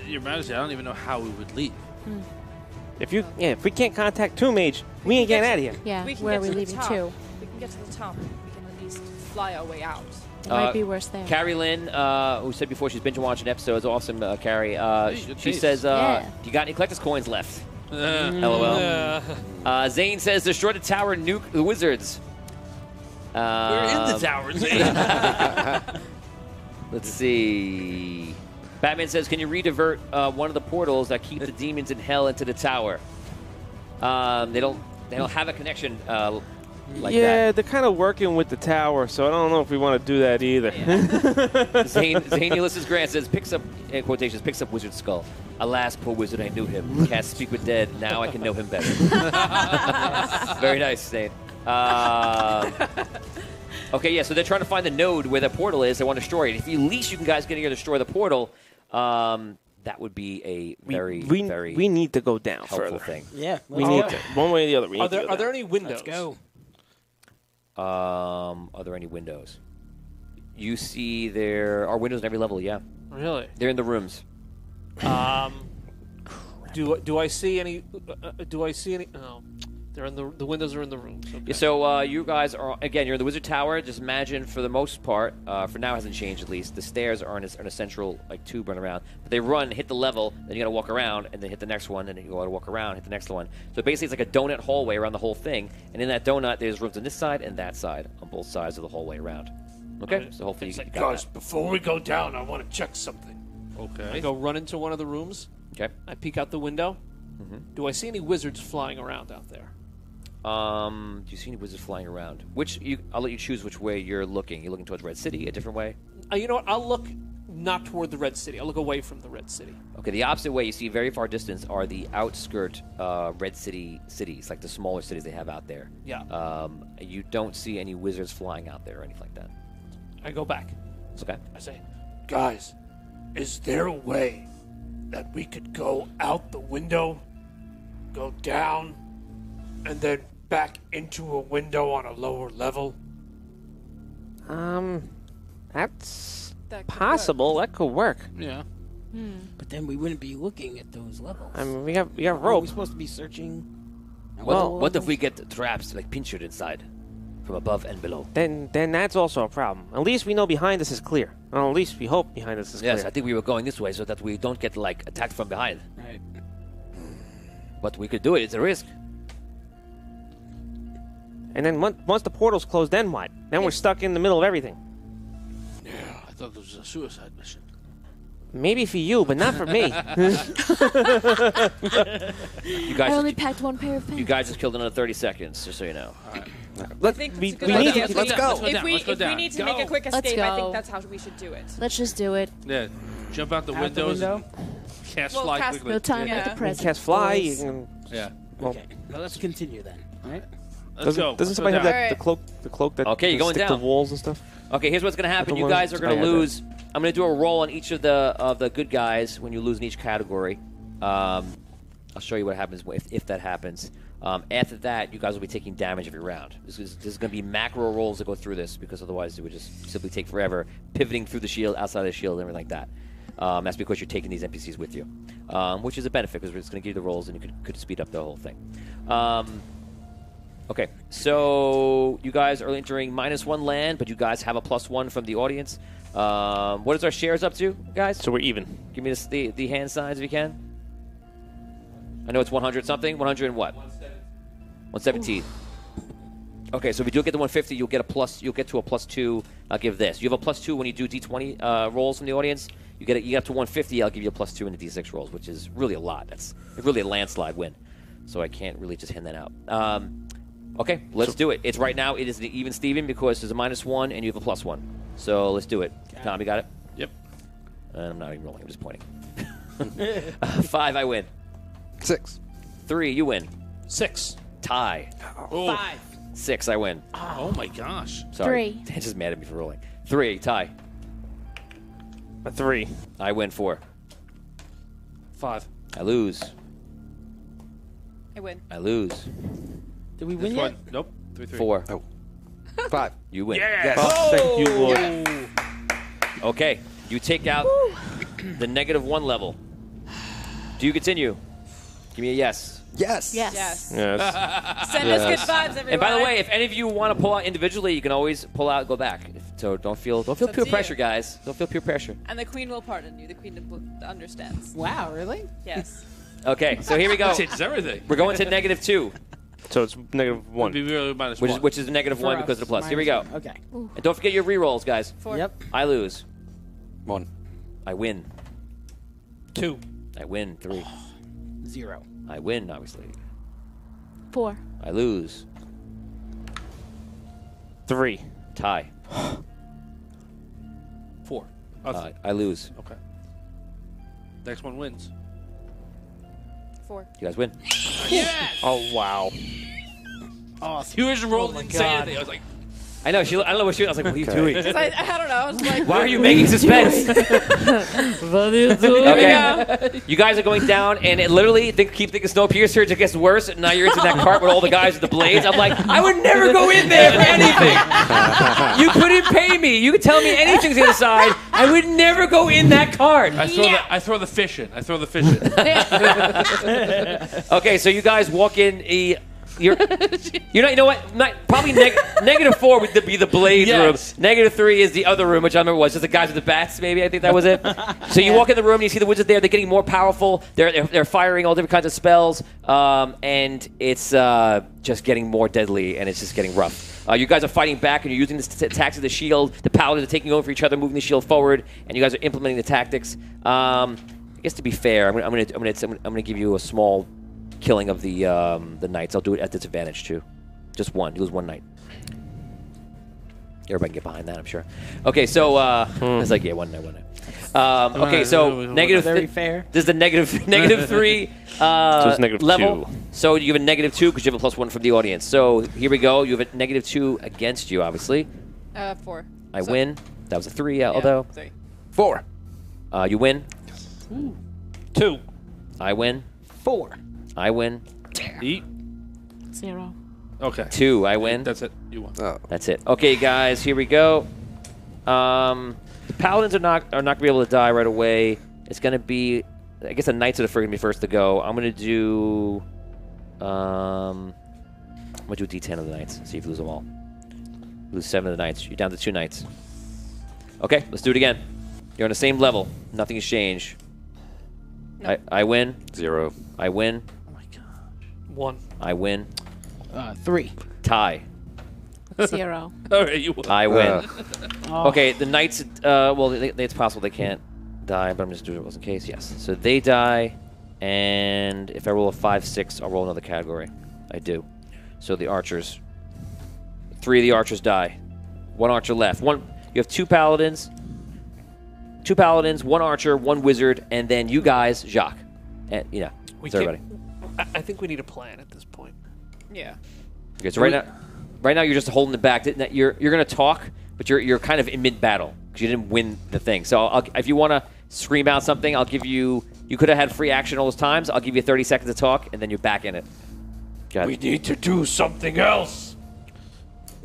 Your Majesty, I don't even know how we would leave. If we can't contact Tomb Mage, we ain't getting out of here. Yeah, We can where are get we to the leaving top. to? We can get to the top. We can at least fly our way out. It might be worse there. Carrie Lynn, who said before she's binge watching episodes, awesome, Carrie. She says, do you got any collector's coins left? LOL. Zane says, destroy the tower, nuke the wizards. We're in the tower, Zane. Let's see. Batman says, can you redivert one of the portals that keep the demons in hell into the tower? They don't have a connection like yeah, that. they're kind of working with the tower, so I don't know if we want to do that either. Yeah. Zane Ulysses Grant says, picks up Wizard Skull. Alas, poor wizard, I knew him. Can't speak with dead. Now I can know him better. Very nice, Zane. Okay, yeah, so they're trying to find the node where the portal is. They want to destroy it. If at least you guys get here to destroy the portal, that would be a very we need to go down helpful further. thing. Yeah. We need to. One way or the other. We need to go Are down. there any windows? Let's go. Are there any windows? You see there are windows in every level, yeah. Really? They're in the rooms. Do I see any? Do I see any? No, they're in the windows are in the rooms. Okay. Yeah, so you guys are again. You're in the wizard tower. Just imagine, for the most part, for now hasn't changed at least. The stairs are in a central tube run around. But they run, hit the level, then you got to walk around, and then hit the next one, and then you got to walk around, hit the next one. So basically, it's like a donut hallway around the whole thing. And in that donut, there's rooms on this side and that side on both sides of the hallway around. Okay, so hopefully you got Guys, that. before we go down, I want to check something. Okay. I go run into one of the rooms. Okay. I peek out the window. Do I see any wizards flying around out there? Do you see any wizards flying around? I'll let you choose which way you're looking. You're looking towards Red City, a different way? You know what? I'll look not toward the Red City. I'll look away from the Red City. Okay, the opposite way you see very far distance are the outskirt Red City cities, like the smaller cities they have out there. Yeah. You don't see any wizards flying out there or anything like that. I go back. It's okay. I say, guys, is there a way that we could go out the window, go down, and then back into a window on a lower level? That's That could possible. That could work. Yeah. But then we wouldn't be looking at those levels. I mean, we got Are rope. we supposed to be searching? What if we get traps, like pinchered inside, from above and below? Then that's also a problem. At least we know behind us is clear. Or at least we hope behind us is Yes, clear. I think we were going this way so that we don't get attacked from behind. Right. But we could do it. It's a risk. And then once the portal's closed, then what? Then we're stuck in the middle of everything. I thought this was a suicide mission. Maybe for you, but not for me. You guys I only packed one pair of pants. You guys just killed another 30 seconds, just so you know. I think we that's a good need idea. to- let's go. If we down. need to make a quick Let's escape, I go. think that's how we should do it. Let's just do it. Yeah, jump out the Out the windows window? and cast Well, fly cast- quickly. No time Yeah. like the You You present. cast fly. You boys. can, Yeah, well, Okay, well, let's continue then. All right. let's go. doesn't Let's go somebody have down. that, Alright. the cloak that Okay, you're can going stick down. to walls and stuff? Okay, here's what's going to happen. the You ones- guys are going I to had that. lose. I'm going to do a roll on each of the good guys when you lose in each category. I'll show you what happens if that happens. After that, you guys will be taking damage every round. This is going to be macro rolls that go through this because otherwise it would just simply take forever pivoting through the shield, outside of the shield, and everything like that. That's because you're taking these NPCs with you, which is a benefit because it's going to give you the rolls and you could speed up the whole thing. Okay, so you guys are entering -1 land, but you guys have a +1 from the audience. What is our shares up to, guys? So we're even. Give me the hand signs if you can. I know it's 100 something. 100 and what? 117. Okay, so if you do get the 150, you'll get a plus. You'll get to a +2. I'll give this. You have a +2 when you do D20 rolls from the audience. You get up to 150. I'll give you a +2 in the D6 rolls, which is really a lot. That's really a landslide win. So I can't really just hand that out. Okay, let's do it. It's right now. It is the even Steven because there's a -1 and you have a +1. So let's do it. Tom, you got it? Yep. I'm not even rolling. I'm just pointing. 5, I win. 6. 3, you win. 6. Tie. Oh. 6, I win. Oh my gosh. Sorry. 3. Dan's just mad at me for rolling. 3, tie. A 3. I win. 4. 5. I lose. I win. I lose. Did we This win yet? one. Nope. 3-3. 4. Oh. 5. You win. Yes. Oh, thank you, Lord. Okay. You take out the -1 level. Do you continue? Give me a yes. Yes. Yes. Yes. Yes. Send us good vibes, everyone. And by the way, if any of you want to pull out individually, you can always pull out and go back. So don't feel up peer to pressure, you. guys. Don't feel peer pressure. And the queen will pardon you. The queen understands. Wow, really? Yes. Okay. So here we go. That changes everything. We're going to -2. So it's -1. It'd be really -1. Which is the -1 For because of the us, plus. Here we go. -1. Okay. And don't forget your re-rolls, guys. 4. Yep. I lose. 1. I win. 2. I win. 3. 0. I win, obviously. 4. I lose. 3. Tie. 4. Oh, I lose. okay. Next one wins. 4. You guys win. Oh, wow. Awesome. You just rolled my and didn't say God. anything. I was like, I know. I don't know what she. I was like, what are you doing? 'Cause I don't know. I was like, Why are you making suspense? What are you doing? Okay. You guys are going down, and it literally keep thinking Snowpiercer. It just gets worse. And now you're into that cart with all the guys with the blades. I'm like, I would never go in there for anything. You couldn't pay me. You could tell me anything's the other side. I would never go in that cart. I throw the fish in. I throw the fish in. Okay, so you guys walk in. You're not. You know what? Probably -4 would be the blades Yes. room. -3 is the other room, which I remember was just the guys with the bats. Maybe I think that was it. So you walk in the room and you see the wizards there. They're getting more powerful. They're firing all different kinds of spells, and it's just getting more deadly, and it's just getting rough. You guys are fighting back, and you're using the attacks of the shield. The paladins are taking over each other, moving the shield forward, and you guys are implementing the tactics. I guess to be fair, I'm gonna give you a small killing of the knights. I'll do it at disadvantage too. Just one. You lose 1 knight. Everybody can get behind that, I'm sure. Okay, so it's like one knight. Okay, so negative. Very fair. This is the -3 So it's -2. level. So you have a -2 because you have a +1 from the audience. So here we go. You have a -2 against you, obviously. 4. I win. That was a 3, although 3. 4. You win. 2. I win. 4. I win. Eat. 0. Okay. 2. I win. That's it. You won. Oh. That's it. Okay, guys, here we go. The paladins are not gonna be able to die right away. It's gonna be, I guess the knights are gonna be first to go. I'm gonna do, I'm gonna do a D10 of the knights. See if you lose them all. Lose 7 of the knights. You're down to 2 knights. Okay, let's do it again. You're on the same level. Nothing has changed. No. I win. 0. I win. Oh my gosh. 1. I win. 3. Tie. 0. All right, you won. I win. Oh. Okay, the knights. Well, it's possible they can't die, but I'm just doing it just in case. Yes. So they die, and if I roll a 5, 6, I'll roll another category. I do. So the archers. 3 of the archers die. 1 archer left. You have 2 paladins. 2 paladins, 1 archer, 1 wizard, and then you guys, Jacques. And We it's everybody. I think we need a plan at this point. Yeah. Okay, so right now you're just holding it back. You're going to talk, but you're kind of in mid battle because you didn't win the thing. So if you want to scream out something, I'll give you. You could have had free action all those times. I'll give you 30 seconds to talk, and then you're back in it. Go ahead. We need to do something else.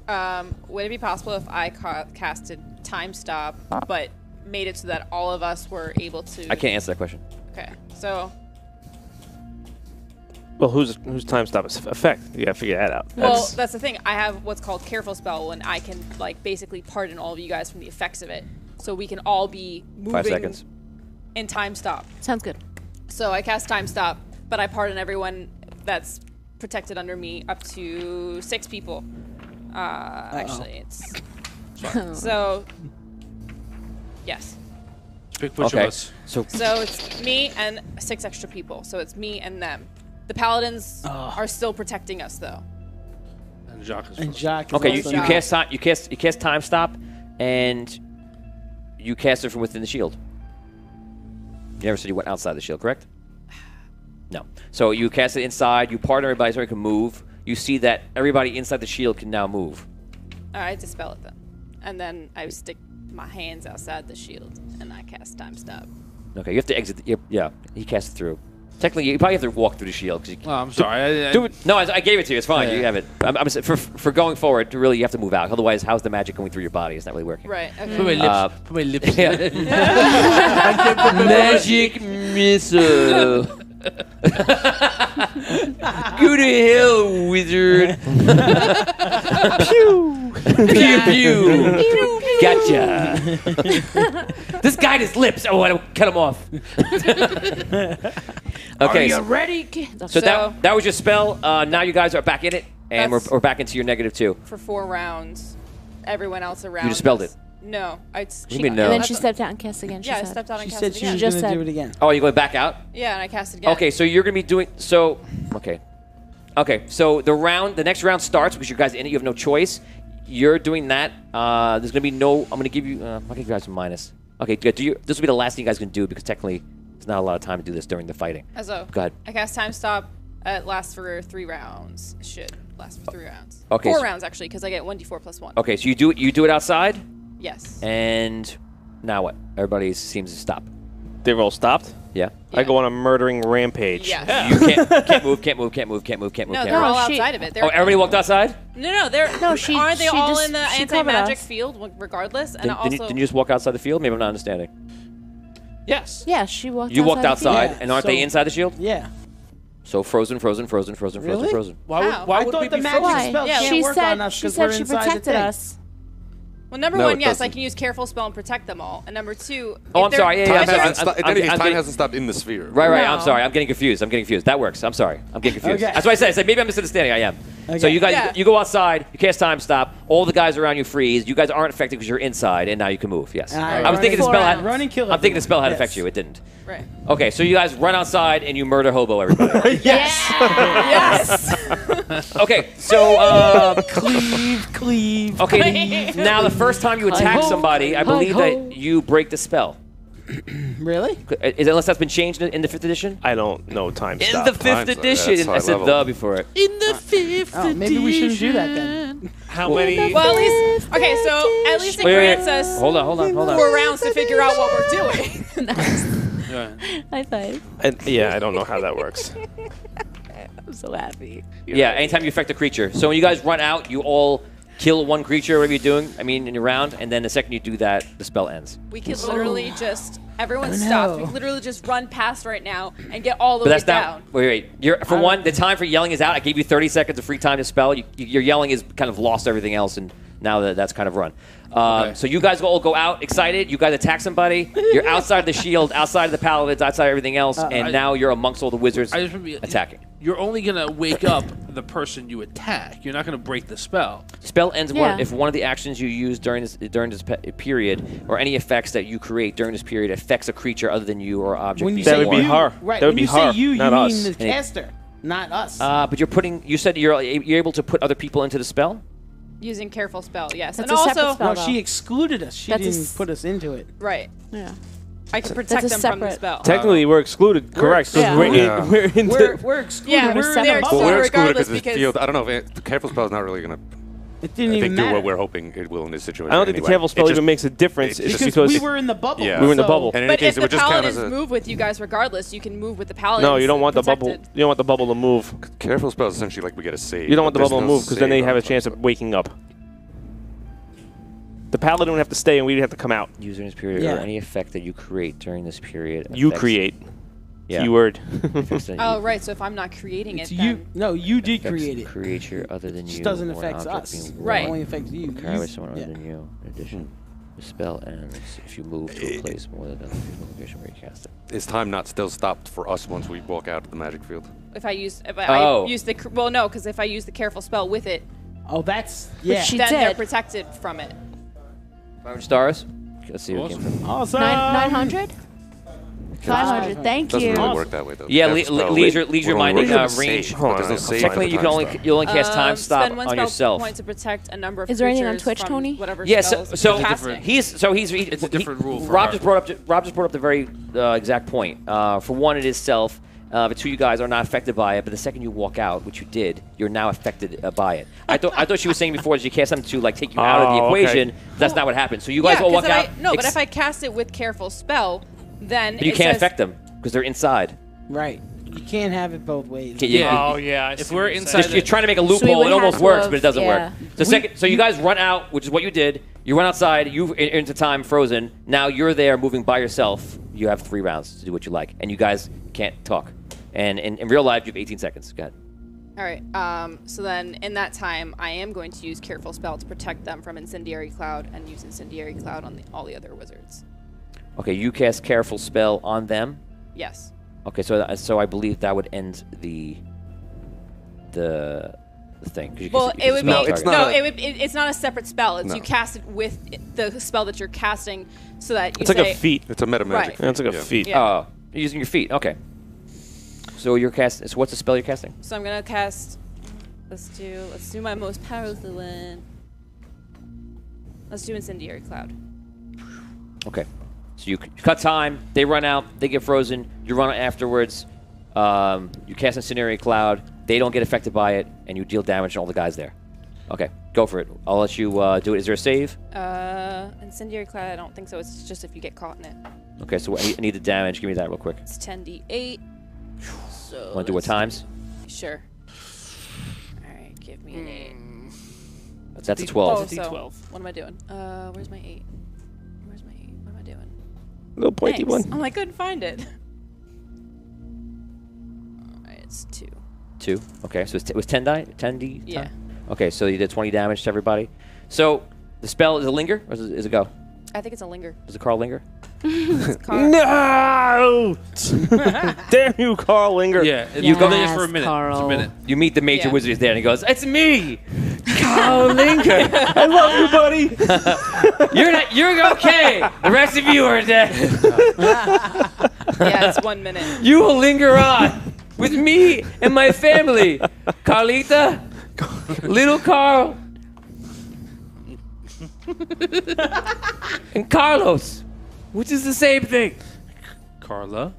Would it be possible if I casted Time Stop, but made it so that all of us were able to? I can't answer that question. Okay, so. Well, whose time stop is effect? You gotta figure that out. Well, that's the thing. I have what's called Careful Spell, and I can basically pardon all of you guys from the effects of it, so we can all be moving 5 seconds. in Time Stop. Sounds good. So I cast Time Stop, but I pardon everyone that's protected under me up to 6 people. Actually, it's so. Yes. Pick which of us. So it's me and 6 extra people. So it's me and them. The paladins are still protecting us, though. And Jacques is And first. Jacques is okay, you also- cast time. You cast time stop, and you cast it from within the shield. You never said you went outside the shield, correct? No. So you cast it inside. You pardon everybody so everybody can move. You see that everybody inside the shield can now move. All right, dispel it then. And then I stick my hands outside the shield, and I cast Time Stop. Okay, you have to exit. Yeah, he cast it through. Technically, you probably have to walk through the shield. Oh, I'm sorry. Do it. No, I gave it to you. It's fine. You have it. For going forward, really, you have to move out. Otherwise, how's the magic going through your body? It's not really working. Right. Okay. Put my lips. Magic missile. Go to hell, wizard. Pew. Pew, pew. Gotcha. This guy has lips. Oh, I want to cut him off. Okay. Are you ready? So that was your spell. Now you guys are back in it, and That's- we're back into your -2. For 4 rounds, everyone else around. You dispelled us- No, I. You mean no? And then she stepped out and cast again. Yeah, I said. stepped out and She cast said it she again. was Just going to said- do it again. Oh, you're going back out? Yeah, and I cast it again. Okay, so you're going to be doing so. Okay, so the next round starts because you guys are in it. You have no choice. You're doing that. There's going to be no. I'm going to give you. I'll give you guys a minus. Okay, good. This will be the last thing you guys can do because technically there's not a lot of time to do this during the fighting. So Go ahead. I cast Time Stop. It lasts for 3 rounds. It should last for 3 rounds. Okay, 4 so- rounds actually, because I get 1d4 plus 1. Okay, so you do it outside, Yes. and now what? Everybody seems to stop. They've all stopped. Yeah. I go on a murdering rampage. Yes. You can't move. No, they're all she- outside of it. Oh, everybody walked outside? No, they're. No, she- aren't they she all just- in the she covered anti-magic us. field, regardless? And Didn't you just walk outside the field? Maybe I'm not understanding. Yes. Yeah, she walked. You walked outside, Yeah, and aren't they so- inside the shield? Yeah. So frozen. Really? Why How? would I we thought be the magic frozen? spell Yeah, can't She work said on us she because said we're she inside the protected thing. us. Well, number No, 1, it yes, I doesn't. can use Careful Spell and protect them all. And number 2, Oh, I'm sorry. Yeah, Time, I'm sorry. hasn't, sto- in any case, I'm time getting- hasn't stopped in the sphere. Right. I'm No. sorry. I'm getting confused. That works. I'm sorry. I'm getting confused. Okay. That's what I said. I said maybe I'm misunderstanding. I am. So Okay. you guys, Yeah. you go outside. You cast time stop. All the guys around you freeze. You guys aren't affected because you're inside, and now you can move. Yes. And I was thinking the Four spell had. rounds. Run and kill I'm thinking the spell had everyone. affect you. It didn't. Right. Okay, so you guys run outside and you murder hobo everybody. Yes. Okay, so Cleave. okay, now the first time you attack somebody, I believe that you break the spell. Really? Unless that's been changed in the 5th edition. I don't know time In stop. the 5th Mine's- edition, that's high I said level. the before it. In the 5th Oh, maybe we shouldn't do that then. How many? Well, at least. Okay, so at least it grants us Hold on. 4 rounds to figure out what we're doing. High five. I don't know how that works. I'm so happy. Yeah, anytime you affect a creature. So when you guys run out, you all kill one creature, whatever you're doing, in your round, and then the second you do that, the spell ends. We could literally just. Everyone Oh, stop. no. We could literally just run past right now and get all the But way that's down. not. Wait. For one, the time for yelling is out. I gave you 30 seconds of free time to spell. Your yelling is kind of lost everything else, and now that's kind of run. So you guys all go out excited. You guys attack somebody. You're outside the shield, outside of the paladins, outside of everything else, and now you're amongst all the wizards I just remember, attacking. You're only gonna wake up the person you attack. You're not going to break the spell. Spell ends Yeah. if one of the actions you use during this period, or any effects that you create during this period affects a creature other than you or object. When you That say would be you, her. Right. That would when be you say her, you not mean us. the caster, not us. But you're putting. You said you're able to put other people into the spell. Using careful spell, yes. That's and a separate also, spell. no, she excluded us. She That's a didn't s- put us into it. right. Yeah. I can protect That's a them from the separate- spell. Technically, we're excluded. Correct. 'Cause yeah. we're, Yeah. in, we're in We're excluded. Yeah, we're they're separate. excluded Well, we're excluded regardless because because field. I don't know if the careful spell is not really going to. It didn't I even think do matter. what we're hoping it will in this situation. I don't think anyway. the careful spell It even just- makes a difference. it It's just- because we were in the bubble. Yeah. we were in the so- bubble. And in any But case, if it the would just count paladins as a move with you guys regardless, you can move with the paladins. No, you don't want the protected. bubble. You don't want the bubble to move. careful spell is essentially like we get a save. You don't want the but there's bubble to no move because then they save have a on chance it. of waking up. The paladin would have to stay, and we'd have to come out. Use during this period, Yeah. or any effect that you create during this period. You affects- create. Yeah. Keyword. affects that Oh, you- right. So if I'm not creating It's it, you. then No, you did affects create a it. creature other than It you. just doesn't or an affect object us. being Right. It worn only affects you. Carried by You- someone yeah. other than you. In addition, the spell ends if you move to a place more than another location where you cast it. Is time not still stopped for us once we walk out of the magic field? if I use Oh. I use the well, no, because if I use the careful spell with it, Oh, that's yeah. she then they're did. protected from it. 500 stars. Let's see what came from. Awesome. 900? 500. Thank Doesn't you. really work that way though. Yeah, Careful spell leisure would only minded work as a range. save, Hold but there's no on. save Technically, for you the can time only stop. you only cast time stop Spend one on spell yourself. point to protect a number of Is there anything on creatures Twitch, from Tony? Whatever Yes. spells So you're casting. he's It's a different rule for Rob our- just brought up the very exact point. For one, it is stealth. The two of you guys are not affected by it, but the second you walk out, which you did, you're now affected by it. I thought she was saying before that you cast them to like take you out of the Oh, okay. equation. That's not what happened. So you guys yeah, all 'cause walk if out. but if I cast it with careful spell, then but you it can't says, affect them because they're inside. Right. You can't have it both ways. Oh yeah. I If see we're what you're inside saying. You're trying to make a So we loophole. would It almost have to works, have- but it doesn't yeah. work. So you guys run out, which is what you did. You run outside. You into time frozen. Now you're there, moving by yourself. You have 3 rounds to do what you like, and you guys can't talk. And in real life, you have 18 seconds. Go ahead. All right. So then, in that time, I am going to use careful spell to protect them from incendiary cloud, and use incendiary cloud on all the other wizards. Okay, you cast careful spell on them. Yes. Okay, so I believe that would end the thing. 'cause you Well, can- it would be No, it's not a- it's not a separate spell. It's No. you cast it with the spell that you're casting, so that you It's like say a feat. It's a meta magic. Right. It's like a Yeah. feat. Yeah. Oh, you're using your feet. Okay. So you're casting. So what's the spell you're casting? So I'm gonna cast. Let's do my most powerful one. Let's do incendiary cloud. Okay. So you cut time. They run out. They get frozen. You run afterwards. You cast incendiary cloud. They don't get affected by it, and you deal damage to all the guys there. Okay, go for it. I'll let you do it. Is there a save? Incendiary cloud. I don't think so. It's just if you get caught in it. Okay, so I need the damage. Give me that real quick. It's 10d8. So Want to do what times? Sure. All right, give me an 8. That's a 12. Oh, It's a so D12. what am I doing? Where's my 8? Where's my 8? What am I doing? Little pointy Thanks. one. Oh, I couldn't find it. All right, it's 2. 2. Okay, so it was 10 die? 10d? Yeah. Okay, so you did 20 damage to everybody. So the spell, is it linger or is it go? I think it's a linger. Does it Carl linger? No! Damn you, Carl Linger. Yeah, You go- there for a minute. It's a Carl. minute. You meet the major Yeah. wizard is there, and he goes, "It's me, Carl Linger. I love you, buddy. You're okay. The rest of you are dead. Yeah, it's 1 minute. You will linger on with me and my family, Carlita, little Carl, and Carlos, which is the same thing. Carla,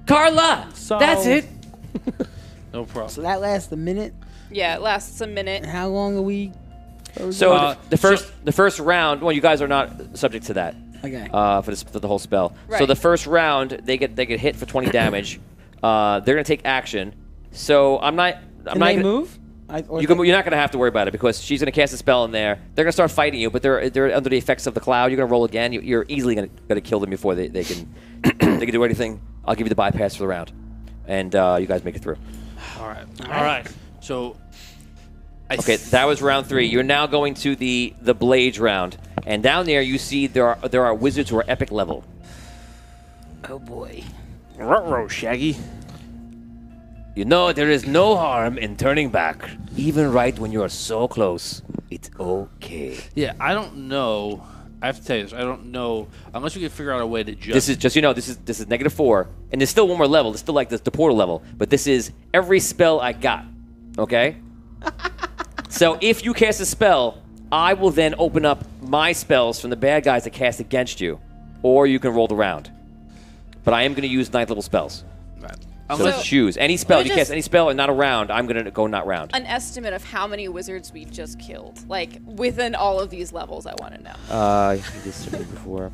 Carla. So- That's it. no problem. So that lasts a minute. Yeah, it lasts a minute. And how long are we? So the first round. Well, you guys are not subject to that. Okay. For the whole spell. So Right. the first round, they get hit for 20 damage. They're gonna take action. So I'm not. Can they move? You're not gonna have to worry about it because she's gonna cast a spell in there. They're gonna start fighting you, but they're under the effects of the cloud. You're gonna roll again. You're easily gonna kill them before they can they can do anything. I'll give you the bypass for the round, and you guys make it through. All right. All right. So, Okay, that was round 3. You're now going to the blades round, and down there you see there are wizards who are epic level. Oh boy. Ruh-roh, Shaggy. You know, there is no harm in turning back, even right when you are so close. It's okay. Yeah, I don't know. I have to tell you this. I don't know unless we can figure out a way to just. This is just this is -4, and there's still one more level. It's still like the portal level, but this is every spell I got. Okay. So if you cast a spell, I will then open up my spells from the bad guys that cast against you, or you can roll the round. But I am going to use 9th level spells. Right. So choose any spell. If you cast any spell and not a round, I'm going to go not round. An estimate of how many wizards we just killed, like within all of these levels. I want to know. You did this before.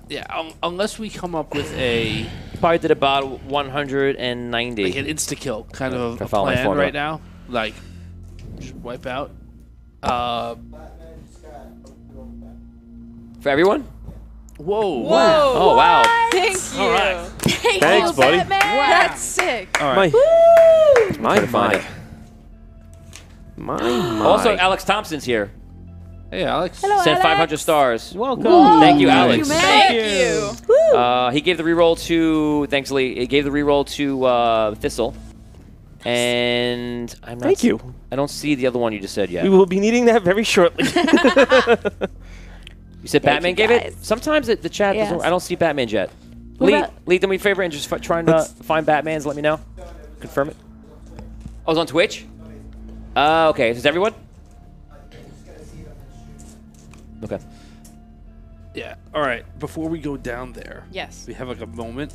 Yeah, unless we come up with a Probably did about 190. like an insta kill kind of a follow my plan formula. right now. Like, just wipe out. For everyone? Whoa. Whoa! Oh, wow. Thank you. All right. Thanks, buddy. Batman. That's sick. All right. My. Also, Alex Thompson's here. Hey, Alex. Hello, Sent Alex. 500 stars. Welcome. Thank you, Alex. Thank you. He gave the reroll to. Thanks, Lee. He gave the reroll to Thistle. And I'm not. Thank you. I don't see the other one you just said yet. We will be needing that very shortly. You said Thank Batman you, gave guys. it? Sometimes the chat Yes. doesn't. I don't see Batman yet. What Lee, about- Lee, do me a favor and just try and find Batman's. Let me know. Confirm it. Oh, it's on Twitch? Okay. Is this everyone? Okay. Yeah. All right. Before we go down there, Yes. we have like a moment.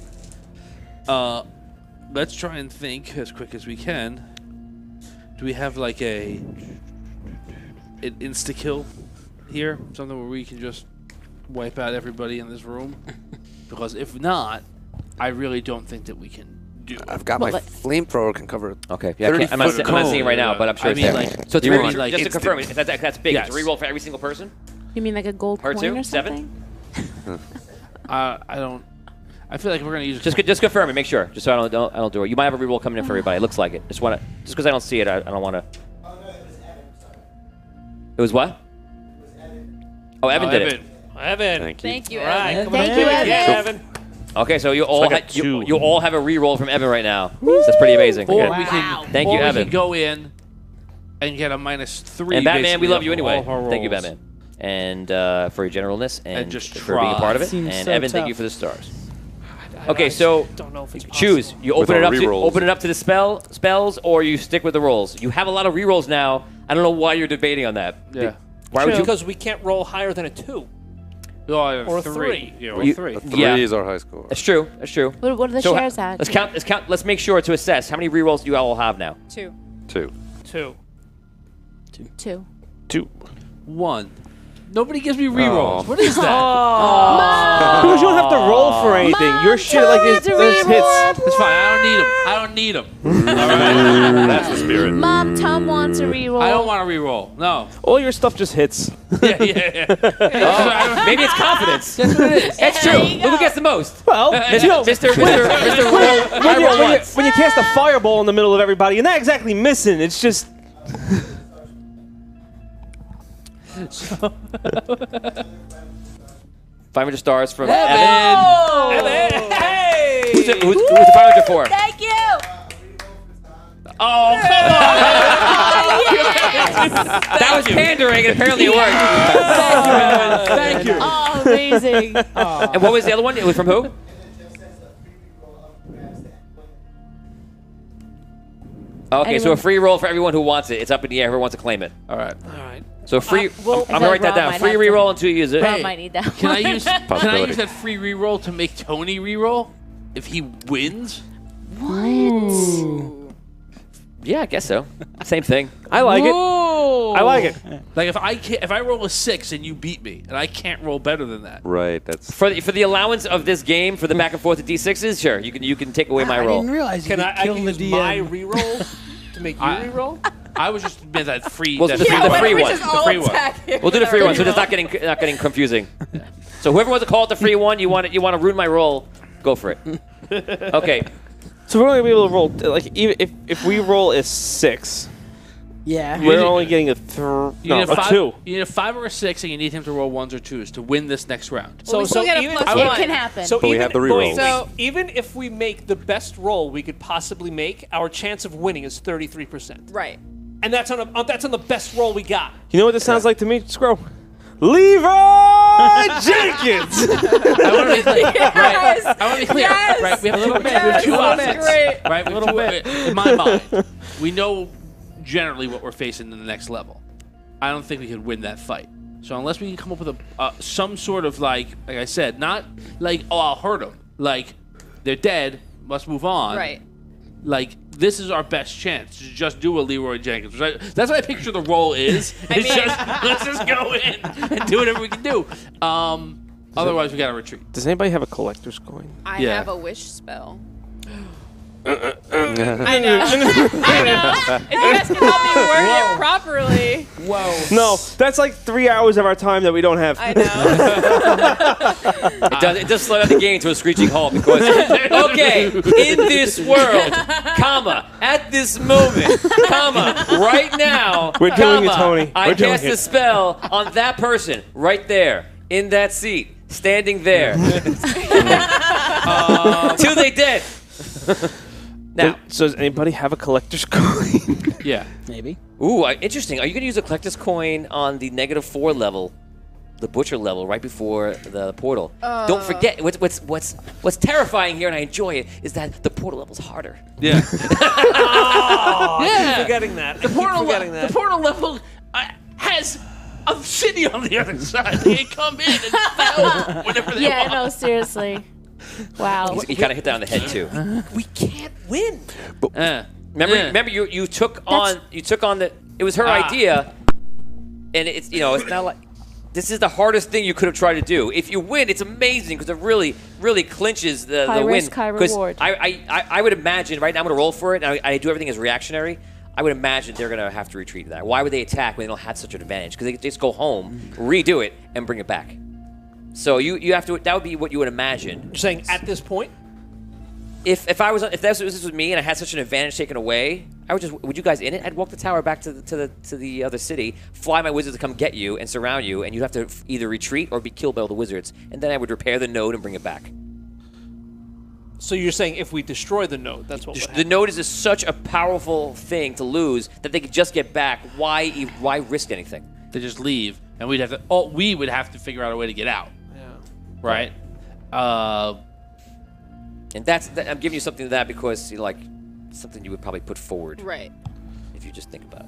Let's try and think as quick as we can. Do we have like an insta kill here? Something where we can just wipe out everybody in this room? Because if not, I really don't think that we can do it. I've got my flamethrower can cover it. Okay. Yeah, I'm not seeing right now, but I'm sure I it's mean, there. like, So it's you really, want, like, just to confirm, that's big. Yes. It's a reroll for every single person? You mean like a gold Her coin too? or 7? something? I don't. I feel like we're gonna use Just confirm it. Make sure. Just so I don't do it. You might have a reroll coming in for everybody. It looks like it. Just because I don't see it, I don't want to. It was what? Oh, Evan did it. Evan. Thank you. Thank you, All right. Evan. come Thank on. you, Yeah, Evan. Okay, so you all I got two. you all have a reroll from Evan right now. That's pretty amazing. Or Okay. we can. Thank or you, we Evan. can go in and get a -3. And Batman, we basically love you off anyway. all of our Thank you, rolls. Batman, and for your generalness and just for being a part of it. Seems And so Evan, thank tough. you for the stars. Okay, so Don't know if it's choose. You With open it our up. rerolls. Open it up to the spells, or you stick with the rolls. You have a lot of rerolls now. I don't know why you're debating on that. Yeah. Why would you? Because we can't roll higher than a 2. Oh, I have Or a 3. three. Yeah, or You- 3. Yeah. 3 is our high score. That's true. That's true. What are the So, shares at? Let's count. Let's make sure to assess how many rerolls do you all have now. 2. 2. 2. 2. 2. 1. Nobody gives me rerolls. Oh. What is that? Because you don't have to roll for anything. Your shit like told is me to hits. reroll. It's fine. I don't need them. All right. That's the spirit. Mom, Tom wants a reroll. I don't want to reroll. No. All your stuff just hits. Yeah. Maybe it's confidence. That's what it is. That's true. Look who gets the most. Well, you know, Mr. Roll. when you cast a fireball in the middle of everybody, you're not exactly missing. It's just 500 stars from Evan. Evan. Evan. Hey! Who's the 500 for? Thank you. Oh, come on! That was pandering, and apparently it worked. Thank you. Oh, amazing. And what was the other one? It was from who? Okay, so a free roll for everyone who wants it. It's up in the air. Whoever wants to claim it. All right. All right. So free. well, I'm gonna write that Rob down. might Free have to- reroll until you use it. Rob might need that Can I one. use Can I Possibility. use that free reroll to make Tony reroll if he wins? What? Yeah, I guess so. Same thing. I like it. I like it. Like if I roll a 6 and you beat me and I can't roll better than that. Right, that's... For the allowance of this game, for the back and forth of D6s, sure, you can take away my I roll. didn't realize you Can could I kill can the use DM. my reroll to make you reroll? I was just meant that free. Well, that the free free one. The free one. We'll do the free one, so it's not getting confusing. So whoever wants to call it the free one, you want to ruin my roll, go for it. Okay. So we're only gonna be able to roll like even if we roll a 6, Yeah. We're only getting a You need a 2. You need a 5 or a 6, and you need him to roll 1s or 2s to win this next round. Well, we still get a even plus It one. can happen. So But we even, have the wait, rerolls. So- even if we make the best roll we could possibly make, our chance of winning is 33%. Right. And that's on the best roll we got. You know what this sounds like to me, Scro? Leroy Jenkins! I want to be clear. Yes! I want to be clear. Yes! Right? We have two, Yes, two that's options. great. Right? We have two, in my mind, we know generally what we're facing in the next level. I don't think we could win that fight. So unless we can come up with some sort of like I said, not like I'll hurt them. Like they're dead, must move on. Right. Like this is our best chance to just do a Leroy Jenkins. Right? That's what I picture the role is. It's just let's just go in and do whatever we can do. Otherwise, we gotta retreat. Does anybody have a collector's coin? I Yeah. have a wish spell. I know. If you guys can help me word it properly. Whoa. No, that's like 3 hours of our time that we don't have. I know. It does slow down the game to a screeching halt because, okay, in this world, comma, at this moment, comma, right now, We're doing it, comma, Tony. I We're doing cast it. a spell on that person right there, in that seat, standing there. Till they dead. Now, So does anybody have a collector's coin? Yeah. Maybe. ooh, interesting. Are you going to use a collector's coin on the -4 level, the butcher level, right before the portal? Don't forget, what's terrifying here, and I enjoy it, is that the portal level's harder. Yeah. Yeah. Forgetting that. The portal, forgetting that. the portal level has a city on the other side. They can come in and fell whenever they Yeah, want. no, seriously. Wow. You kind of hit that on the head too. We can't win. Remember, you took on the. It was her idea, and it's it's not like this is the hardest thing you could have tried to do. If you win, it's amazing because it really clinches the High win. risk, high 'Cause reward. I would imagine right now I'm gonna roll for it. And I do everything as reactionary. I would imagine they're gonna have to retreat to that. Why would they attack when they don't have such an advantage? Because they could just go home, redo it, and bring it back. So you have to. That would be what you would imagine. You're saying at this point? If this was me and I had such an advantage taken away, would you guys in it? I'd walk the tower back to the other city, fly my wizards to come get you and surround you, and you'd have to either retreat or be killed by all the wizards, and then I would repair the node and bring it back. So you're saying if we destroy the node, that's what would The happen. node is such a powerful thing to lose that they could just get back. Why risk anything? They just leave, and we would have to figure out a way to get out. Yeah. Right? And I'm giving you something to that because something you would probably put forward. Right. If you just think about it.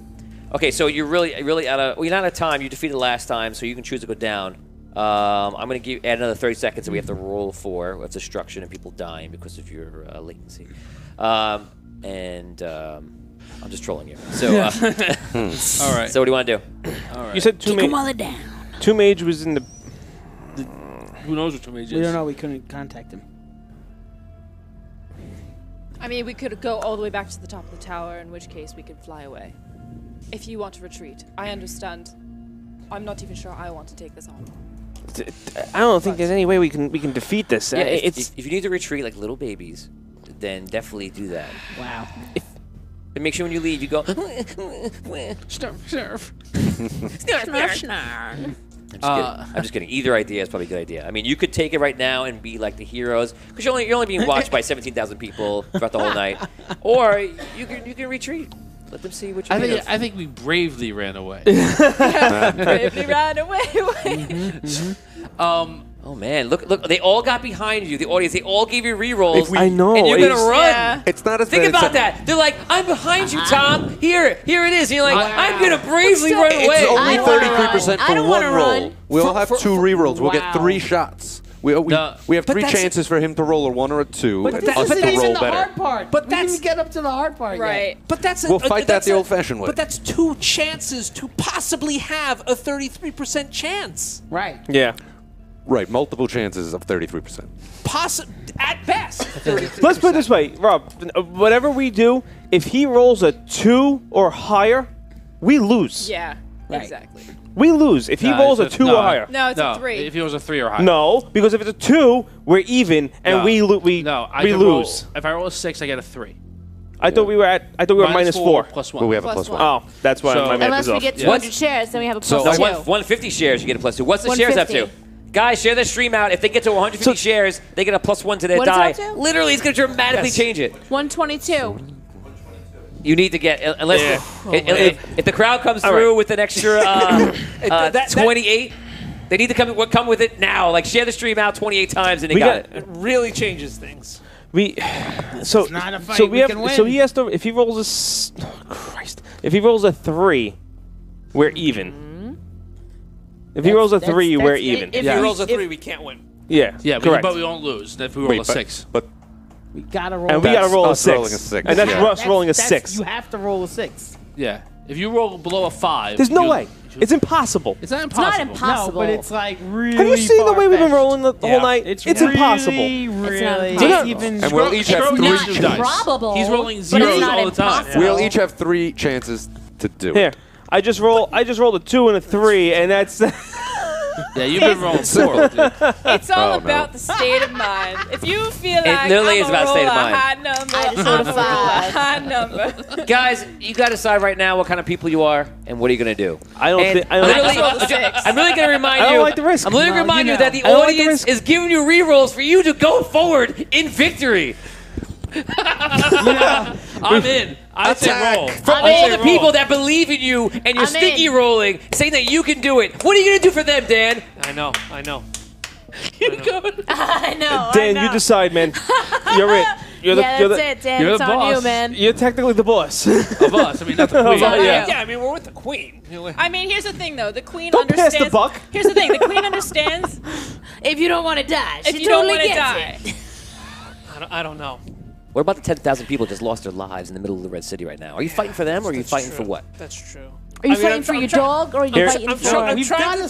Okay, so you're really you're not out of time. You defeated last time, so you can choose to go down. I'm going to add another 30 seconds that we have to roll for with destruction and people dying because of your latency. I'm just trolling you. So, All right. So what do you want to do? All right. You said Kick them while they're down. two mage was in the. Who knows what Tomage is? We don't know. We couldn't contact him. I mean, we could go all the way back to the top of the tower, in which case we could fly away. If you want to retreat, I understand. I'm not even sure I want to take this on. I don't think there's any way we can defeat this. Yeah, It's if you need to retreat like little babies, then definitely do that. Wow. And make sure when you leave, you go. Surf. I'm just kidding. Either idea is probably a good idea. I mean, you could take it right now and be like the heroes, because you're only being watched by 17,000 people throughout the whole night, or you can retreat. Let them see what you think. I think we bravely ran away. Bravely ran away. Oh man, look! They all got behind you. The audience, they all gave you rerolls. I know. and you're gonna it's- run. Yeah. It's not as Think bad. about that. They're like, I'm behind you, Tom. Here it is. And you're like, I'm gonna bravely run away. It's only I wanna 33% run. I for don't one wanna roll. run. We all have two rerolls. We'll get Wow. 3 shots. We have No. 3 that's- chances for him to roll a 1 or a 2. But and this us isn't to even roll the better. hard part. But We didn't that's- even get up to the hard part Right. yet. But that's We'll fight that the old-fashioned way. But that's 2 chances to possibly have a 33% chance. Right. Yeah. Right, multiple chances of 33%. At best. Let's put it this way, Rob. Whatever we do, if he rolls a 2 or higher, we lose. Yeah, Right. exactly. We lose if he rolls a 2 or higher. No, it's a 3. If he was a 3 or higher. No, because if it's a 2, we're even, and No. we No, lose. If I roll a 6, I get a 3. I thought we were minus 4. Plus 1. But we have a Plus plus 1. Oh, that's why So- my math Unless is we off. get Yeah. 200 shares, then we have a So plus I- 2. 150 shares, you get a plus 2. What's the shares up to? 150. Guys, share the stream out. If they get to 150 shares, they get a plus 1 to their What is it die. up to? Literally, it's going to dramatically change it. 122. You need to get, unless Oh, if the crowd comes through with an extra 28, they need to come with it now. Like, share the stream out 28 times, and they got it. It really changes things. So not a fight, so we can win. So he has to. If he rolls if he rolls a 3, we're even. If he rolls a 3, we're even. If Yeah. he rolls a 3, we can't win. Yeah. Yeah, correct. but we won't lose if we roll Wait, a 6. But We gotta roll. And we gotta That's roll a us 6. rolling a 6, And that's yeah. us rolling a 6. You have to roll a 6. Yeah. If you roll below a 5. There's no you- way. It's impossible. It's not It's not impossible. impossible. No, but it's like really. Have you seen the way we've been far-fetched. rolling the whole night? It's impossible. really, not really impossible. even. And we'll each have Scroll three. needs to dice. probable, He's rolling but it's zeros not all the time. impossible. We'll each have 3 chances to do Here, it. I just rolled a 2 and a 3, and that's. Yeah, you've been rolling 4. dude. It's all Oh, about no. the state of mind. If you feel like literally I'm is about roll state of a mind. high number, I just rolled a I'm gonna roll a 5. high number. Guys, you got to decide right now what kind of people you are and what are you going to do. I don't And think. I don't literally, I just rolled a 6. I'm really going to remind I don't you. like the risk. I'm literally going to No, remind you you know. that the I don't like the audience risk. is giving you rerolls for you to go forward in victory. I'm in. I say roll. For I all say the roll. people that believe in you and you're I'm sticky in. rolling, saying that you can do it. What are you going to do for them, Dan? I know. I know. Dan, I know. you decide, man. You're it. You're the. Yeah, You're that's the. it, Dan. you're It's the on you, boss. man. You're technically the boss. Of us. I mean, not the queen. Yeah. Yeah, I mean, we're with the queen. I mean, here's the thing, though. The queen Don't pass understands. the buck. Here's the thing. The queen understands If you don't want to die, if she you don't totally want to gets die. it. I don't know. What about the 10,000 people just lost their lives in the middle of the Red City right now? Are you fighting for them or are you That's fighting true. for what? That's true. Are you I mean, fighting I'm for try- your I'm try- dog, or are you Here's- fighting I'm for? trying- We've trying got to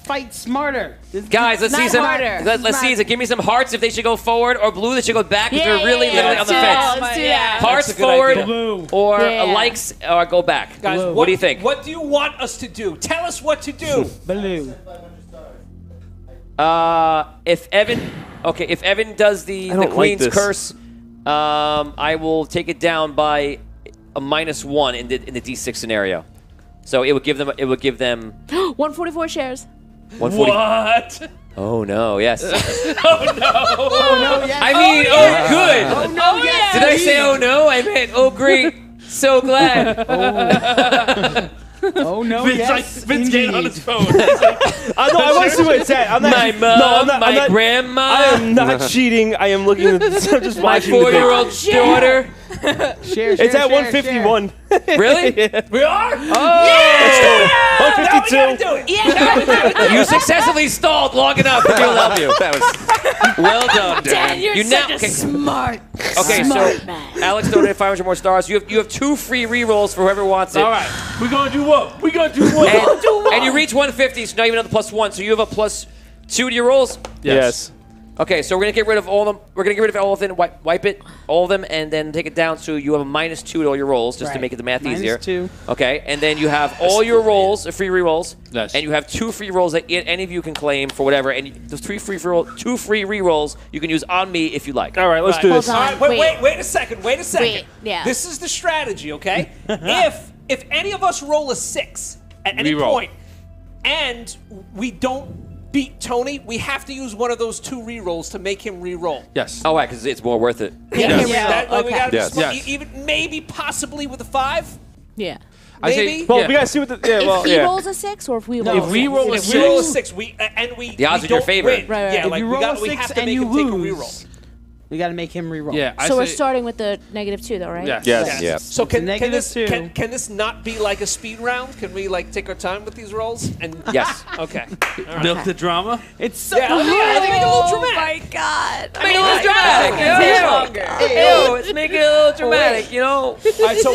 fight smarter. Guys, let's Not see some. harder. Let's see. Give me some hearts if they should go forward, or blue that should go back if Yeah, they're really yeah, literally yeah. on the Let's do fence. that. Let's do that. Hearts That's a good forward, idea. Blue. or Yeah. likes, or go back. Guys, what do you think? What do you want us to do? Tell us what to do. Blue. If Evan does the don't like Queen's this. curse, I will take it down by a -1 in the D6 scenario. So it would give them 144 shares. 140. What? Oh no! Yes. Oh no! Yes. I mean, good. no! Yes. Did I say oh no? I meant oh great. So glad. Oh no! Vince, Yes. Vince getting on indeed. his phone. I know. I want to see what it's at. I'm not. My mom, no, I'm not, my I'm not, grandma, I am not cheating. I am looking at this. I'm just my watching the thing. 4-year-old daughter. Share, It's at 151. Really? We are? Oh! 152. Yeah. You successfully stalled long enough for me to love you. That was Well done, Dan, you're You such now- a okay. smart, Okay, smart so man. Alex donated 500 more stars. You have 2 free rerolls for whoever wants it. All right. We're going to do what? We're going to do what? And you reach 150, so now you have another +1. So you have a +2 to your rolls. Yes. Okay, so we're gonna get rid of all of them. We're gonna get rid of all of them, wipe it, all of them, and then take it down so you have a -2 to all your rolls, just to Right. make it the math Minus easier. 2. Okay, and then you have all your rolls, free rerolls, Yes. and you have 2 free rolls that any of you can claim for whatever. And those 2 free rerolls you can use on me if you like. All right, let's do Hold this. on. All right, wait a second. Wait a second. Wait, yeah. This is the strategy, okay? if any of us roll a 6 at any Reroll. point, and we don't beat Tony, we have to use one of those 2 rerolls to make him reroll. Yes. Oh, right, because it's more worth it. Yes. That way we Okay. gotta be Yes. smart. Yes. Even maybe possibly with a 5. Yeah. I say, Maybe? Well, yeah. we gotta see what the. Yeah, well, If he yeah. rolls a 6, or if we roll. No, a if we roll a if we roll a 6, 6, we The odds we in your don't favor. win. Right, right. Yeah, If like you we roll got a we 6 have to and make you him take a lose, reroll. we got to make him reroll. Yeah, I So we're say, starting with the -2, though, right? Yes. Yes. yeah. So can negative this 2. can this not be like a speed round? Can we like take our time with these rolls? And Yes. Okay. milk the drama. It's so Yeah, I think make it a little dramatic. my God. Make it a little dramatic. Ew, let's make it a little dramatic, you know? All right, so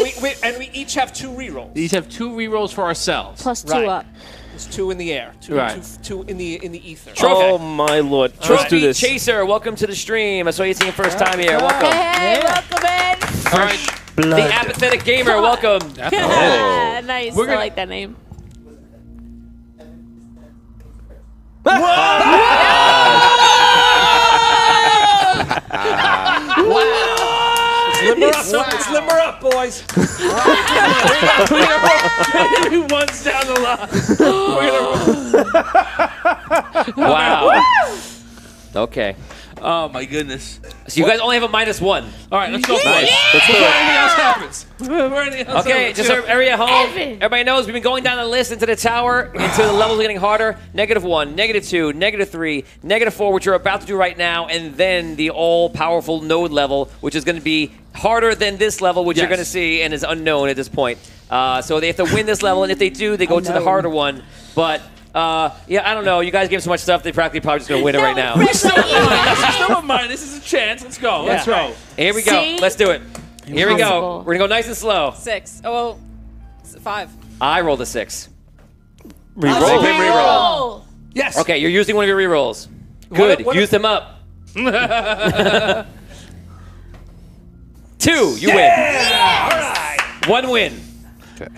we each have 2 rerolls. These have 2 rerolls for ourselves. Plus 2 Right. up. There's 2 in the air. Two, Right. two in the ether. Oh my lord. Let's do Trophy this. Chaser, welcome to the stream. I saw you seeing first time here. Welcome. Hey, welcome in. All right. The apathetic gamer, welcome. Nice. We're I gonna- like that name. Slimmer up, boys. Once down the line. Wow. Okay. Oh my goodness. So you guys only have a -1. All right, let's go. Nice. Before anything else happens. Before anything else Okay, happens. just so everybody at home, everybody knows we've been going down the list into the tower until the levels are getting harder. -1, -2, -3, -4, which you're about to do right now, and then the all-powerful node level, which is going to be harder than this level, which you're going to see and is unknown at this point. So they have to win this level, and if they do, they go to the harder one. But yeah, I don't know. You guys gave so much stuff, they're probably just going to win it right now. Still a mine. This is a chance. Let's go. Let's go. Here we go. Let's do it. Here we go. We're going to go nice and slow. 6. Oh, well, 5. I rolled a 6. Reroll. Yes. Okay, you're using one of your rerolls. Good. Use them up. 2. You win. All right. 1 win. Okay.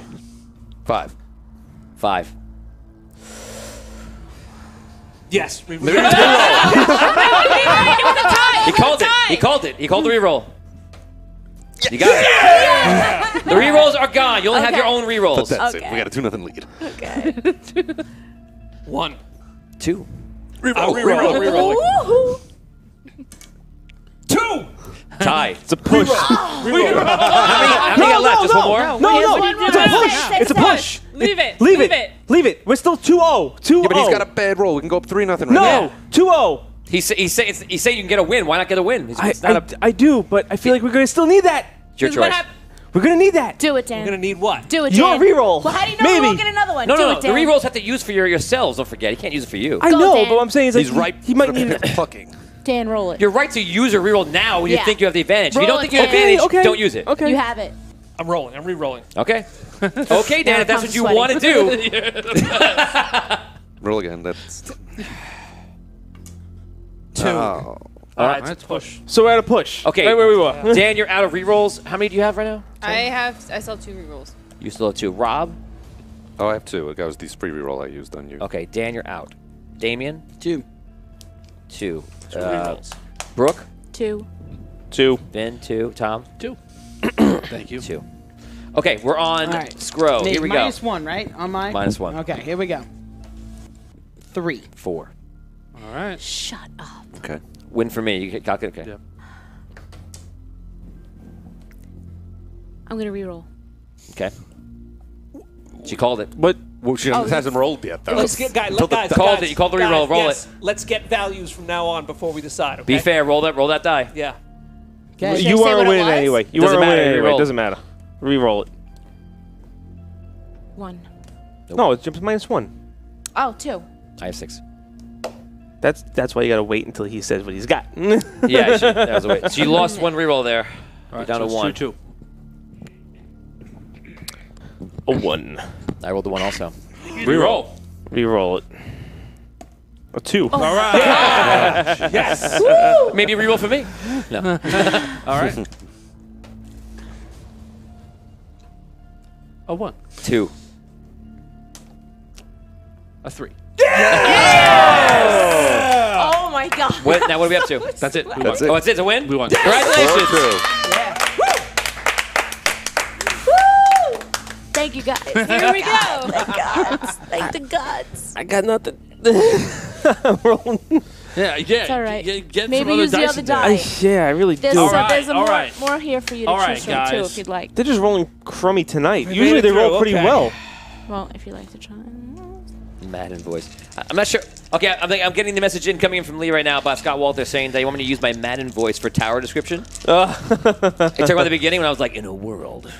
5. 5. Yes. He called it. He called it. He called the reroll. You got it. The rerolls are gone. You only have your own rerolls. That's it. We got a 2-0 lead. Okay. 1. 2. Reroll. 2. Tie. It's a push. How many got left? Just one more? No. It's a push. It's a push. Leave it. Leave it. Leave it. We're still 2-0. 2-0. Yeah, but he's got a bad roll. We can go up 3-0 right now. No. 2-0. He's saying you can get a win. Why not get a win? I do, but I feel like we're going to still need that. It's your choice. We're going to need that. Do it, Dan. We're going to need what? Do it, Dan. Your reroll. Well, how do you know Maybe. we won't get another one? No. Do it, The Dan. rerolls have to use for yourselves. Don't forget. He can't use it for you. I Go, know, Dan. but what I'm saying is He's like ripe he might for need it. plucking. Dan, roll it. You're right to use a reroll now when you Yeah. think you have the advantage. If you Roll don't it, think you have Dan. advantage, Okay. don't use it. Okay. You have it. I'm rolling. I'm re-rolling. Okay. Okay, Dan, if that's what you sweating. want to do. Roll again. That's 2. Oh. All right. Let's push. So we're at a push. Okay. Right where we were. Dan, you're out of rerolls. How many do you have right now? I still have 2 rerolls. You still have 2. Rob? Oh, I have 2. That was the free reroll I used on you. Okay, Dan, you're out. Damien? 2. 2. Rerolls. Brooke? 2. 2. Ben? 2. Tom? 2. Thank you. 2. Okay, we're on All right. Scro. Here we go. -1, right? On my -1. Okay, here we go. 3. 4. All right. Shut up. Okay. Win for me. You get calculate. Okay. Yep. I'm going to reroll. Okay. She called it. But Well, she hasn't rolled yet, though. Let's get guys. Called it. You called the reroll. Roll it. Let's get values from now on before we decide. Okay? Be fair. Roll that die. Yeah. Okay. Should I you say weren't what it winning was? anyway. You Doesn't weren't matter, winning anyway. reroll. It doesn't matter. Reroll it. 1. No, it's just -1. Oh, 2. I have 6. That's why you gotta wait until he says what he's got. Yeah, that was a way. So you lost 1 reroll there. All right, You're down to 1. 2-2. A 1. I rolled the 1 also. Reroll. Reroll it. A 2. All right. Yes. Maybe a reroll for me. No. All right. A 1. 2. A 3. Oh, my God. Now what are we up to? That's it. We That's won. it. Oh, it's a win? We won. Congratulations. 4-2. Thank you, guys. Here we go. Thank gods. Thank the gods. I got nothing. I'm rolling. Yeah. It's all right. Get Maybe some other use the dice other in there. die. Yeah, I really There's, do. All right, there's a all right. more here for you to All right, choose from, too, guys. if you'd like. They're just rolling crummy tonight. We Usually made they it roll through, pretty okay. well. Well, if you like to try. Madden voice. I'm not sure. Okay, I'm getting the message coming in from Lee right now about Scott Walter saying that you want me to use my Madden voice for tower description. You talking about the beginning when I was like, in a world.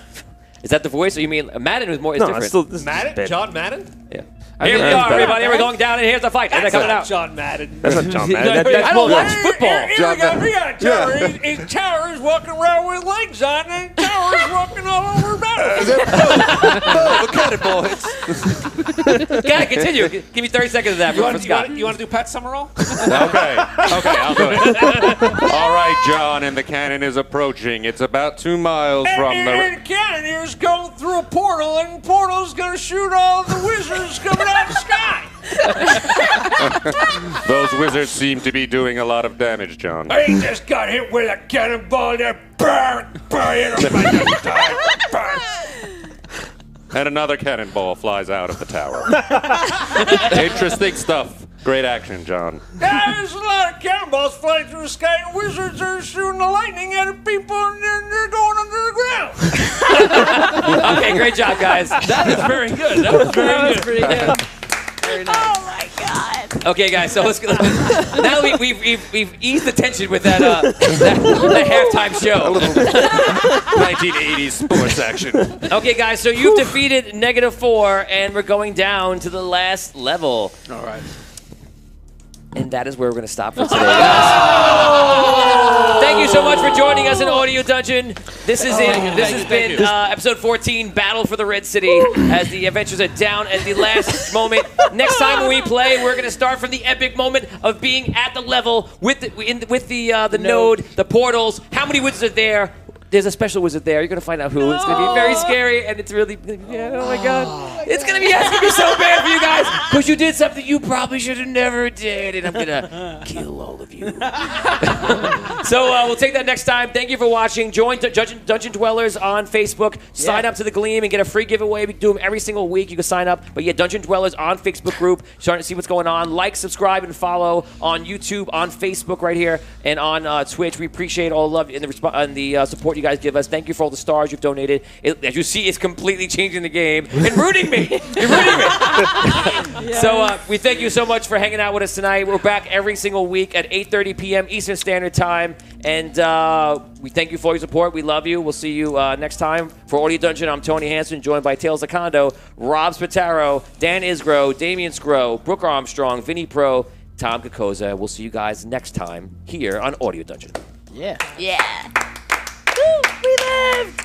Is that the voice? Or you mean Madden is more? Is No, different. it's still this is Madden? bad. John Madden? Yeah. I Here think we that's are, better. everybody. We're going down, and here's the fight. And they're That's coming not out. John Madden. That's not John Madden. I don't watch football. John Madden. We got a tower. His tower is walking around with legs on, and the tower is walking all over battles. Look at it, boys. Gotta continue. Give me 30 seconds of that for Scott. You want to do Pat Summerall? Okay, I'll do it. All right, John, and the cannon is approaching. It's about 2 miles from the... And Cannoneer's going through a portal, and the portal's going to shoot all the wizards coming out of the sky. Those wizards seem to be doing a lot of damage, John. I just got hit with a cannonball there. Burn! And another cannonball flies out of the tower. Interesting stuff. Great action, John. Yeah, there's a lot of cannonballs flying through the sky, and wizards are shooting the lightning at people, and they're going under the ground. Okay, great job, guys. That is very good. That was very good. Pretty good. Very nice. Oh my God. Okay, guys. So let's go. Now we've eased the tension with that halftime show. 1980s sports action. Okay, guys. So you've defeated -4, and we're going down to the last level. All right. And that is where we're going to stop for today, guys. Thank you so much for joining us in Audio Dungeon. This is it. This has been episode 14, Battle for the Red City, as the adventures are down at the last moment. Next time when we play, we're going to start from the epic moment of being at the level with the node, the portals. How many wizards are there? There's a special wizard there. You're gonna find out who. It's gonna be very scary, and it's really, oh my god, it's gonna be so bad for you guys because you did something you probably should have never did, and I'm gonna kill all of you. So we'll take that next time. Thank you for watching. Join Dungeon Dwellers on Facebook. Sign up to the Gleam and get a free giveaway. We do them every single week. You can sign up. But yeah, Dungeon Dwellers on Facebook group. Starting to see what's going on. Like, subscribe, and follow on YouTube, on Facebook right here, and on Twitch. We appreciate all the love and the support you guys give us. Thank you for all the stars you've donated. As you see, it's completely changing the game and rooting me. You're rooting me. Yes. So we thank you so much for hanging out with us tonight. We're back every single week at 8:30 p.m. Eastern Standard Time. And we thank you for your support. We love you. We'll see you next time. For Audio Dungeon, I'm Tony Hansen, joined by Tales of Condo, Rob Spataro, Dan Isgro, Damian Scro, Brooke Armstrong, Vinny Pro, Tom Kakoza. We'll see you guys next time here on Audio Dungeon. Yeah. Yeah. Woo, we lived.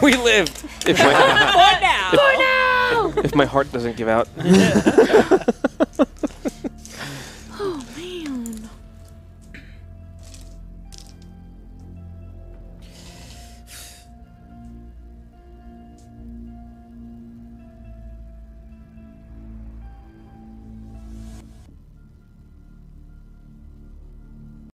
We lived. For now. If my heart doesn't give out.